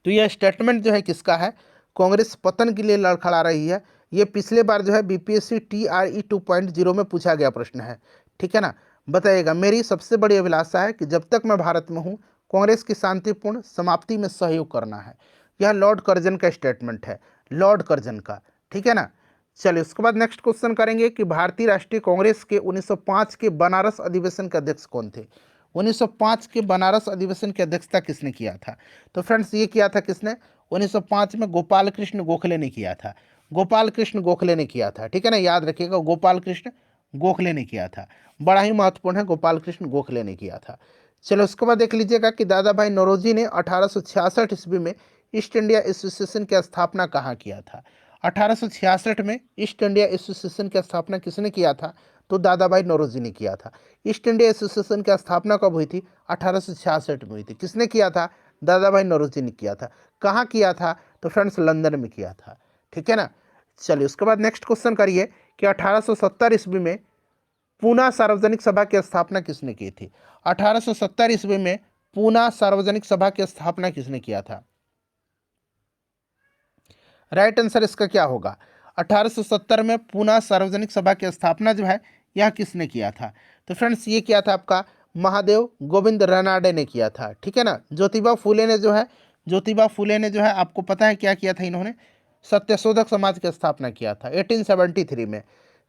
तो यह स्टेटमेंट जो है किसका है, कांग्रेस पतन के लिए लड़खड़ा रही है। ये पिछले बार जो है बीपीएससी TRE 2.0 में पूछा गया प्रश्न है, ठीक है ना। बताइएगा, मेरी सबसे बड़ी अभिलाषा है कि जब तक मैं भारत में हूँ कांग्रेस की शांतिपूर्ण समाप्ति में सहयोग करना है। यह लॉर्ड कर्जन का स्टेटमेंट है, लॉर्ड कर्जन का, ठीक है ना। चलिए उसके बाद नेक्स्ट क्वेश्चन करेंगे कि भारतीय राष्ट्रीय कांग्रेस के 1905 के बनारस अधिवेशन के अध्यक्ष कौन थे। 1905 के बनारस अधिवेशन की अध्यक्षता किसने किया था। तो फ्रेंड्स ये किया था किसने, 1905 में गोपाल कृष्ण गोखले ने किया था। गोपाल कृष्ण गोखले ने किया था, ठीक है ना, याद रखिएगा, गोपाल कृष्ण गोखले ने किया था। बड़ा ही महत्वपूर्ण है, गोपाल कृष्ण गोखले ने किया था। चलो उसके बाद देख लीजिएगा कि दादा भाई नौरोजी ने 1866 ईस्वी में ईस्ट इंडिया एसोसिएशन की स्थापना कहाँ किया था। 1866 में ईस्ट इंडिया एसोसिएशन की स्थापना किसने किया था, तो दादा भाई नौरोजी ने किया था। ईस्ट इंडिया एसोसिएशन की स्थापना कब हुई थी, 1866 में हुई थी। किसने किया था, दादा भाई नौरोजी ने किया था। कहाँ किया था, तो फ्रेंड्स लंदन में किया था, ठीक है ना। चलिए उसके बाद नेक्स्ट क्वेश्चन करिए कि 1870 ईस्वी में पूना सार्वजनिक सभा की स्थापना किसने की थी। 1870 ईस्वी में पूना सार्वजनिक सभा की स्थापना किसने किया था, राइट आंसर इसका क्या होगा। 1870 में पूना सार्वजनिक सभा की स्थापना जो है यह किसने किया था, तो फ्रेंड्स ये किया था आपका महादेव गोविंद रानाडे ने किया था, ठीक है ना। ज्योतिबा फूले ने जो है, ज्योतिबा फूले ने जो है आपको पता है क्या किया था, इन्होंने सत्यशोधक समाज की स्थापना किया था 1873 में।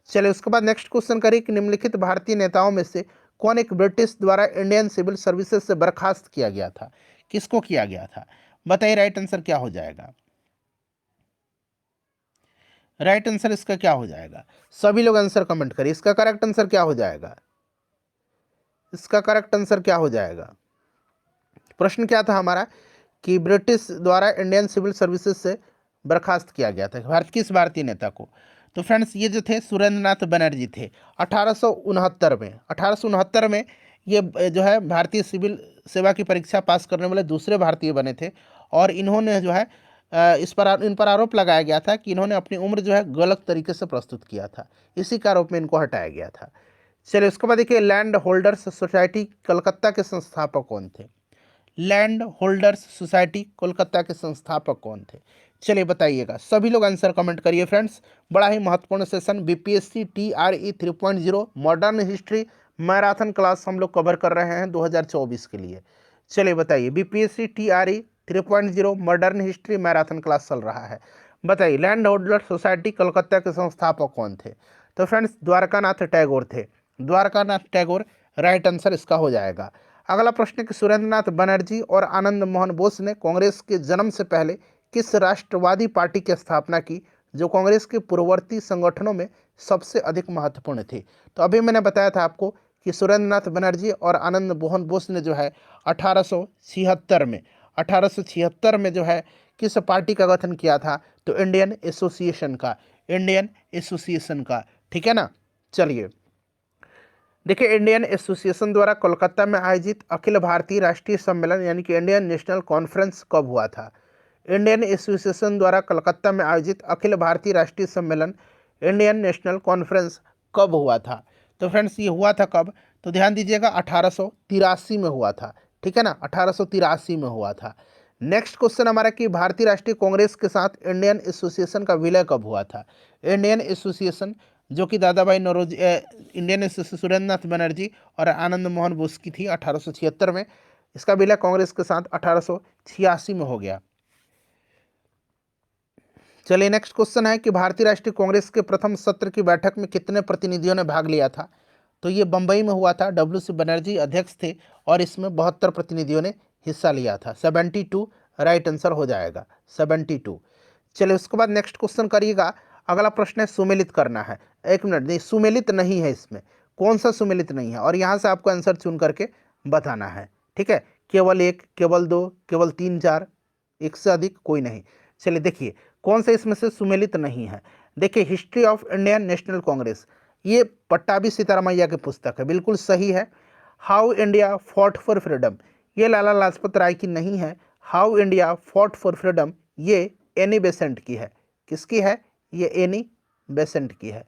चलिए उसके बाद नेक्स्ट क्वेश्चन करिए कि निम्नलिखित भारतीय नेताओं में से कौन एक ब्रिटिश द्वारा इंडियन सिविल सर्विसेज से बर्खास्त किया गया था, किसको किया गया था, बताइए राइट आंसर क्या हो जाएगा। राइट आंसर इसका क्या हो जाएगा, सभी लोग आंसर कमेंट करिए। इसका करेक्ट आंसर क्या हो जाएगा, इसका करेक्ट आंसर क्या हो जाएगा। प्रश्न क्या था हमारा कि ब्रिटिश द्वारा इंडियन सिविल सर्विसेज से बर्खास्त किया गया था भारत किस भारतीय नेता को। तो फ्रेंड्स ये जो थे सुरेंद्र नाथ बनर्जी थे 1869 में। 1869 में ये जो है भारतीय सिविल सेवा की परीक्षा पास करने वाले दूसरे भारतीय बने थे और इन्होंने जो है इन पर आरोप लगाया गया था कि इन्होंने अपनी उम्र जो है गलत तरीके से प्रस्तुत किया था, इसी के आरोप में इनको हटाया गया था। चलिए उसके बाद देखिए लैंड होल्डर्स सोसाइटी कलकत्ता के संस्थापक कौन थे। लैंड होल्डर्स सोसाइटी कोलकाता के संस्थापक कौन थे, चलिए बताइएगा, सभी लोग आंसर कमेंट करिए। फ्रेंड्स बड़ा ही महत्वपूर्ण session BPSC TRE 3.0 modern history marathon class हम लोग कवर कर रहे हैं 2024 के लिए। चलिए बताइए BPSC TRE 3.0 modern history marathon class चल रहा है। बताइए लैंड होल्डर सोसाइटी कलकत्ता के संस्थापक कौन थे, तो फ्रेंड्स द्वारकानाथ टैगोर थे। द्वारकानाथ टैगोर राइट आंसर इसका हो जाएगा। अगला प्रश्न कि सुरेंद्र नाथ बनर्जी और आनंद मोहन बोस ने कांग्रेस के जन्म से पहले किस राष्ट्रवादी पार्टी की स्थापना की जो कांग्रेस के पूर्ववर्ती संगठनों में सबसे अधिक महत्वपूर्ण थी। तो अभी मैंने बताया था आपको कि सुरेंद्र नाथ बनर्जी और आनंद मोहन बोस ने जो है 1876 में जो है किस पार्टी का गठन किया था, तो इंडियन एसोसिएशन का, इंडियन एसोसिएशन का, ठीक है ना। चलिए देखिए इंडियन एसोसिएशन द्वारा कोलकाता में आयोजित अखिल भारतीय राष्ट्रीय सम्मेलन यानी कि इंडियन नेशनल कॉन्फ्रेंस कब हुआ था। इंडियन एसोसिएशन द्वारा कोलकाता में आयोजित अखिल भारतीय राष्ट्रीय सम्मेलन इंडियन नेशनल कॉन्फ्रेंस कब हुआ था। तो फ्रेंड्स ये हुआ था कब, तो ध्यान दीजिएगा 1883 में हुआ था, ठीक है ना, 1883 में हुआ था। नेक्स्ट क्वेश्चन हमारा कि भारतीय राष्ट्रीय कांग्रेस के साथ इंडियन एसोसिएशन का विलय कब हुआ था। इंडियन एसोसिएशन जो कि दादा भाई नौरोजी इंडियन एसोसिएशन सुरेंद्र नाथ बनर्जी और आनंद मोहन बोस की थी 1876 में, इसका विलय कांग्रेस के साथ 1886 में हो गया। चलिए नेक्स्ट क्वेश्चन है कि भारतीय राष्ट्रीय कांग्रेस के प्रथम सत्र की बैठक में कितने प्रतिनिधियों ने भाग लिया था। तो ये बंबई में हुआ था, WC बनर्जी अध्यक्ष थे और इसमें 72 प्रतिनिधियों ने हिस्सा लिया था, 72 राइट आंसर हो जाएगा 72। चलिए उसके बाद नेक्स्ट क्वेश्चन करिएगा। अगला प्रश्न है सुमेलित करना है। एक मिनट, नहीं सुमेलित नहीं है इसमें, कौन सा सुमेलित नहीं है, और यहाँ से आपको आंसर चुन करके बताना है। ठीक है, केवल एक, केवल दो, केवल तीन, चार, एक से अधिक, कोई नहीं। चलिए देखिए कौन सा इसमें से सुमेलित नहीं है। देखिए history of Indian national Congress, ये पट्टाभी सीतारामैया की पुस्तक है, बिल्कुल सही है। How India fought for freedom, ये लाला लाजपत राय की नहीं है। How India fought for freedom, ये एनी बेसेंट की है। किसकी है? ये एनी बेसेंट की है,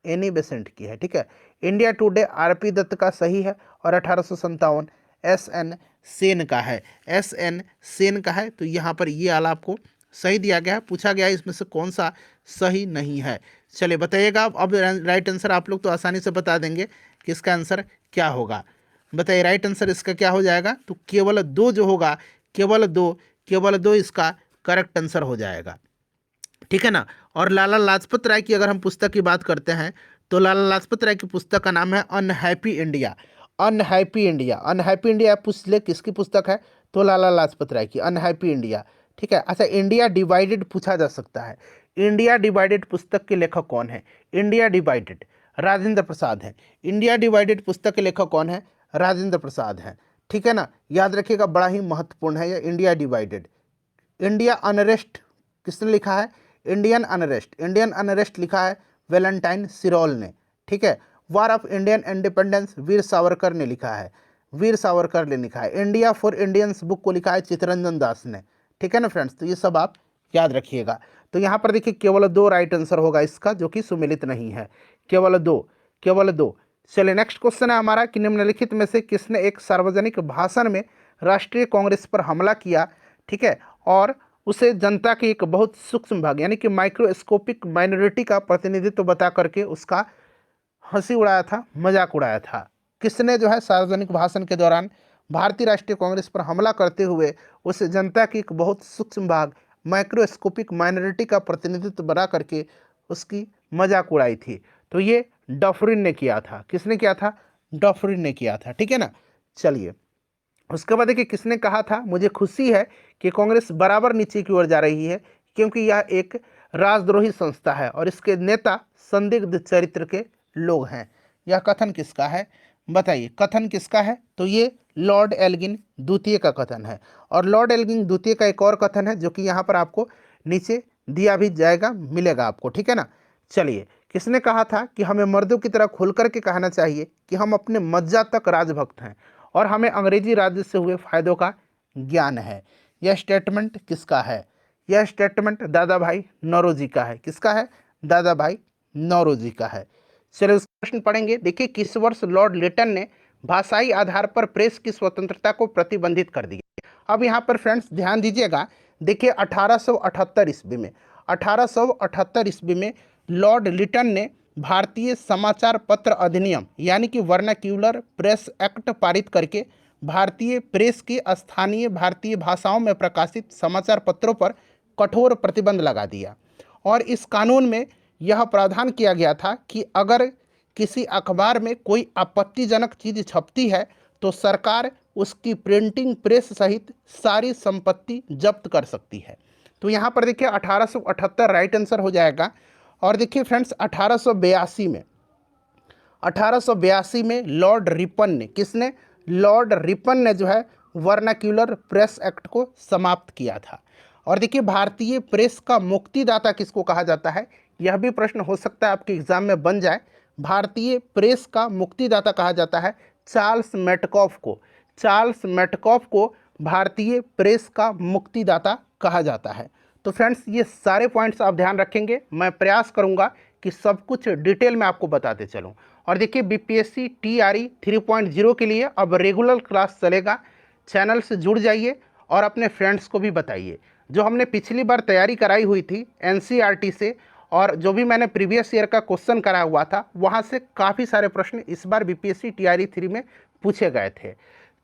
एनी बेसेंट की है। ठीक है, इंडिया टुडे आरपी दत्त का सही है, और 1857 एसएन सेन का है, एसएन सेन का है। तो यहाँ पर ये वाला आपको सही दिया गया है, पूछा गया है इसमें से कौन सा सही नहीं है। चलिए बताइएगा अब राइट आंसर आप लोग तो आसानी से बता देंगे कि इसका आंसर क्या होगा। बताइए राइट आंसर इसका क्या हो जाएगा। तो केवल दो जो होगा, केवल दो, केवल दो इसका करेक्ट आंसर हो जाएगा। ठीक है ना। और लाला लाजपत राय की अगर हम पुस्तक की बात करते हैं तो लाला लाजपत राय की पुस्तक का नाम है unhappy India. Unhappy India, unhappy India पूछ ले किसकी पुस्तक है, तो लाला लाजपत राय की अनहैप्पी इंडिया। ठीक है। अच्छा, इंडिया डिवाइडेड पूछा जा सकता है। इंडिया डिवाइडेड पुस्तक के लेखक कौन है? इंडिया डिवाइडेड राजेंद्र प्रसाद है। इंडिया डिवाइडेड पुस्तक के लेखक कौन है? राजेंद्र प्रसाद है। ठीक है ना, याद रखिएगा, बड़ा ही महत्वपूर्ण है ये इंडिया डिवाइडेड। इंडिया अनरेस्ट किसने लिखा है? इंडियन अनरेस्ट, इंडियन अनरेस्ट लिखा है वैलेंटाइन सिरोल ने। ठीक है। War of Indian independence Veer Savarkar ने लिखा है, वीर सावरकर ने लिखा है। इंडिया फॉर इंडियंस बुक को लिखा है चित्तरंजन दास ने। ठीक है ना फ्रेंड्स, तो ये सब आप याद रखिएगा। तो यहाँ पर देखिए केवल दो राइट आंसर होगा इसका, जो कि सुमेलित नहीं है, केवल दो, केवल दो। चलिए नेक्स्ट क्वेश्चन है हमारा कि निम्नलिखित में से किसने एक सार्वजनिक भाषण में राष्ट्रीय कांग्रेस पर हमला किया, ठीक है, और उसे जनता के एक बहुत सूक्ष्म भाग यानी कि माइक्रोस्कोपिक माइनॉरिटी का प्रतिनिधित्व बता करके उसका हंसी उड़ाया था, मजाक उड़ाया था। किसने जो है सार्वजनिक भाषण के दौरान भारतीय राष्ट्रीय कांग्रेस पर हमला करते हुए उसे जनता की एक बहुत सूक्ष्म भाग माइक्रोस्कोपिक माइनॉरिटी का प्रतिनिधित्व बना करके उसकी मजाक उड़ाई थी? तो ये डफरिन ने किया था। किसने किया था? डफरिन ने किया था। ठीक है ना। चलिए उसके बाद देखिए किसने कहा था, मुझे खुशी है कि कांग्रेस बराबर नीचे की ओर जा रही है क्योंकि यह एक राजद्रोही संस्था है और इसके नेता संदिग्ध चरित्र के लोग हैं। यह कथन किसका है? बताइए कथन किसका है? तो ये लॉर्ड एल्गिन द्वितीय का कथन है। और लॉर्ड एल्गिन द्वितीय का एक और कथन है जो कि यहाँ पर आपको नीचे दिया भी जाएगा, मिलेगा आपको। ठीक है ना। चलिए किसने कहा था कि हमें मर्दों की तरह खुल करके कहना चाहिए कि हम अपने मज्जा तक राजभक्त हैं और हमें अंग्रेजी राज्य से हुए फायदों का ज्ञान है। यह स्टेटमेंट किसका है? यह स्टेटमेंट दादा भाई नौरोजी का है। किसका है? दादा भाई नौरोजी का है। चलिए उस प्रश्न पढ़ेंगे। देखिए किस वर्ष लॉर्ड लिटन ने भाषाई आधार पर प्रेस की स्वतंत्रता को प्रतिबंधित कर दिया? अब यहाँ पर फ्रेंड्स ध्यान दीजिएगा। देखिए 1878 ईस्वी में, 1878 ईस्वी में लॉर्ड लिटन ने भारतीय समाचार पत्र अधिनियम यानी कि वर्नाक्यूलर प्रेस एक्ट पारित करके भारतीय प्रेस की स्थानीय भारतीय भाषाओं में प्रकाशित समाचार पत्रों पर कठोर प्रतिबंध लगा दिया। और इस कानून में यह प्रावधान किया गया था कि अगर किसी अखबार में कोई आपत्तिजनक चीज़ छपती है तो सरकार उसकी प्रिंटिंग प्रेस सहित सारी संपत्ति जब्त कर सकती है। तो यहाँ पर देखिए 1878 राइट आंसर हो जाएगा। और देखिए फ्रेंड्स 1882 में लॉर्ड रिपन ने, किसने? लॉर्ड रिपन ने जो है वर्नाक्यूलर प्रेस एक्ट को समाप्त किया था। और देखिए भारतीय प्रेस का मुक्तिदाता किसको कहा जाता है? यह भी प्रश्न हो सकता है आपके एग्जाम में बन जाए। भारतीय प्रेस का मुक्तिदाता कहा जाता है चार्ल्स मेटकॉफ को। चार्ल्स मेटकॉफ को भारतीय प्रेस का मुक्तिदाता कहा जाता है। तो फ्रेंड्स ये सारे पॉइंट्स आप ध्यान रखेंगे, मैं प्रयास करूंगा कि सब कुछ डिटेल में आपको बताते चलूं। और देखिए बीपीएससी टीआरई 3.0 के लिए अब रेगुलर क्लास चलेगा, चैनल से जुड़ जाइए और अपने फ्रेंड्स को भी बताइए। जो हमने पिछली बार तैयारी कराई हुई थी एनसीईआरटी से और जो भी मैंने प्रीवियस ईयर का क्वेश्चन कराया हुआ था वहाँ से काफ़ी सारे प्रश्न इस बार बीपीएससी टीआरई 3 में पूछे गए थे।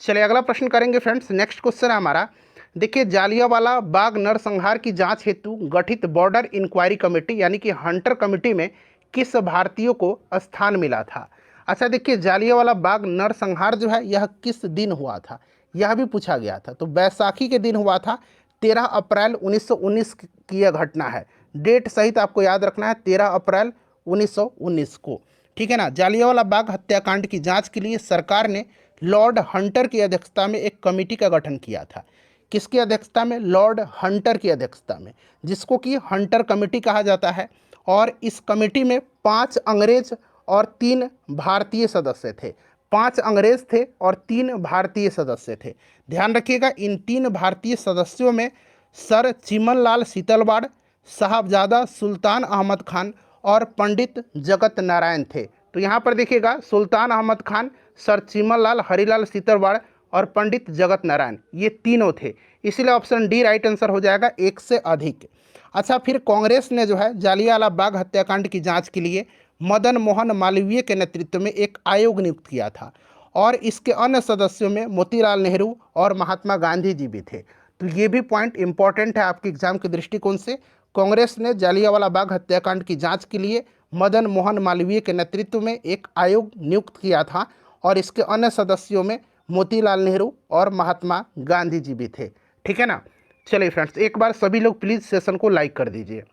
चलिए अगला प्रश्न करेंगे फ्रेंड्स। नेक्स्ट क्वेश्चन है हमारा, देखिए जालियांवाला बाग नरसंहार की जांच हेतु गठित बॉर्डर इंक्वायरी कमेटी यानी कि हंटर कमेटी में किस भारतीय को स्थान मिला था? अच्छा देखिए जालियांवाला बाग नरसंहार जो है यह किस दिन हुआ था, यह भी पूछा गया था। तो बैसाखी के दिन हुआ था 13 अप्रैल 1919 की यह घटना है। डेट सहित आपको याद रखना है, 13 अप्रैल 1919 को। ठीक है ना। जालियांवाला बाग हत्याकांड की जांच के लिए सरकार ने लॉर्ड हंटर की अध्यक्षता में एक कमेटी का गठन किया था। किसकी अध्यक्षता में? लॉर्ड हंटर की अध्यक्षता में, जिसको कि हंटर कमेटी कहा जाता है। और इस कमेटी में 5 अंग्रेज और 3 भारतीय सदस्य थे। 5 अंग्रेज थे और 3 भारतीय सदस्य थे। ध्यान रखिएगा, इन 3 भारतीय सदस्यों में सर चिमन लाल सीतलवाड़, साहबजादा सुल्तान अहमद खान और पंडित जगत नारायण थे। तो यहाँ पर देखिएगा, सुल्तान अहमद खान, सर चिमन लाल, हरिलाल सीतलवाड़ और पंडित जगत नारायण, ये तीनों थे। इसलिए ऑप्शन डी राइट आंसर हो जाएगा, एक से अधिक। अच्छा, फिर कांग्रेस ने जो है जालियांवाला बाग हत्याकांड की जांच के लिए मदन मोहन मालवीय के नेतृत्व में एक आयोग नियुक्त किया था, और इसके अन्य सदस्यों में मोतीलाल नेहरू और महात्मा गांधी जी भी थे। तो ये भी पॉइंट इंपॉर्टेंट है आपके एग्जाम के दृष्टिकोण से। कांग्रेस ने जालियांवाला बाग हत्याकांड की जांच के लिए मदन मोहन मालवीय के नेतृत्व में एक आयोग नियुक्त किया था, और इसके अन्य सदस्यों में मोतीलाल नेहरू और महात्मा गांधी जी भी थे। ठीक है ना। चलिए फ्रेंड्स, एक बार सभी लोग प्लीज सेशन को लाइक कर दीजिए।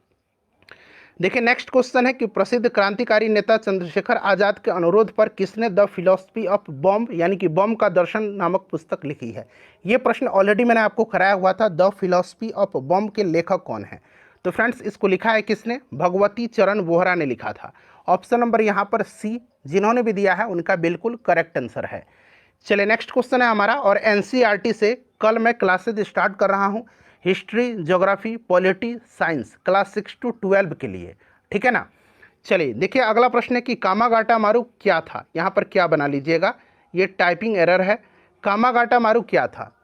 देखिए, नेक्स्ट क्वेश्चन है कि प्रसिद्ध क्रांतिकारी नेता चंद्रशेखर आजाद के अनुरोध पर किसने द फिलॉसफी ऑफ बॉम्ब यानी कि बम का दर्शन नामक पुस्तक लिखी है? ये प्रश्न ऑलरेडी मैंने आपको कराया हुआ था। द फिलॉसफी ऑफ बॉम्ब के लेखक कौन है? तो फ्रेंड्स, इसको लिखा है किसने? भगवती चरण वोहरा ने लिखा था। ऑप्शन नंबर यहाँ पर सी, जिन्होंने भी दिया है उनका बिल्कुल करेक्ट आंसर है। चलिए, नेक्स्ट क्वेश्चन है हमारा, और एनसीईआरटी से कल मैं क्लासेज स्टार्ट कर रहा हूँ history, geography, polity, science class 6 to 12 के लिए। ठीक है ना। चलिए देखिए, अगला प्रश्न है कि कामागाटा मारू क्या था? यहाँ पर क्या बना लीजिएगा, ये टाइपिंग एरर है। कामागाटा मारू क्या था?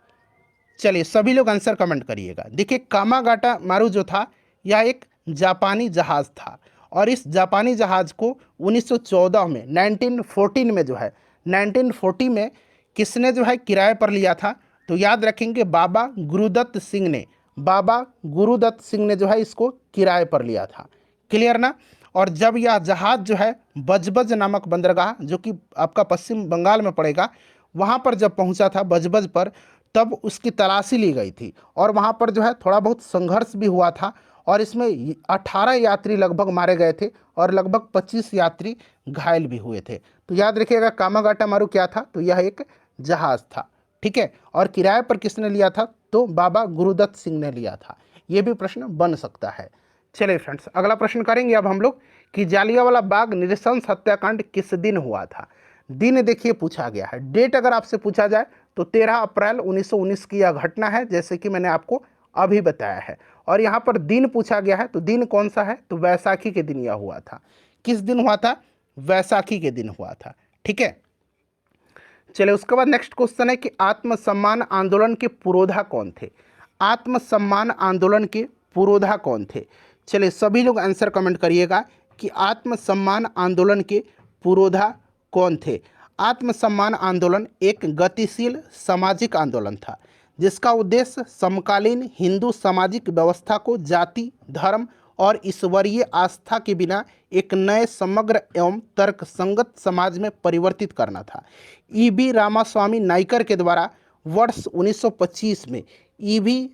चलिए सभी लोग आंसर कमेंट करिएगा। देखिए, कामागाटा मारू जो था यह एक जापानी जहाज़ था, और इस जापानी जहाज़ को 1914 में 1914 में जो है 1940 में किसने जो है किराए पर लिया था? तो याद रखेंगे, बाबा गुरुदत्त सिंह ने। बाबा गुरुदत्त सिंह ने जो है इसको किराए पर लिया था। क्लियर ना। और जब यह जहाज़ जो है बजबज नामक बंदरगाह, जो कि आपका पश्चिम बंगाल में पड़ेगा, वहाँ पर जब पहुँचा था बजबज पर, तब उसकी तलाशी ली गई थी, और वहाँ पर जो है थोड़ा बहुत संघर्ष भी हुआ था, और इसमें 18 यात्री लगभग मारे गए थे और लगभग 25 यात्री घायल भी हुए थे। तो याद रखिएगा, कामागाटा मारू क्या था? तो यह एक जहाज़ था। ठीक है। और किराए पर किसने लिया था? तो बाबा गुरुदत्त सिंह ने लिया था। ये भी प्रश्न बन सकता है। चलिए फ्रेंड्स, अगला प्रश्न करेंगे अब हम लोग कि जालियांवाला बाग नृशंस हत्याकांड किस दिन हुआ था? दिन देखिए पूछा गया है। डेट अगर आपसे पूछा जाए तो 13 अप्रैल 1919 की यह घटना है, जैसे कि मैंने आपको अभी बताया है। और यहाँ पर दिन पूछा गया है, तो दिन कौन सा है? तो वैसाखी के दिन यह हुआ था। किस दिन हुआ था? वैसाखी के दिन हुआ था। ठीक है। चलिए, उसके बाद नेक्स्ट क्वेश्चन है कि आत्मसम्मान आंदोलन के पुरोधा कौन थे? आत्मसम्मान आंदोलन के पुरोधा कौन थे? चलिए सभी लोग आंसर कमेंट करिएगा कि आत्मसम्मान आंदोलन के पुरोधा कौन थे। आत्मसम्मान आंदोलन एक गतिशील सामाजिक आंदोलन था, जिसका उद्देश्य समकालीन हिंदू सामाजिक व्यवस्था को जाति, धर्म और ईश्वरीय आस्था के बिना एक नए समग्र एवं तर्कसंगत समाज में परिवर्तित करना था। ईवी रामास्वामी नाइकर के द्वारा वर्ष 1925 में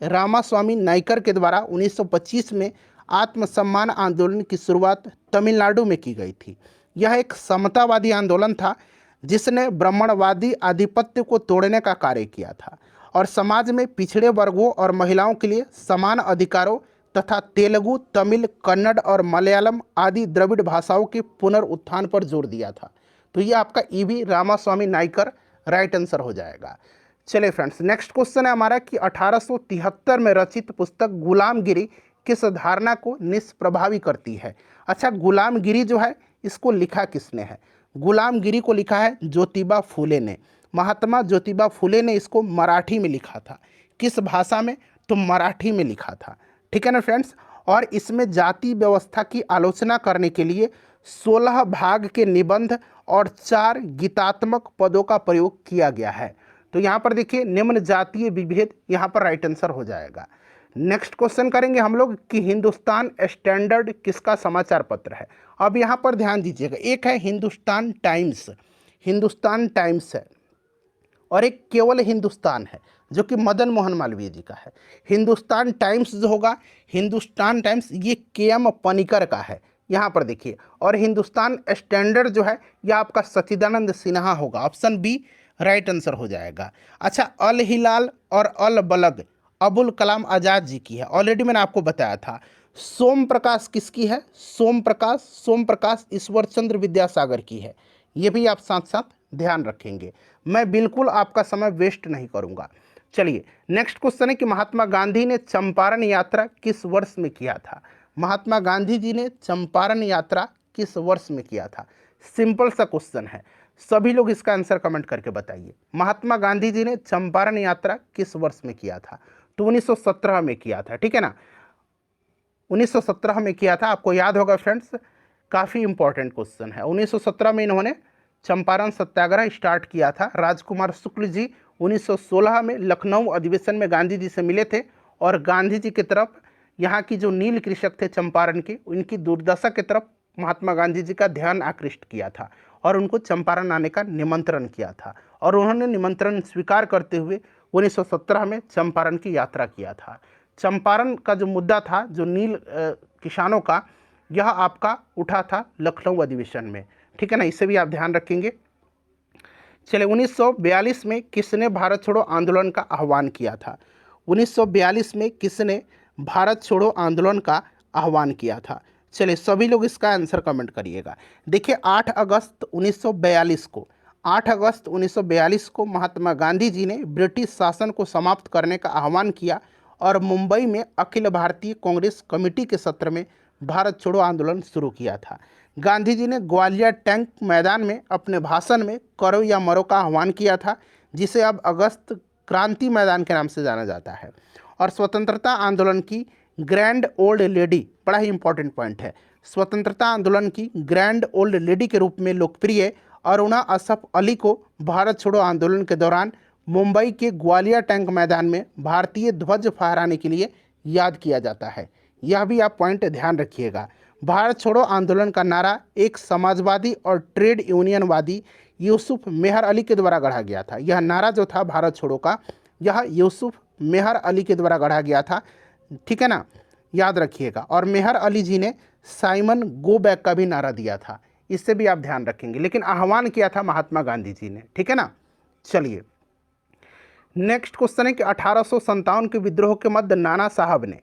रामास्वामी नाइकर के द्वारा 1925 में आत्मसम्मान आंदोलन की शुरुआत तमिलनाडु में की गई थी। यह एक समतावादी आंदोलन था, जिसने ब्राह्मणवादी आधिपत्य को तोड़ने का कार्य किया था, और समाज में पिछड़े वर्गों और महिलाओं के लिए समान अधिकारों तथा तेलुगु, तमिल, कन्नड़ और मलयालम आदि द्रविड़ भाषाओं के पुनरुत्थान पर जोर दिया था। तो ये आपका EV Ramasamy Naicker right answer हो जाएगा। चलिए फ्रेंड्स, नेक्स्ट क्वेश्चन है हमारा कि 1873 में रचित पुस्तक गुलामगिरी किस धारणा को निष्प्रभावी करती है? अच्छा, गुलामगिरी जो है इसको लिखा किसने है? गुलामगिरी को लिखा है ज्योतिबा फूले ने। महात्मा ज्योतिबा फूले ने इसको मराठी में लिखा था। किस भाषा में? तो मराठी में लिखा था। ठीक है ना फ्रेंड्स। और इसमें जाति व्यवस्था की आलोचना करने के लिए 16 भाग के निबंध और 4 गीतात्मक पदों का प्रयोग किया गया है। तो यहाँ पर देखिए, निम्न जातीय विभेद यहाँ पर राइट आंसर हो जाएगा। नेक्स्ट क्वेश्चन करेंगे हम लोग कि हिंदुस्तान स्टैंडर्ड किसका समाचार पत्र है? अब यहाँ पर ध्यान दीजिएगा, एक है हिंदुस्तान टाइम्स है, और एक केवल हिंदुस्तान है। जो कि मदन मोहन मालवीय जी का है। हिंदुस्तान टाइम्स जो होगा, हिंदुस्तान टाइम्स ये के.एम. पनिकर का है, यहाँ पर देखिए। और हिंदुस्तान स्टैंडर्ड जो है यह आपका सच्चिदानंद सिन्हा होगा, ऑप्शन बी राइट आंसर हो जाएगा। अच्छा, अल हिलाल और अल बलग अबुल कलाम आज़ाद जी की है, ऑलरेडी मैंने आपको बताया था। सोम प्रकाश किसकी है? सोम प्रकाश ईश्वर चंद्र विद्यासागर की है। ये भी आप साथ साथ ध्यान रखेंगे, मैं बिल्कुल आपका समय वेस्ट नहीं करूंगा। चलिए नेक्स्ट क्वेश्चन है कि महात्मा गांधी ने चंपारण यात्रा किस वर्ष में किया था? महात्मा गांधी जी ने चंपारण यात्रा किस वर्ष में किया था? सिंपल सा क्वेश्चन है, सभी लोग इसका आंसर कमेंट करके बताइए। महात्मा गांधी जी ने चंपारण यात्रा किस वर्ष में किया था? तो 1917 में किया था, ठीक है ना, 1917 में किया था, आपको याद होगा फ्रेंड्स, काफ़ी इंपॉर्टेंट क्वेश्चन है। 1917 में इन्होंने चंपारण सत्याग्रह स्टार्ट किया था। राजकुमार शुक्ल जी 1916 में लखनऊ अधिवेशन में गांधी जी से मिले थे और गांधी जी की तरफ यहाँ की जो नील कृषक थे चंपारण के, उनकी दुर्दशा की तरफ महात्मा गांधी जी का ध्यान आकृष्ट किया था और उनको चंपारण आने का निमंत्रण किया था और उन्होंने निमंत्रण स्वीकार करते हुए 1917 में चंपारण की यात्रा किया था। चंपारण का जो मुद्दा था, जो नील किसानों का, यह आपका उठा था लखनऊ अधिवेशन में, ठीक है ना, इसे भी आप ध्यान रखेंगे। चलिए 1942 में किसने भारत छोड़ो आंदोलन का आह्वान किया था? 1942 में किसने भारत छोड़ो आंदोलन का आह्वान किया था? चलिए सभी लोग इसका आंसर कमेंट करिएगा। देखिए 8 अगस्त 1942 को 8 अगस्त 1942 को महात्मा गांधी जी ने ब्रिटिश शासन को समाप्त करने का आह्वान किया और मुंबई में अखिल भारतीय कांग्रेस कमेटी के सत्र में भारत छोड़ो आंदोलन शुरू किया था। गांधी जी ने ग्वालियर टैंक मैदान में अपने भाषण में करो या मरो का आह्वान किया था, जिसे अब अगस्त क्रांति मैदान के नाम से जाना जाता है। और स्वतंत्रता आंदोलन की ग्रैंड ओल्ड लेडी, बड़ा ही इंपॉर्टेंट पॉइंट है, स्वतंत्रता आंदोलन की ग्रैंड ओल्ड लेडी के रूप में लोकप्रिय अरुणा असफ अली को भारत छोड़ो आंदोलन के दौरान मुंबई के ग्वालियर टैंक मैदान में भारतीय ध्वज फहराने के लिए याद किया जाता है। यह भी आप पॉइंट ध्यान रखिएगा। भारत छोड़ो आंदोलन का नारा एक समाजवादी और ट्रेड यूनियनवादी यूसुफ मेहर अली के द्वारा गढ़ा गया था। यह नारा जो था भारत छोड़ो का, यह यूसुफ मेहर अली के द्वारा गढ़ा गया था, ठीक है ना, याद रखिएगा। और मेहर अली जी ने साइमन गो बैक का भी नारा दिया था, इससे भी आप ध्यान रखेंगे, लेकिन आह्वान किया था महात्मा गांधी जी ने, ठीक है ना। चलिए नेक्स्ट क्वेश्चन है कि 1857 के विद्रोह के मध्य नाना साहब ने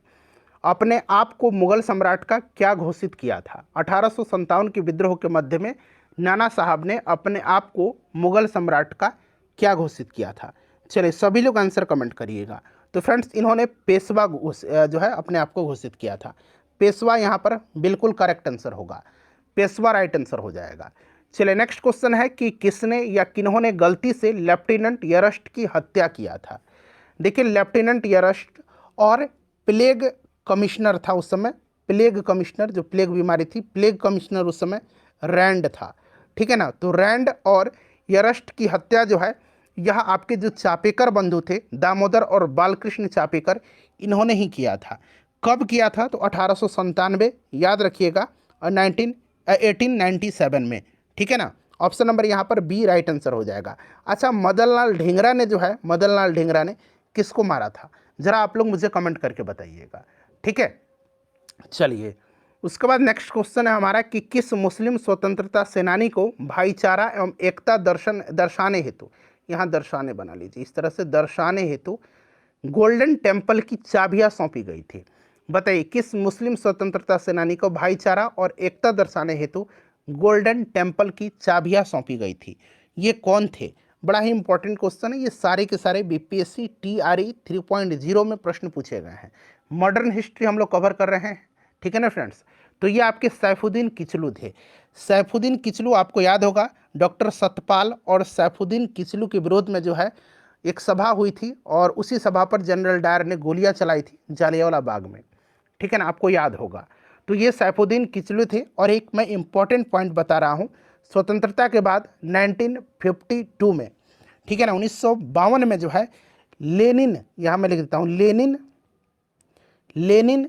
अपने आप को मुगल सम्राट का क्या घोषित किया था? 1857 के विद्रोह के मध्य में नाना साहब ने अपने आप को मुगल सम्राट का क्या घोषित किया था? चलिए सभी लोग आंसर कमेंट करिएगा। तो फ्रेंड्स इन्होंने पेशवा जो है अपने आप को घोषित किया था। पेशवा यहाँ पर बिल्कुल करेक्ट आंसर होगा, पेशवा राइट आंसर हो जाएगा। चलिए नेक्स्ट क्वेश्चन है कि किसने या किन्होंने गलती से लेफ्टिनेंट यरस्ट की हत्या किया था? देखिए लेफ्टिनेंट यरस्ट और प्लेग कमिश्नर था उस समय, प्लेग कमिश्नर, जो प्लेग बीमारी थी, प्लेग कमिश्नर उस समय रैंड था, ठीक है ना। तो रैंड और यरस्ट की हत्या जो है यह आपके जो चापेकर बंधु थे दामोदर और बालकृष्ण चापेकर, इन्होंने ही किया था। कब किया था? तो 1897, याद रखिएगा, और 1897 में, ठीक है ना। ऑप्शन नंबर यहाँ पर बी राइट आंसर हो जाएगा। अच्छा, मदनलाल ढींगरा ने जो है, मदनलाल ढींगरा ने किसको मारा था? जरा आप लोग मुझे कमेंट करके बताइएगा, ठीक है। चलिए उसके बाद नेक्स्ट क्वेश्चन है हमारा कि किस मुस्लिम स्वतंत्रता सेनानी को भाईचारा एवं एकता दर्शाने हेतु, यहाँ दर्शाने बना लीजिए, इस तरह से दर्शाने हेतु गोल्डन टेम्पल की चाबियां सौंपी गई थी? बताइए किस मुस्लिम स्वतंत्रता सेनानी को भाईचारा और एकता दर्शाने हेतु गोल्डन टेम्पल की चाबियां सौंपी गई थी? ये कौन थे? बड़ा ही इंपॉर्टेंट क्वेश्चन है, ये सारे के सारे बीपीएससी टीआरई 3.0 में प्रश्न पूछे गए हैं। मॉडर्न हिस्ट्री हम लोग कवर कर रहे हैं, ठीक है ना फ्रेंड्स। तो ये आपके सैफुद्दीन किचलू थे। सैफुद्दीन किचलू आपको याद होगा, डॉक्टर सतपाल और सैफुद्दीन किचलू के विरोध में जो है एक सभा हुई थी और उसी सभा पर जनरल डायर ने गोलियां चलाई थी जालियांवाला बाग में, ठीक है ना, आपको याद होगा। तो ये सैफुद्दीन किचलू थे। और एक मैं इंपॉर्टेंट पॉइंट बता रहा हूँ, स्वतंत्रता के बाद 1952 में, ठीक है ना, 1952 में जो है लेनिन, यहाँ मैं लिख देता हूँ, लेनिन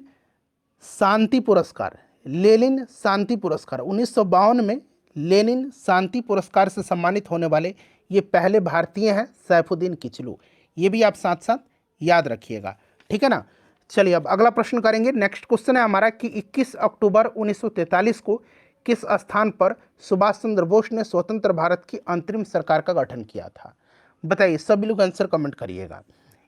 शांति पुरस्कार, लेनिन शांति पुरस्कार 1952 में लेनिन शांति पुरस्कार से सम्मानित होने वाले ये पहले भारतीय हैं सैफुद्दीन किचलू। ये भी आप साथ साथ याद रखिएगा, ठीक है ना। चलिए अब अगला प्रश्न करेंगे। नेक्स्ट क्वेश्चन है हमारा कि 21 अक्टूबर 1943 को किस स्थान पर सुभाष चंद्र बोस ने स्वतंत्र भारत की अंतरिम सरकार का गठन किया था? बताइए, सभी लोग आंसर कमेंट करिएगा।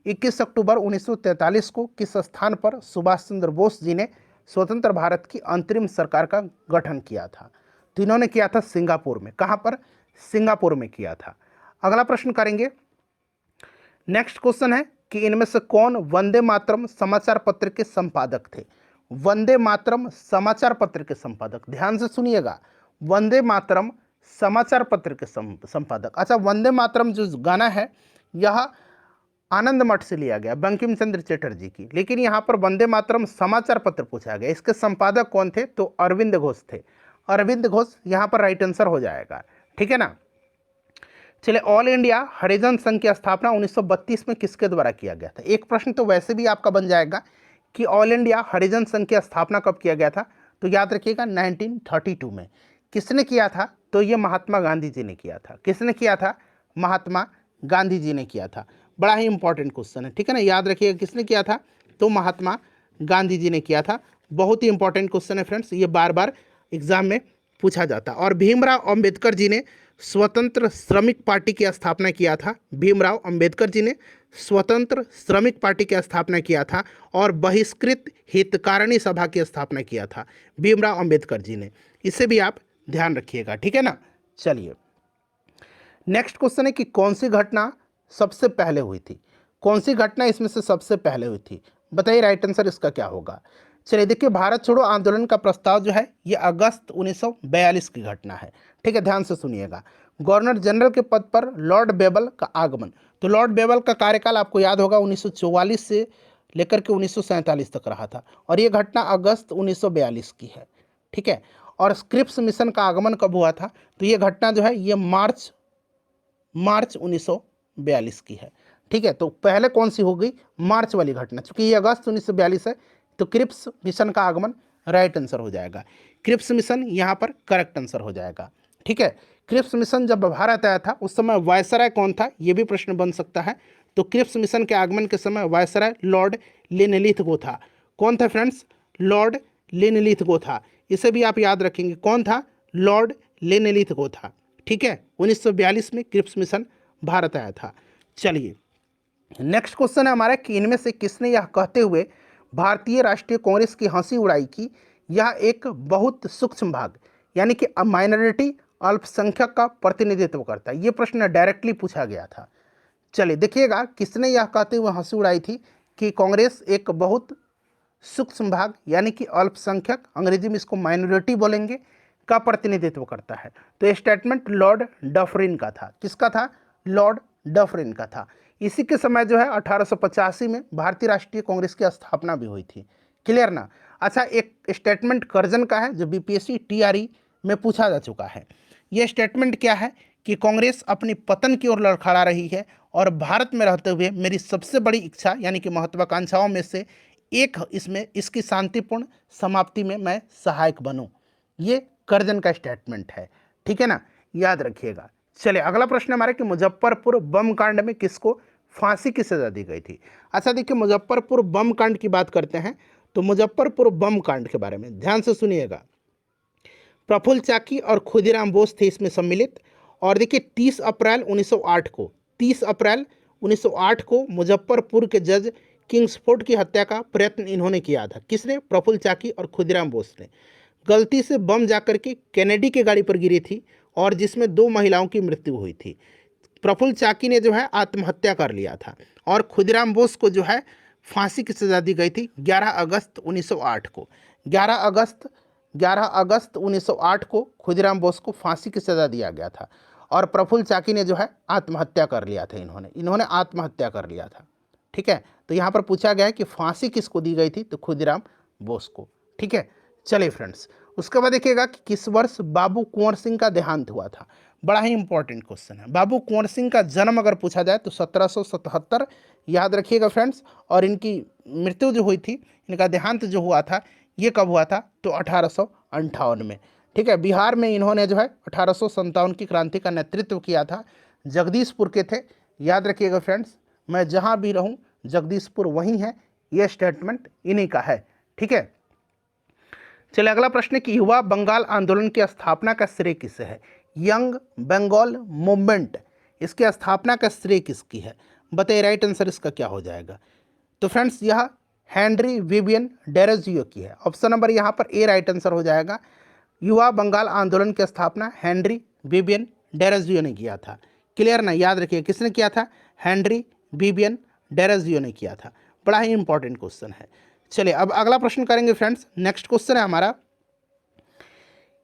21 अक्टूबर 1943 को किस स्थान पर सुभाष चंद्र बोस जी ने स्वतंत्र भारत की अंतरिम सरकार का गठन किया था? तो इन्होंने किया था सिंगापुर में। कहाँ पर? सिंगापुर में किया था। अगला प्रश्न करेंगे। नेक्स्ट क्वेश्चन है कि इनमें से कौन वंदे मातरम समाचार पत्र के संपादक थे? वंदे मातरम समाचार पत्र के संपादक, ध्यान से सुनिएगा, वंदे मातरम समाचार पत्र के संपादक। अच्छा, वंदे मातरम जो गाना है यह आनंद मठ से लिया गया, बंकिम चंद्र चटर्जी की, लेकिन यहाँ पर वंदे मातरम समाचार पत्र पूछा गया। इसके संपादक कौन थे? तो अरविंद घोष थे। अरविंद घोष यहाँ पर राइट आंसर हो जाएगा, ठीक है ना। चलिए, ऑल इंडिया हरिजन संघ की स्थापना 1932 में किसके द्वारा किया गया था? एक प्रश्न तो वैसे भी आपका बन जाएगा कि ऑल इंडिया हरिजन संघ की स्थापना कब किया गया था? तो याद रखिएगा 1932 में। किसने किया था? तो ये महात्मा गांधी जी ने किया था। किसने किया था? महात्मा गांधी जी ने किया था। बड़ा ही इंपॉर्टेंट क्वेश्चन है, ठीक है ना, याद रखिएगा किसने किया था? तो महात्मा गांधी जी ने किया था। बहुत ही इंपॉर्टेंट क्वेश्चन है फ्रेंड्स, ये बार बार एग्जाम में पूछा जाता। और भीमराव अंबेडकर जी ने स्वतंत्र श्रमिक पार्टी की स्थापना किया था। भीमराव अंबेडकर जी ने स्वतंत्र श्रमिक पार्टी की स्थापना किया था और बहिष्कृत हितकारिणी सभा की स्थापना किया था भीमराव अंबेडकर जी ने। इसे भी आप ध्यान रखिएगा, ठीक है ना। चलिए, नेक्स्ट क्वेश्चन है कि कौन सी घटना सबसे पहले हुई थी? कौन सी घटना इसमें से सबसे पहले हुई थी? बताइए राइट आंसर इसका क्या होगा। चलिए देखिए, भारत छोड़ो आंदोलन का प्रस्ताव जो है ये अगस्त 1942 की घटना है, ठीक है, ध्यान से सुनिएगा। गवर्नर जनरल के पद पर लॉर्ड बेबल का आगमन। तो लॉर्ड बेबल का कार्यकाल आपको याद होगा 1944 से लेकर के 1947 तक रहा था, और ये घटना अगस्त 1942 की है, ठीक है। और स्क्रिप्स मिशन का आगमन कब हुआ था? तो ये घटना जो है ये मार्च 1942 की है, ठीक है। तो पहले कौन सी हो गई? मार्च वाली घटना, चूंकि ये अगस्त 1942 है तो क्रिप्स मिशन का आगमन राइट आंसर हो जाएगा। क्रिप्स मिशन यहाँ पर करेक्ट आंसर हो जाएगा, ठीक है। क्रिप्स मिशन जब भारत आया था उस समय वायसराय कौन था? ये भी प्रश्न बन सकता है। तो क्रिप्स मिशन के आगमन के समय वायसराय लॉर्ड लिनलिथगो था। कौन था फ्रेंड्स? लॉर्ड लिनलिथगो था। इसे भी आप याद रखेंगे, कौन था? लॉर्ड लिनलिथगो था, ठीक है। 1942 में क्रिप्स मिशन भारत आया था। चलिए, नेक्स्ट क्वेश्चन है हमारा कि इनमें से किसने यह कहते हुए भारतीय राष्ट्रीय कांग्रेस की हंसी उड़ाई कि यह एक बहुत सूक्ष्म भाग यानी कि माइनॉरिटी अल्पसंख्यक का प्रतिनिधित्व करता है? ये प्रश्न डायरेक्टली पूछा गया था। चलिए देखिएगा, किसने यह कहते हुए हंसी उड़ाई थी कि कांग्रेस एक बहुत सूक्ष्म भाग यानी कि अल्पसंख्यक, अंग्रेजी में इसको माइनॉरिटी बोलेंगे, का प्रतिनिधित्व करता है? तो ये स्टेटमेंट लॉर्ड डफरिन का था। किसका था? लॉर्ड डफरिन का था। इसी के समय जो है 1885 में भारतीय राष्ट्रीय कांग्रेस की स्थापना भी हुई थी। क्लियर ना? अच्छा, एक स्टेटमेंट कर्जन का है जो बीपीएससी टीआरई में पूछा जा चुका है। यह स्टेटमेंट क्या है कि कांग्रेस अपनी पतन की ओर लड़खड़ा रही है और भारत में रहते हुए मेरी सबसे बड़ी इच्छा यानी कि महत्वाकांक्षाओं में से एक इसमें इसकी शांतिपूर्ण समाप्ति में मैं सहायक बनूं। ये कर्जन का स्टेटमेंट है, ठीक है ना, याद रखिएगा। चलिए, अगला प्रश्न हमारा कि मुजफ्फरपुर बम कांड में किसको फांसी की सजा दी गई थी? अच्छा देखिए, मुजफ्फरपुर बम कांड की बात करते हैं तो मुजफ्फरपुर बम कांड के बारे में ध्यान से सुनिएगा। प्रफुल्ल चाकी और खुदीराम बोस थे इसमें सम्मिलित। और देखिए 30 अप्रैल 1908 को 30 अप्रैल 1908 को मुजफ्फरपुर के जज किंग्सफोर्ड की हत्या का प्रयत्न इन्होंने किया था। किसने? प्रफुल्ल चाकी और खुदीराम बोस ने। गलती से बम जाकर के कैनेडी की गाड़ी पर गिरी थी और जिसमें 2 महिलाओं की मृत्यु हुई थी। प्रफुल्ल चाकी ने जो है आत्महत्या कर लिया था और खुदीराम बोस को जो है फांसी की सजा दी गई थी 11 अगस्त 1908 को। 11 अगस्त 1908 को खुदीराम बोस को फांसी की सजा दिया गया था और प्रफुल्ल चाकी ने जो है आत्महत्या कर लिया था। इन्होंने आत्महत्या कर लिया था, ठीक है। तो यहाँ पर पूछा गया है कि फांसी किसको दी गई थी? तो खुदीराम बोस को, ठीक है। चलिए फ्रेंड्स, उसके बाद देखिएगा कि किस वर्ष बाबू कुंवर सिंह का देहांत हुआ था? बड़ा ही इंपॉर्टेंट क्वेश्चन है। बाबू कुंवर सिंह का जन्म अगर पूछा जाए तो 1777 याद रखिएगा फ्रेंड्स, और इनकी मृत्यु जो हुई थी, इनका देहांत जो हुआ था ये कब हुआ था? तो 1858 में, ठीक है। बिहार में इन्होंने जो है 1857 की क्रांति का नेतृत्व किया था। जगदीशपुर के थे, याद रखिएगा फ्रेंड्स, मैं जहां भी रहूं जगदीशपुर वहीं है, ये स्टेटमेंट इन्हीं का है। ठीक है, चलिए अगला प्रश्न कि युवा बंगाल आंदोलन की स्थापना का श्रेय किसे है? यंग बंगाल मूवमेंट, इसकी स्थापना का श्रेय किसकी है? बताइए राइट आंसर इसका क्या हो जाएगा? तो फ्रेंड्स यह हेनरी विवियन डेरोजियो की है। ऑप्शन नंबर यहाँ पर ए राइट आंसर हो जाएगा। युवा बंगाल आंदोलन की स्थापना हेनरी विवियन डेरोजियो ने किया था। क्लियर ना, याद रखिए किसने किया था? हेनरी विवियन डेरोजियो ने किया था। बड़ा ही इंपॉर्टेंट क्वेश्चन है। चलिए अब अगला प्रश्न करेंगे फ्रेंड्स। नेक्स्ट क्वेश्चन है हमारा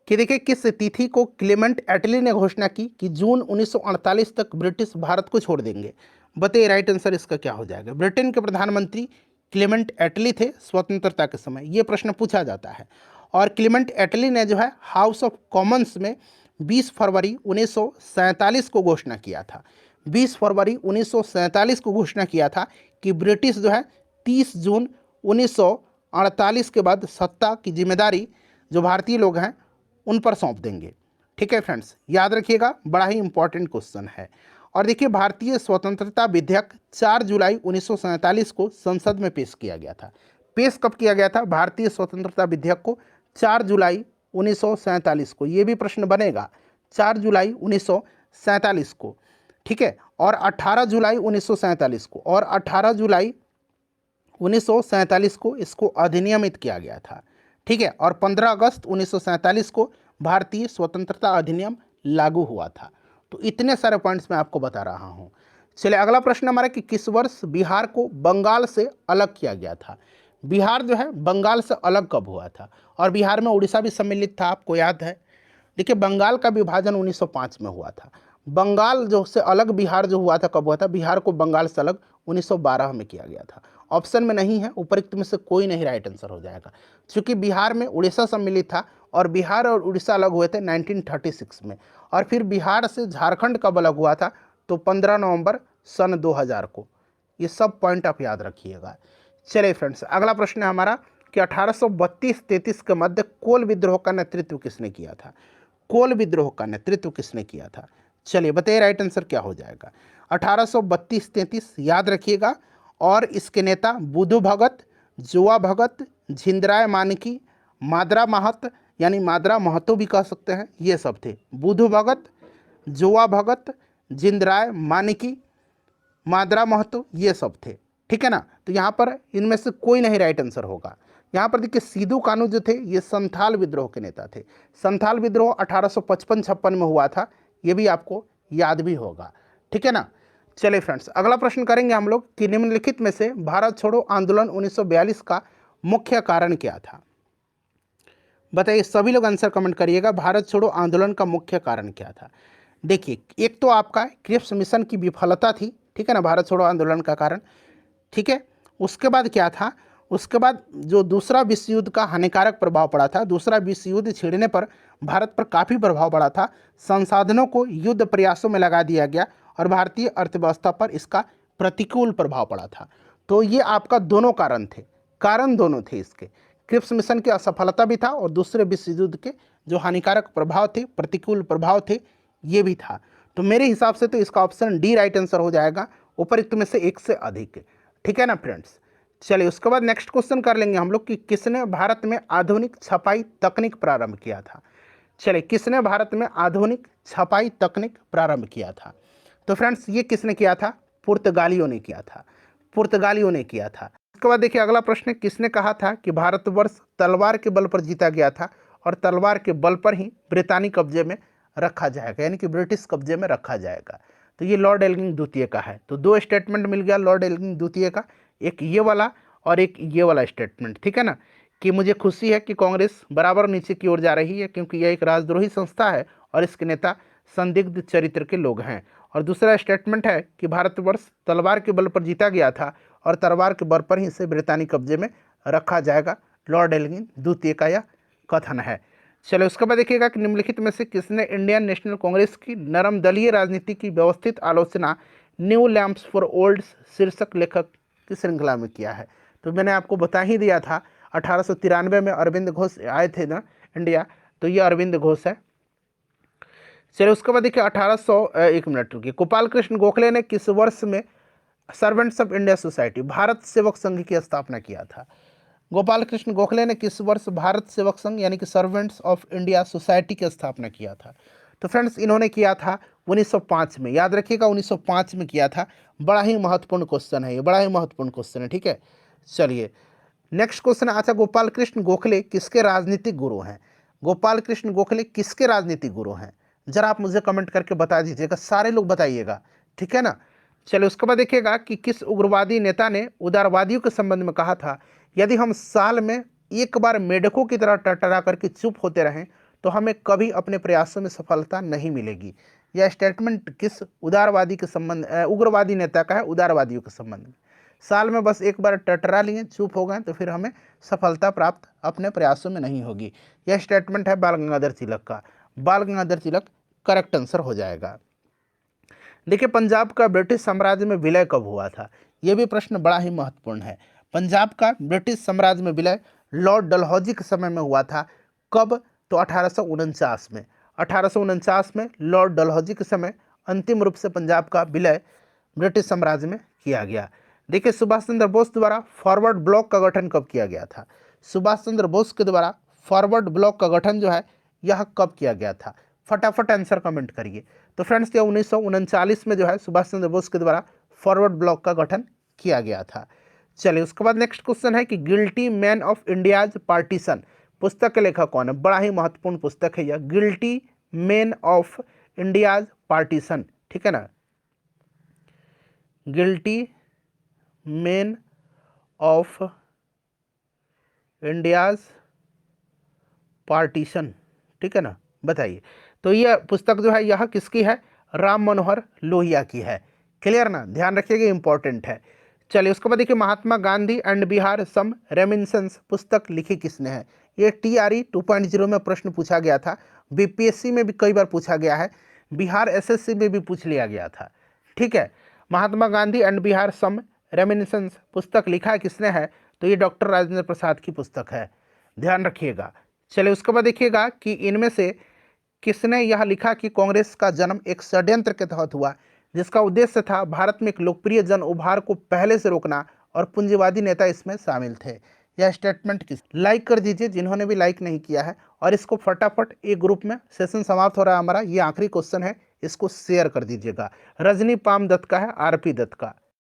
कि देखिए किस तिथि को क्लेमेंट एटली ने घोषणा की कि जून 1948 तक ब्रिटिश भारत को छोड़ देंगे? बताइए राइट आंसर इसका क्या हो जाएगा? ब्रिटेन के प्रधानमंत्री क्लेमेंट एटली थे स्वतंत्रता के समय, ये प्रश्न पूछा जाता है। और क्लेमेंट एटली ने जो है हाउस ऑफ कॉमन्स में 20 फरवरी 1947 को घोषणा किया था। 20 फरवरी 1947 को घोषणा किया था कि ब्रिटिश जो है 30 जून 1948 के बाद सत्ता की जिम्मेदारी जो भारतीय लोग हैं उन पर सौंप देंगे। ठीक है फ्रेंड्स, याद रखिएगा, बड़ा ही इंपॉर्टेंट क्वेश्चन है। और देखिए भारतीय स्वतंत्रता विधेयक 4 जुलाई 1947 को संसद में पेश किया गया था। पेश कब किया गया था भारतीय स्वतंत्रता विधेयक को? 4 जुलाई 1947 को। ये भी प्रश्न बनेगा, 4 जुलाई 1947 को। ठीक है, और 18 जुलाई 1947 को, और 18 जुलाई 1947 को इसको अधिनियमित किया गया था। ठीक है, और 15 अगस्त 1947 को भारतीय स्वतंत्रता अधिनियम लागू हुआ था। तो इतने सारे पॉइंट्स मैं आपको बता रहा हूं। चलिए अगला प्रश्न हमारा कि किस वर्ष बिहार को बंगाल से अलग किया गया था? बिहार जो है बंगाल से अलग कब हुआ था? और बिहार में उड़ीसा भी सम्मिलित था, आपको याद है। देखिए बंगाल का विभाजन 1905 में हुआ था। बंगाल जो से अलग बिहार जो हुआ था कब हुआ था? बिहार को बंगाल से अलग 1912 में किया गया था। ऑप्शन में नहीं है, उपरोक्त में से कोई नहीं राइट आंसर हो जाएगा, क्योंकि बिहार में उड़ीसा सम्मिलित था और बिहार और उड़ीसा अलग हुए थे 1936 में। और फिर बिहार से झारखंड कब अलग हुआ था? तो 15 नवंबर सन 2000 को। ये सब पॉइंट आप याद रखिएगा। चलिए फ्रेंड्स अगला प्रश्न है हमारा कि 1832-33 के मध्य कोल विद्रोह का नेतृत्व किसने किया था? कोल विद्रोह का नेतृत्व किसने किया था? चलिए बताइए राइट आंसर क्या हो जाएगा? 1832-33 याद रखिएगा। और इसके नेता बुधु भगत, जुआ भगत, झिंदराय मानकी, मादरा महत यानी मादरा महतो भी कह सकते हैं, ये सब थे। बुधु भगत, जुआ भगत, झिंदराय मानकी, मादरा महतो, ये सब थे। ठीक है ना, तो यहाँ पर इनमें से कोई नहीं राइट आंसर होगा। यहाँ पर देखिए सिद्धू कानू जो थे ये संथाल विद्रोह के नेता थे। संथाल विद्रोह 1855-56 में हुआ था, ये भी आपको याद भी होगा। ठीक है ना। चलिए फ्रेंड्स अगला प्रश्न करेंगे हम लोग कि निम्नलिखित में से भारत छोड़ो आंदोलन 1942 का मुख्य कारण क्या था? बताइए, सभी लोग आंसर कमेंट करिएगा। भारत छोड़ो आंदोलन का मुख्य कारण क्या था? देखिए एक तो आपका क्रिप्स मिशन की विफलता थी, ठीक है ना, भारत छोड़ो आंदोलन का कारण। ठीक है, उसके बाद क्या था? उसके बाद जो दूसरा विश्व युद्ध का हानिकारक प्रभाव पड़ा था। दूसरा विश्व युद्ध छिड़ने पर भारत पर काफ़ी प्रभाव पड़ा था। संसाधनों को युद्ध प्रयासों में लगा दिया गया और भारतीय अर्थव्यवस्था पर इसका प्रतिकूल प्रभाव पड़ा था। तो ये आपका दोनों कारण थे, कारण दोनों थे इसके। क्रिप्स मिशन की असफलता भी था और दूसरे विश्व युद्ध के जो हानिकारक प्रभाव थे, प्रतिकूल प्रभाव थे, ये भी था। तो मेरे हिसाब से तो इसका ऑप्शन डी राइट आंसर हो जाएगा, उपरोक्त में से एक से अधिक। ठीक है ना फ्रेंड्स। चलिए उसके बाद नेक्स्ट क्वेश्चन कर लेंगे हम लोग कि किसने भारत में आधुनिक छपाई तकनीक प्रारंभ किया था? चलिए किसने भारत में आधुनिक छपाई तकनीक प्रारंभ किया था? तो फ्रेंड्स ये किसने किया था? पुर्तगालियों ने किया था, पुर्तगालियों ने किया था। उसके बाद देखिए अगला प्रश्न, किसने कहा था कि भारतवर्ष तलवार के बल पर जीता गया था और तलवार के बल पर ही ब्रितानी कब्जे में रखा जाएगा, यानी कि ब्रिटिश कब्जे में रखा जाएगा? तो ये लॉर्ड एल्गिन द्वितीय का है। तो दो स्टेटमेंट मिल गया लॉर्ड एल्गिन द्वितीय का, एक ये वाला और एक ये वाला स्टेटमेंट। ठीक है ना, कि मुझे खुशी है कि कांग्रेस बराबर नीचे की ओर जा रही है क्योंकि यह एक राजद्रोही संस्था है और इसके नेता संदिग्ध चरित्र के लोग हैं। और दूसरा स्टेटमेंट है कि भारतवर्ष तलवार के बल पर जीता गया था और तलवार के बल पर ही इसे ब्रितानी कब्जे में रखा जाएगा। लॉर्ड एल्गिन द्वितीय का यह कथन है। चलो उसके बाद देखिएगा कि निम्नलिखित में से किसने इंडियन नेशनल कांग्रेस की नरम दलीय राजनीति की व्यवस्थित आलोचना न्यू लैम्प्स फॉर ओल्ड शीर्षक लेखक की श्रृंखला में किया है? तो मैंने आपको बता ही दिया था, 1893 में अरविंद घोष आए थे ना इंडिया, तो ये अरविंद घोष है। चलिए उसके बाद देखिए 1800 एक मिनट रुकिए, गोपाल कृष्ण गोखले ने किस वर्ष में servants of India society, Bharat Sevak Sangh की स्थापना किया था। गोपाल कृष्ण गोखले ने किस वर्ष भारत सेवक संघ यानी कि सर्वेंट्स ऑफ इंडिया सोसाइटी की स्थापना किया था? तो फ्रेंड्स इन्होंने किया था 1905 में, याद रखिएगा 1905 में किया था। बड़ा ही महत्वपूर्ण क्वेश्चन है ये, बड़ा ही महत्वपूर्ण क्वेश्चन है, ठीक है। चलिए नेक्स्ट क्वेश्चन। अच्छा, गोपाल कृष्ण गोखले किसके राजनीतिक गुरु हैं? गोपाल कृष्ण गोखले किसके राजनीतिक गुरु हैं? जरा आप मुझे कमेंट करके बता दीजिएगा, सारे लोग बताइएगा, ठीक है ना। चलिए उसके बाद देखिएगा कि किस उग्रवादी नेता ने उदारवादियों के संबंध में कहा था, यदि हम साल में एक बार मेढकों की तरह टरटरा करके चुप होते रहें तो हमें कभी अपने प्रयासों में सफलता नहीं मिलेगी। यह स्टेटमेंट किस उदारवादी के संबंध उग्रवादी नेता का है? उदारवादियों के संबंध में। साल में बस एक बार टटरा लिए, चुप हो गए तो फिर हमें सफलता प्राप्त अपने प्रयासों में नहीं होगी। यह स्टेटमेंट है बाल गंगाधर तिलक का। बाल गंगाधर तिलक करेक्ट आंसर हो जाएगा। देखिए पंजाब का ब्रिटिश साम्राज्य में विलय कब हुआ था? यह भी प्रश्न बड़ा ही महत्वपूर्ण है। पंजाब का ब्रिटिश साम्राज्य में विलय लॉर्ड डलहौजी के समय में हुआ था। कब? तो 1849 में। 1849 में लॉर्ड डलहौजी के समय अंतिम रूप से पंजाब का विलय ब्रिटिश साम्राज्य में किया गया। देखिए सुभाष चंद्र बोस द्वारा फॉरवर्ड ब्लॉक का गठन कब किया गया था? सुभाष चंद्र बोस के द्वारा फॉरवर्ड ब्लॉक का गठन जो है यह कब किया गया था? फटाफट आंसर कमेंट करिए। तो फ्रेंड्स यह 1939 में जो है सुभाष चंद्र बोस के द्वारा फॉरवर्ड ब्लॉक का गठन किया गया था। चलिए उसके बाद नेक्स्ट क्वेश्चन है कि guilty man of India's partition पुस्तक के लेखक कौन है? बड़ा ही महत्वपूर्ण पुस्तक है यह, guilty man of India's partition, ठीक है ना। Guilty man of India's partition, ठीक है ना, बताइए। तो यह पुस्तक जो है यह किसकी है? राम मनोहर लोहिया की है। क्लियर ना, ध्यान रखिएगा इंपॉर्टेंट है। चलिए उसके बाद देखिए Mahatma Gandhi and Bihar some reminiscence पुस्तक लिखी किसने है? ये TRE 2.0 में प्रश्न पूछा गया था, BPSC में भी कई बार पूछा गया है, बिहार SSC में भी पूछ लिया गया था, ठीक है। Mahatma Gandhi and Bihar some reminiscence पुस्तक लिखा किसने है? तो ये डॉक्टर राजेंद्र प्रसाद की पुस्तक है, ध्यान रखिएगा। चलिए उसके बाद देखिएगा कि इनमें से किसने यह लिखा कि कांग्रेस का जन्म एक षड्यंत्र के तहत हुआ जिसका उद्देश्य था भारत में एक लोकप्रिय जन उभार को पहले से रोकना और पूंजीवादी नेता इसमें शामिल थे। यह स्टेटमेंट किस? लाइक कर दीजिए जिन्होंने भी लाइक नहीं किया है, और इसको फटाफट एक ग्रुप में, सेशन समाप्त हो रहा है हमारा, ये आखिरी क्वेश्चन है, इसको शेयर कर दीजिएगा। रजनी पाम दत्त का है, RP दत्त का।